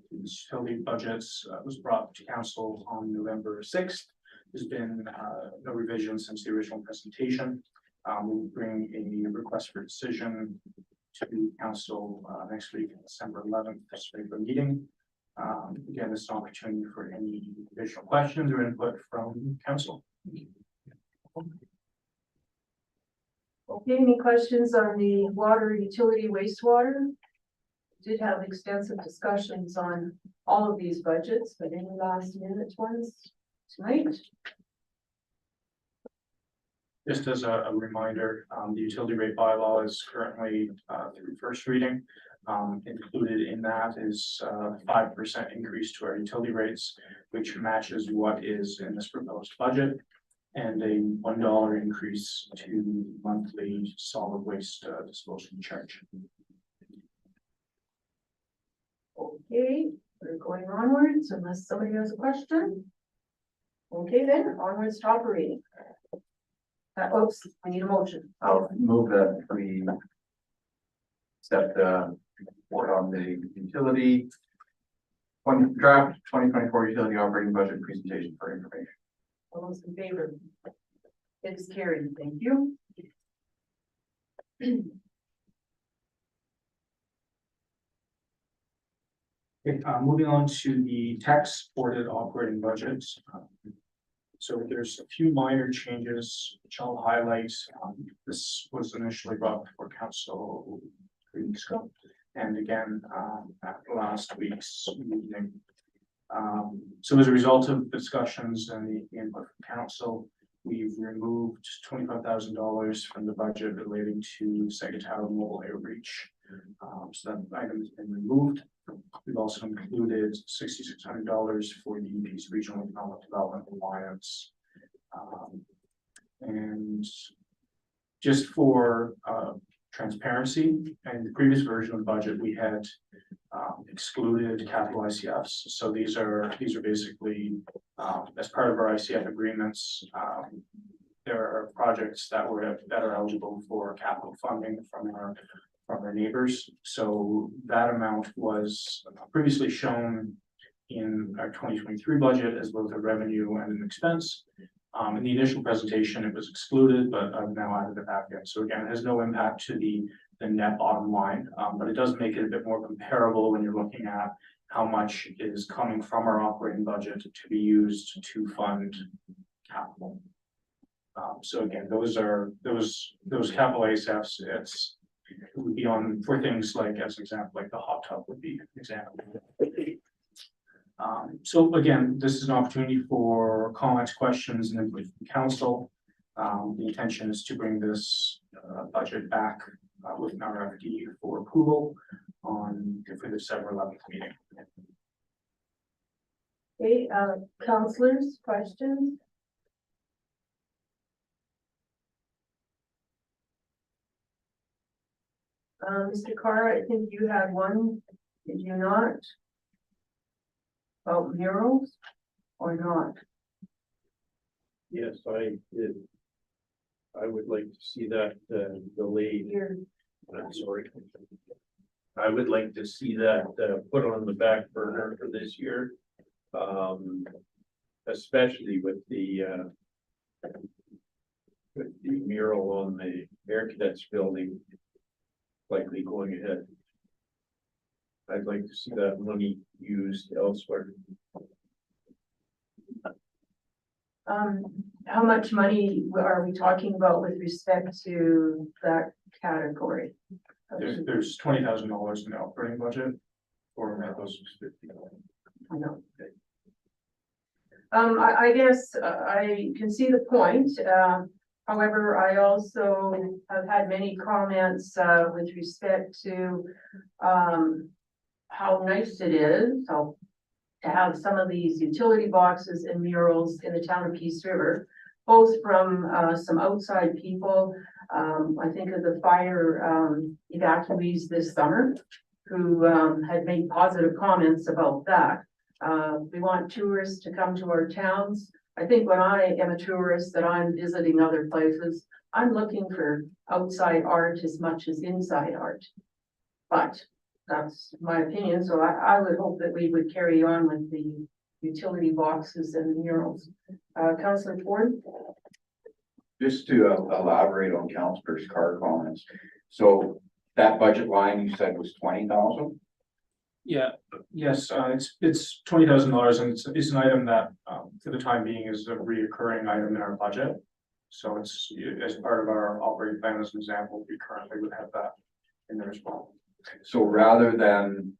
utility budgets was brought to council on November 6th. There's been no revision since the original presentation. We'll bring a request for decision to council next week, December 11th, this regular meeting. Again, this is an opportunity for any additional questions or input from council. Okay, any questions on the water utility wastewater? Did have extensive discussions on all of these budgets, but any last minute ones tonight? Just as a reminder, the utility rate bylaw is currently through first reading. Included in that is 5% increase to our utility rates, which matches what is in this proposed budget, and a $1 increase to monthly solid waste disposal charge. Okay, we're going onwards unless somebody has a question. Okay, then onwards to operating. Oops, I need a motion. I'll move that we accept the report on the utility draft 2024 utility operating budget presentation for information. All those in favor? It is carried. Thank you. Okay, moving on to the tax supported operating budgets. So there's a few minor changes which I'll highlight. This was initially brought before council 3 weeks ago, and again at last week's meeting. So as a result of discussions and the input from council, we've removed $25,000 from the budget relating to Segatao Mobile Outreach. So that item has been removed. We've also included $6,600 for the East Regional Economic Development Alliance. And just for transparency, and the previous version of the budget, we had excluded capital ICFs. So these are basically as part of our ICF agreements. There are projects that are eligible for capital funding from our neighbors. So that amount was previously shown in our 2023 budget as both a revenue and an expense. In the initial presentation, it was excluded, but I've now added it back in. So again, it has no impact to the net bottom line, but it does make it a bit more comparable when you're looking at how much is coming from our operating budget to be used to fund capital. So again, those capital ASFs, it would be on for things like, as an example, like the hot tub would be an example. So again, this is an opportunity for comments, questions, and input from council. The intention is to bring this budget back with an RFD for approval for the December 11th meeting. Okay, councilors, questions? Mr. Carr, I think you had one, did you not? About murals or not? Yes, I did. I would like to see that delayed. Here. I'm sorry. I would like to see that put on the back burner for this year. Especially with the mural on the Air Cadets building likely going ahead. I'd like to see that money used elsewhere. How much money are we talking about with respect to that category? There's $20,000 in the operating budget for Meadows 50. I know. I guess I can see the point. However, I also have had many comments, with respect to, how nice it is, to have some of these utility boxes and murals in the town of Peace River, both from, some outside people. I think of the fire, evacuees this summer who, had made positive comments about that. We want tourists to come to our towns. I think when I am a tourist that I'm visiting other places, I'm looking for outside art as much as inside art. But that's my opinion, so I would hope that we would carry on with the utility boxes and murals. Councillor Ford? Just to elaborate on Councillor Carr comments. So that budget line you said was 20,000? Yeah, yes, it's $20,000 and it's an item that, for the time being, is a reoccurring item in our budget. So it's as part of our operating plan, as an example, we currently would have that in there as well. So rather than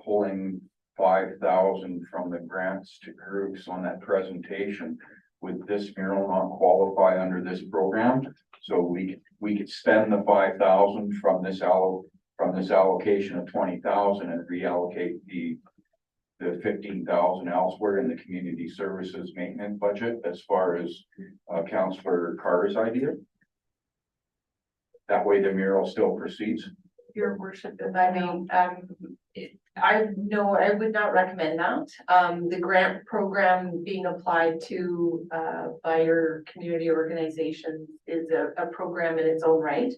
pulling 5,000 from the grants to groups on that presentation, would this mural not qualify under this program? So we could spend the 5,000 from this allocation of 20,000 and reallocate the 15,000 elsewhere in the community services maintenance budget as far as Councillor Carr's idea. That way the mural still proceeds. Your worship, if I may, I would not recommend that. The grant program being applied to by your community organization is a program in its own right.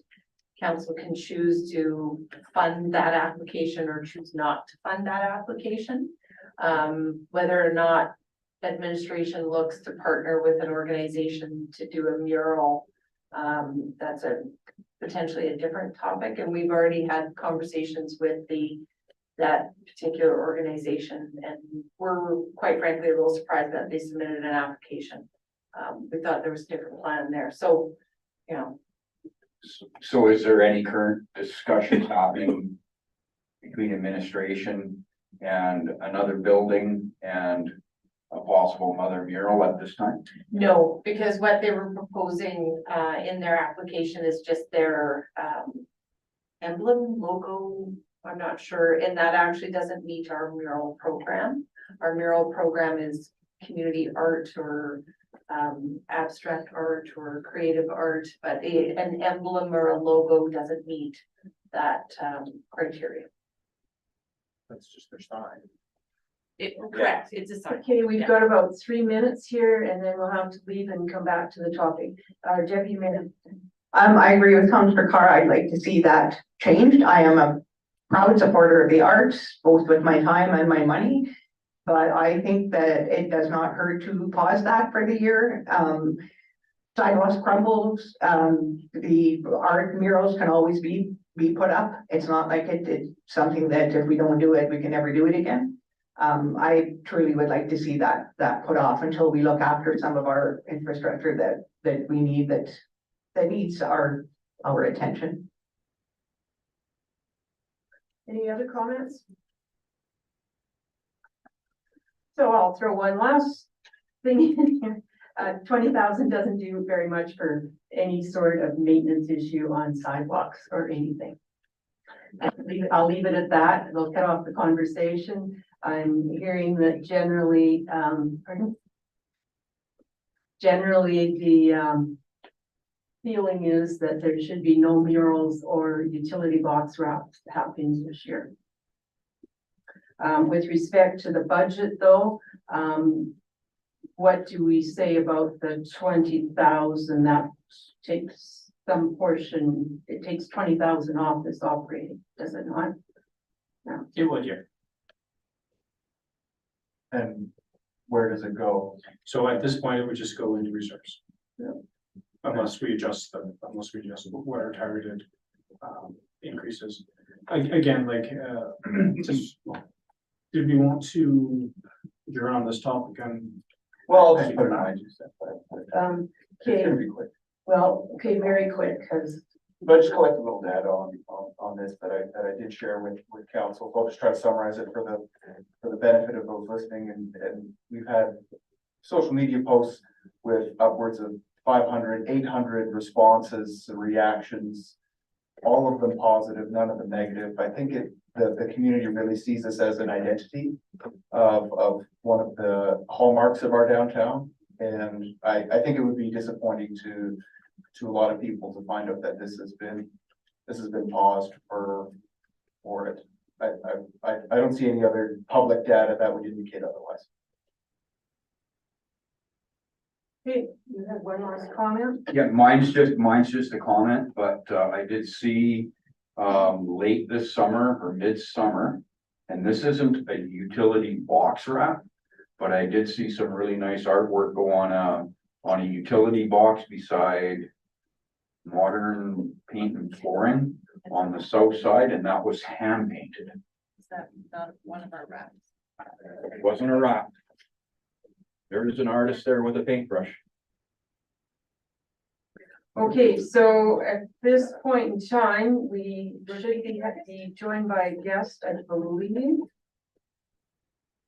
Council can choose to fund that application or choose not to fund that application. Whether or not administration looks to partner with an organization to do a mural, that's potentially a different topic, and we've already had conversations with that particular organization, and we're quite frankly a little surprised that they submitted an application. We thought there was a different plan there, so, you know. So is there any current discussions happening between administration and another building and a possible mother mural at this time? No, because what they were proposing in their application is just their emblem, logo, I'm not sure, and that actually doesn't meet our mural program. Our mural program is community art or abstract art or creative art, but an emblem or a logo doesn't meet that criteria. That's just their sign. Correct, it's a sign. Okay, we've got about 3 minutes here and then we'll have to leave and come back to the topic. Deputy Mayor. I agree with Councillor Carr. I'd like to see that changed. I am a proud supporter of the arts, both with my time and my money. But I think that it does not hurt to pause that for the year. Sidewalks crumbles, the art murals can always be put up. It's not like it's something that if we don't do it, we can never do it again. I truly would like to see that put off until we look after some of our infrastructure that we need, that needs our attention. Any other comments? So I'll throw one last thing in here. 20,000 doesn't do very much for any sort of maintenance issue on sidewalks or anything. I'll leave it at that. It'll cut off the conversation. I'm hearing that generally the feeling is that there should be no murals or utility box wraps happening this year. With respect to the budget though, what do we say about the 20,000? That takes some portion, it takes 20,000 off this operating, does it not? No. It would, yeah. And where does it go? So at this point, it would just go into reserves. Yeah. Unless we adjust what our targeted increases. Again, like just, did we want to, you're on this topic and. Well, I'll just put it on. Okay, well, okay, very quick, because But just collect a little data on this that I did share with council. So I'll just try to summarize it for the benefit of those listening, and we've had social media posts with upwards of 500, 800 responses, reactions, all of them positive, none of them negative. I think the community really sees this as an identity of one of the hallmarks of our downtown. And I think it would be disappointing to a lot of people to find out that this has been paused for it. I don't see any other public data that would indicate otherwise. Okay, you have one last comment? Yeah, mine's just a comment, but I did see late this summer or midsummer, and this isn't a utility box wrap, but I did see some really nice artwork go on a utility box beside modern paint and flooring on the south side, and that was hand painted. Is that not one of our wraps? It wasn't a wrap. There is an artist there with a paintbrush. Okay, so at this point in time, we should be joined by a guest, I believe.